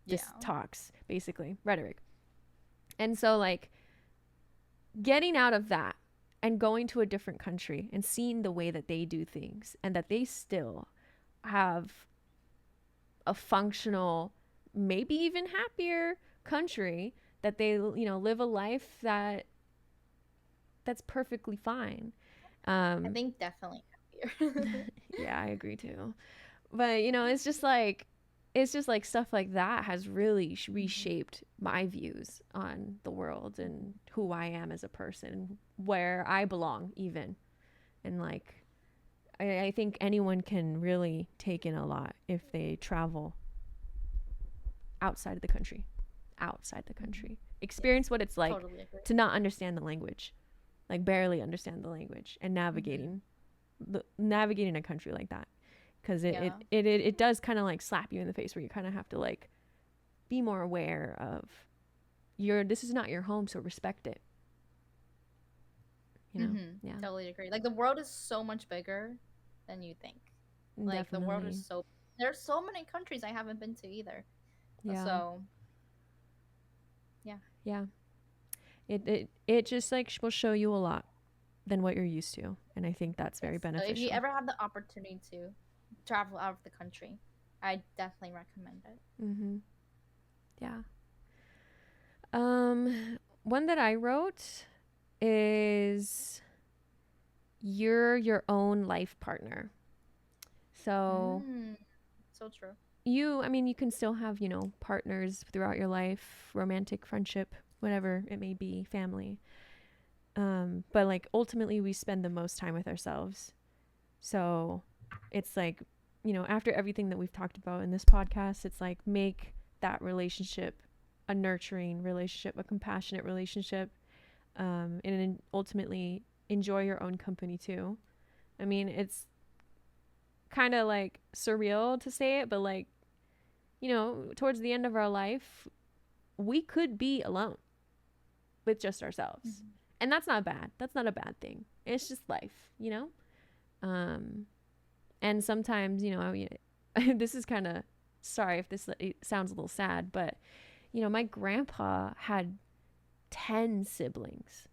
[SPEAKER 1] this
[SPEAKER 2] Yeah.
[SPEAKER 1] talks, basically, rhetoric. And so, like, getting out of that and going to a different country and seeing the way that they do things and that they still have a functional, maybe even happier country, that they live a life that's perfectly fine.
[SPEAKER 2] I
[SPEAKER 1] um
[SPEAKER 2] think definitely happier.
[SPEAKER 1] yeah, I agree too. But it's just like stuff like that has really
[SPEAKER 2] Mhm.
[SPEAKER 1] reshaped my views on the world and who I am as a person, where I belong even. And like I think anyone can really take in a lot if they travel outside of the country. Outside the
[SPEAKER 2] Mhm.
[SPEAKER 1] country.
[SPEAKER 2] Yes,
[SPEAKER 1] Experience what it's like
[SPEAKER 2] totally agree.
[SPEAKER 1] to not understand the language, like barely understand the language, and
[SPEAKER 2] Mm-hmm.
[SPEAKER 1] navigating a country like that, because it
[SPEAKER 2] Yeah.
[SPEAKER 1] it, it it it does kind of like slap you in the face where you kind of have to like be more aware of your this is not your home, so respect it.
[SPEAKER 2] Mm-hmm.
[SPEAKER 1] Yeah,
[SPEAKER 2] Totally agree. Like the world is so much bigger than you think. Like the world is
[SPEAKER 1] definitely.
[SPEAKER 2] so, there's so many countries I haven't been to either.
[SPEAKER 1] Yeah,
[SPEAKER 2] So yeah.
[SPEAKER 1] yeah. It just like will show you a lot than what you're used to, and I think that's
[SPEAKER 2] Yes.
[SPEAKER 1] very
[SPEAKER 2] So if you
[SPEAKER 1] beneficial.
[SPEAKER 2] ever have the opportunity to travel out of the country, I definitely recommend it.
[SPEAKER 1] Mm-hmm. Yeah. One that I wrote is you're your own life partner. So
[SPEAKER 2] Mm. So true.
[SPEAKER 1] you can still have, partners throughout your life, romantic friendship, whatever it may be, family. But like ultimately we spend the most time with ourselves. So it's like, after everything that we've talked about in this podcast, it's like make that relationship a nurturing relationship, a compassionate relationship, and ultimately enjoy your own company too. I mean, it's kind of like surreal to say it, but like, towards the end of our life, we could be alone with just ourselves.
[SPEAKER 2] Mm-hmm.
[SPEAKER 1] And that's not bad. That's not a bad thing. It's just life, you know? And sometimes, you know, I mean, this is kind of, sorry if this it sounds a little sad, but, you know, my grandpa had 10 siblings,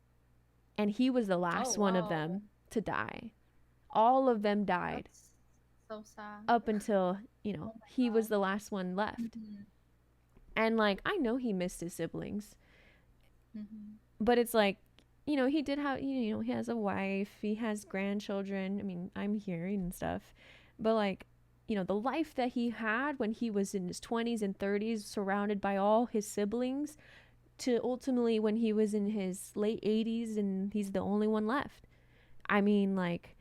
[SPEAKER 1] and he was the
[SPEAKER 2] Oh,
[SPEAKER 1] last one of
[SPEAKER 2] whoa.
[SPEAKER 1] them to die. All of them died
[SPEAKER 2] That's so sad.
[SPEAKER 1] up until, you know,
[SPEAKER 2] Oh my
[SPEAKER 1] he was
[SPEAKER 2] god.
[SPEAKER 1] the last one left.
[SPEAKER 2] Mm-hmm.
[SPEAKER 1] And like, I know he missed his siblings,
[SPEAKER 2] Mm-hmm.
[SPEAKER 1] but it's like, you know, he did have, you know, he has a wife, he has grandchildren. I mean, I'm here and stuff. But like, you know, the life that he had when he was in his 20s and 30s, surrounded by all his siblings, to ultimately when he was in his late 80s and he's the only one left. I mean, like,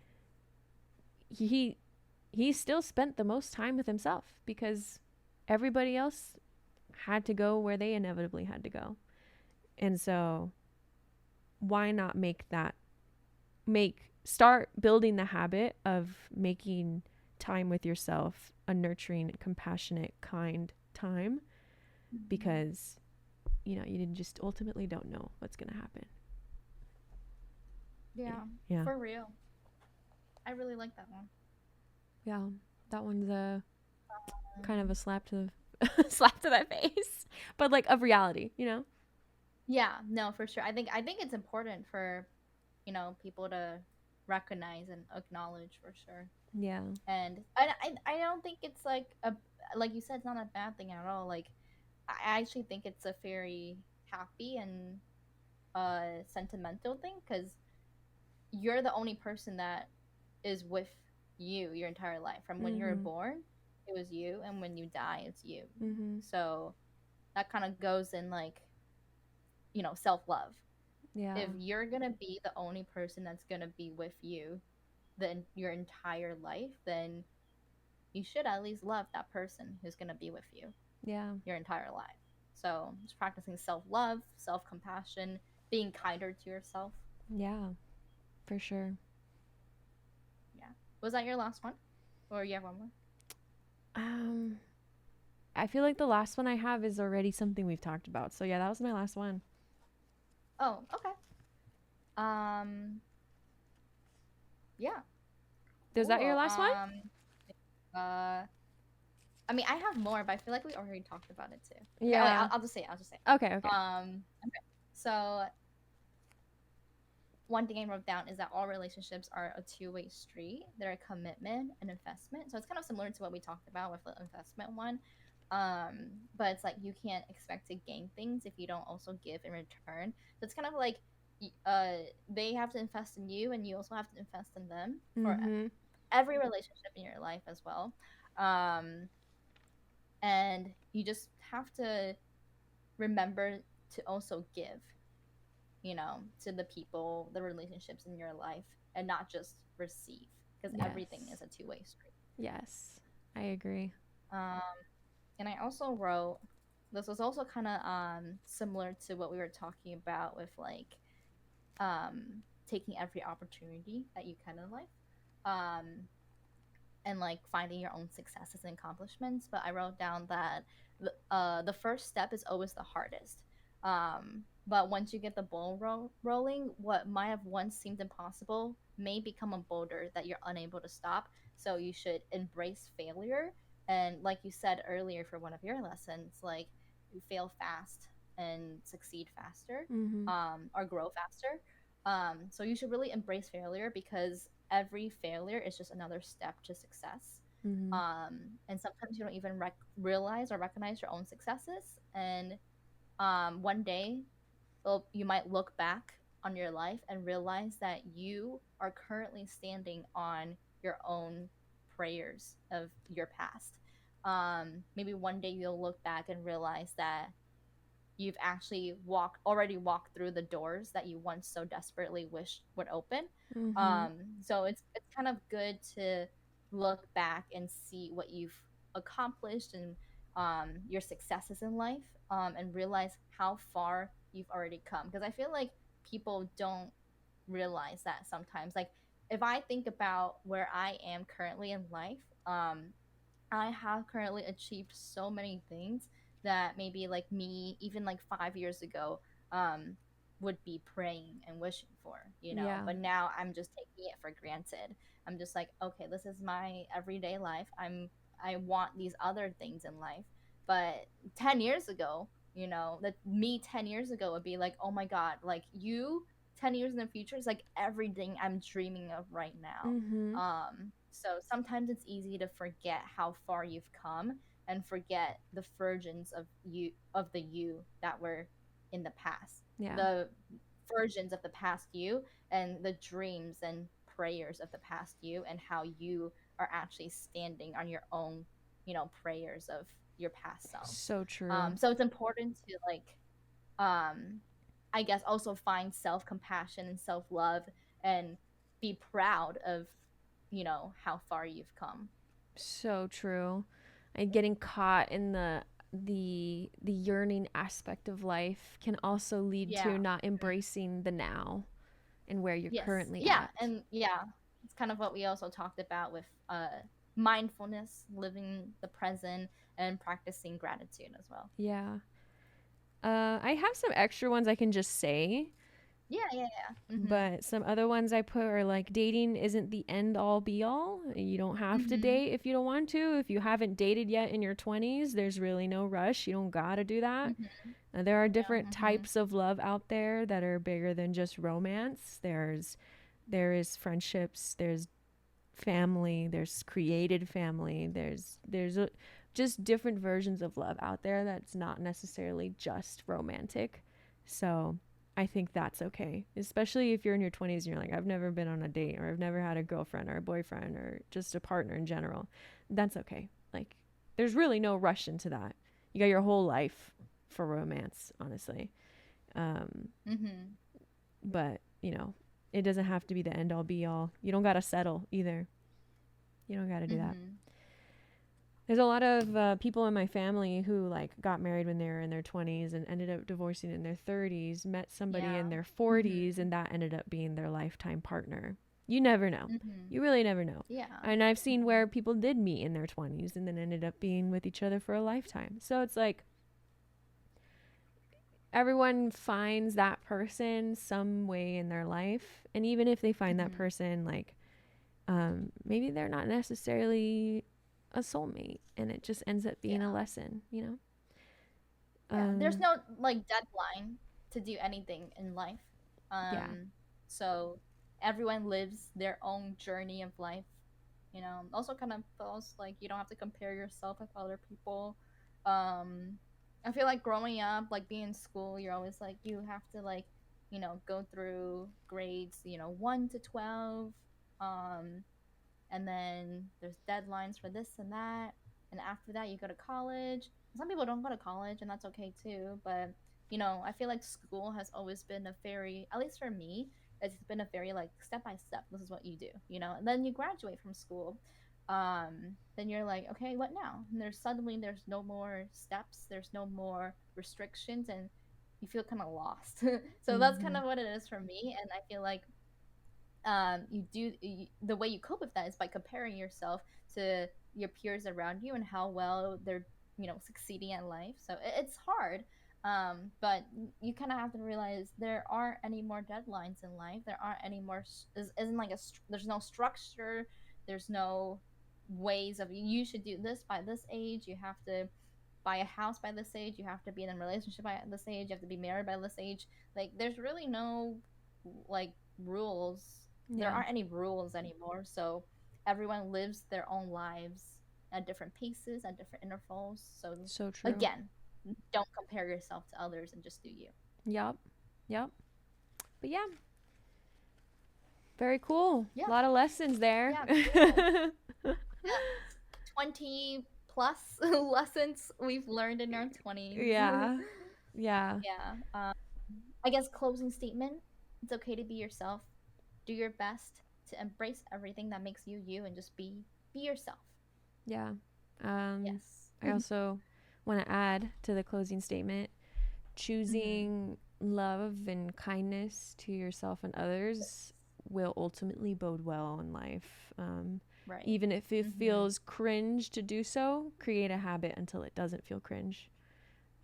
[SPEAKER 1] he he still spent the most time with himself because everybody else had to go where they inevitably had to go. And so why not make start building the habit of making time with yourself a nurturing, compassionate, kind time,
[SPEAKER 2] Mm-hmm.
[SPEAKER 1] because you know you just ultimately don't know what's going to happen.
[SPEAKER 2] Yeah,
[SPEAKER 1] Yeah.
[SPEAKER 2] for real. I really like that one.
[SPEAKER 1] Yeah. That one's a kind of
[SPEAKER 2] Um,
[SPEAKER 1] a slap to slap to that face, but like of reality, you know?
[SPEAKER 2] yeah, no, for sure. I think it's important for, people to recognize and acknowledge for sure.
[SPEAKER 1] Yeah.
[SPEAKER 2] And I don't think it's like you said, it's not a bad thing at all. Like I actually think it's a very happy and sentimental thing because you're the only person that is with you your entire life. From when you were
[SPEAKER 1] Mhm.
[SPEAKER 2] born, it was you, and when you die, it's you.
[SPEAKER 1] Mhm.
[SPEAKER 2] So that kind of goes in like, self love.
[SPEAKER 1] Yeah.
[SPEAKER 2] If you're gonna be the only person that's gonna be with you then your entire life, then you should at least love that person who's gonna be with you
[SPEAKER 1] Yeah.
[SPEAKER 2] your entire life. So just practicing self love, self compassion, being kinder to yourself.
[SPEAKER 1] Yeah, for sure.
[SPEAKER 2] Yeah. Was that your last one? Or you have one more?
[SPEAKER 1] um I feel like the last one I have is already something we've talked about. So yeah, that was my last one.
[SPEAKER 2] Oh, okay. Um, yeah,
[SPEAKER 1] Is that your
[SPEAKER 2] cool.
[SPEAKER 1] last one?
[SPEAKER 2] Uh, I mean, I have more, but I feel like we already talked about it too. Okay, wait,
[SPEAKER 1] Yeah.
[SPEAKER 2] I'll just say it. I'll just say
[SPEAKER 1] Okay,
[SPEAKER 2] it.
[SPEAKER 1] okay.
[SPEAKER 2] Okay. So one thing I wrote down is that all relationships are a two-way street. They're a commitment and investment. So it's kind of similar to what we talked about with the investment one. But it's like you can't expect to gain things if you don't also give in return. So it's kind of like they have to invest in you and you also have to invest in them for
[SPEAKER 1] Mhm.
[SPEAKER 2] every relationship in your life as well. Um, and you just have to remember to also give, to the people, the relationships in your life, and not just receive, because everything
[SPEAKER 1] Yes.
[SPEAKER 2] is a two-way street.
[SPEAKER 1] Yes. I agree.
[SPEAKER 2] Um, and I also wrote, this was also kind of similar to what we were talking about with like taking every opportunity that you can in life. Um, and like finding your own successes and accomplishments. But I wrote down that the first step is always the hardest. But once you get the rolling, what might have once seemed impossible may become a boulder that you're unable to stop. So you should embrace failure. And like you said earlier for one of your lessons, like you fail fast and succeed faster,
[SPEAKER 1] Mhm.
[SPEAKER 2] or grow faster. So you should really embrace failure because every failure is just another step to success.
[SPEAKER 1] Mhm.
[SPEAKER 2] And sometimes you don't even realize or recognize your own successes. And one day, you might look back on your life and realize that you are currently standing on your own prayers of your past. Maybe one day you'll look back and realize that you've actually already walked through the doors that you once so desperately wished would open.
[SPEAKER 1] Mhm.
[SPEAKER 2] So it's kind of good to look back and see what you've accomplished and your successes in life, and realize how far you've already come, because I feel like people don't realize that sometimes. Like if I think about where I am currently in life, I have currently achieved so many things that maybe like me even like 5 years ago, um would be praying and wishing for, you know.
[SPEAKER 1] Yeah.
[SPEAKER 2] But now I'm just taking it for granted. I'm just like, okay, this is my everyday life. I want these other things in life. But 10 years ago, you know, that me 10 years ago would be like, oh my God, like you 10 years in the future is like everything I'm dreaming of right now.
[SPEAKER 1] Mhm.
[SPEAKER 2] So sometimes it's easy to forget how far you've come and forget the versions of the you that were in the past,
[SPEAKER 1] Yeah.
[SPEAKER 2] the versions of the past you, and the dreams and prayers of the past you, and how you are actually standing on your own, you know, prayers of your past self.
[SPEAKER 1] So true.
[SPEAKER 2] So it's important to like, um I guess also find self-compassion and self-love, and be proud of, you know, how far you've come.
[SPEAKER 1] So true. And getting caught in the yearning aspect of life can also lead
[SPEAKER 2] Yeah.
[SPEAKER 1] to not embracing the now and where you're
[SPEAKER 2] Yes.
[SPEAKER 1] currently
[SPEAKER 2] Yeah,
[SPEAKER 1] at.
[SPEAKER 2] and yeah, it's kind of what we also talked about with mindfulness, living the present, and practicing gratitude as well.
[SPEAKER 1] Yeah. I have some extra ones I can just say,
[SPEAKER 2] Yeah, yeah, yeah. Mhm.
[SPEAKER 1] but some other ones I put are like dating isn't the end all be all. You don't have to
[SPEAKER 2] Mhm.
[SPEAKER 1] date if you don't want to. If you haven't dated yet in your 20s, there's really no rush. You don't got to do that.
[SPEAKER 2] Mhm.
[SPEAKER 1] There are
[SPEAKER 2] Yeah.
[SPEAKER 1] different
[SPEAKER 2] Mhm.
[SPEAKER 1] types of love out there that are bigger than just romance. There is friendships, there's family, there's created family, just different versions of love out there that's not necessarily just romantic. So I think that's okay, especially if you're in your 20s and you're like, I've never been on a date, or I've never had a girlfriend or a boyfriend or just a partner in general. That's okay. Like, there's really no rush into that. You got your whole life for romance, honestly. Um,
[SPEAKER 2] Mhm.
[SPEAKER 1] but, it doesn't have to be the end all be all. You don't got to settle either. You don't got to do that.
[SPEAKER 2] Mhm.
[SPEAKER 1] There's a lot of people in my family who like got married when they were in their 20s and ended up divorcing in their 30s, met somebody in
[SPEAKER 2] Yeah.
[SPEAKER 1] their
[SPEAKER 2] Mhm.
[SPEAKER 1] 40s, and that ended up being their lifetime partner. You never know.
[SPEAKER 2] Mhm.
[SPEAKER 1] You really never know.
[SPEAKER 2] Yeah.
[SPEAKER 1] And I've seen where
[SPEAKER 2] Mhm.
[SPEAKER 1] people did meet in their 20s and then ended up being with each other for a lifetime. So it's like everyone finds that person some way in their life. And even if they find that
[SPEAKER 2] Mhm.
[SPEAKER 1] person, like, maybe they're not necessarily a soulmate and it just ends up being a
[SPEAKER 2] Yeah.
[SPEAKER 1] lesson.
[SPEAKER 2] Yeah. There's
[SPEAKER 1] Um,
[SPEAKER 2] no like deadline to do anything in life.
[SPEAKER 1] yeah,
[SPEAKER 2] So everyone lives their own journey of life, you know. Also kind of feels like you don't have to compare yourself with other people. um I feel like growing up, like being in school, you're always like you have to like, you know, go through grades, you know, 1 to 12, um and then there's deadlines for this and that, and after that you go to college. Some people don't go to college, and that's okay too, but you know, I feel like school has always been a very, at least for me, it's been a very like step by step, this is what you do, you know. And then you graduate from school, then you're like, okay, what now? And there's no more steps, there's no more restrictions, and you feel kind of lost. So that's kind
[SPEAKER 1] mm-hmm.
[SPEAKER 2] of what it is for me, and I feel like the way you cope with that is by comparing yourself to your peers around you and how well they're, you know, succeeding at life. So it's hard, but you kind of have to realize there aren't any more deadlines in life. There aren't any more isn't like there's no structure, there's no ways of you should do this by this age, you have to buy a house by this age, you have to be in a relationship by this age, you have to be married by this age. Like there's really no like rules. There
[SPEAKER 1] Yeah,
[SPEAKER 2] aren't any rules anymore. So everyone lives their own lives at different paces, at different intervals. So
[SPEAKER 1] so true.
[SPEAKER 2] again, don't compare yourself to others and just do you.
[SPEAKER 1] Yep, yep. But yeah, very cool. A
[SPEAKER 2] Yeah,
[SPEAKER 1] lot of lessons there.
[SPEAKER 2] yeah, cool. Yeah, 20 plus lessons we've learned in our 20s.
[SPEAKER 1] Yeah, yeah,
[SPEAKER 2] Yeah. I guess closing statement. It's okay to be yourself. Do your best to embrace everything that makes you you, and just be yourself.
[SPEAKER 1] yeah. Um,
[SPEAKER 2] Yes.
[SPEAKER 1] I also want to add to the closing statement,
[SPEAKER 2] Mhm.
[SPEAKER 1] choosing love and kindness to yourself and others will ultimately bode well in life.
[SPEAKER 2] Right.
[SPEAKER 1] Even if it
[SPEAKER 2] Mhm.
[SPEAKER 1] feels cringe to do so, create a habit until it doesn't feel cringe.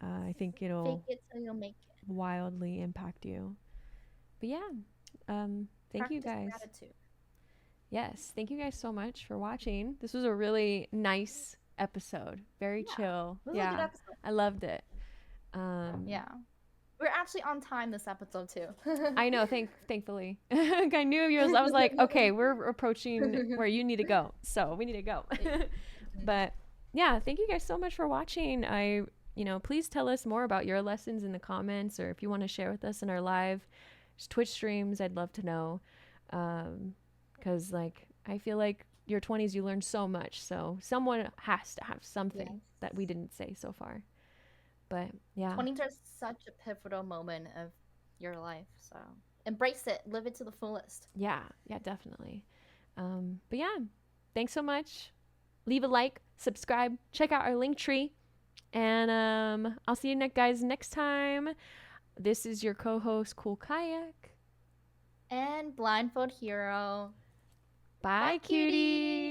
[SPEAKER 1] I think
[SPEAKER 2] Fake
[SPEAKER 1] it'll
[SPEAKER 2] it till you make it.
[SPEAKER 1] wildly impact you. But yeah, thank you
[SPEAKER 2] Practice
[SPEAKER 1] guys.
[SPEAKER 2] gratitude.
[SPEAKER 1] Yes, thank you guys so much for watching. This was a really nice episode. Very
[SPEAKER 2] Yeah,
[SPEAKER 1] chill.
[SPEAKER 2] this was a good
[SPEAKER 1] Yeah,
[SPEAKER 2] episode.
[SPEAKER 1] I loved it.
[SPEAKER 2] Yeah. We're actually on time this episode too.
[SPEAKER 1] I know, thankfully. I knew yours. I was like, okay, we're approaching where you need to go. So we need to go. But yeah, thank you guys so much for watching. Please tell us more about your lessons in the comments, or if you want to share with us in our live Twitch streams, I'd love to know. Because like, I feel like your 20s, you learned so much. So someone has to have something that we didn't say so far. But yeah.
[SPEAKER 2] 20s are such a pivotal moment of your life. So embrace it. Live it to the fullest.
[SPEAKER 1] Yeah, definitely. But yeah, thanks so much. Leave a like, subscribe, check out our link tree. And I'll see you guys next time. This is your co-host, Koolkayak.
[SPEAKER 2] And Blindfoldhero.
[SPEAKER 1] Bye, cutie.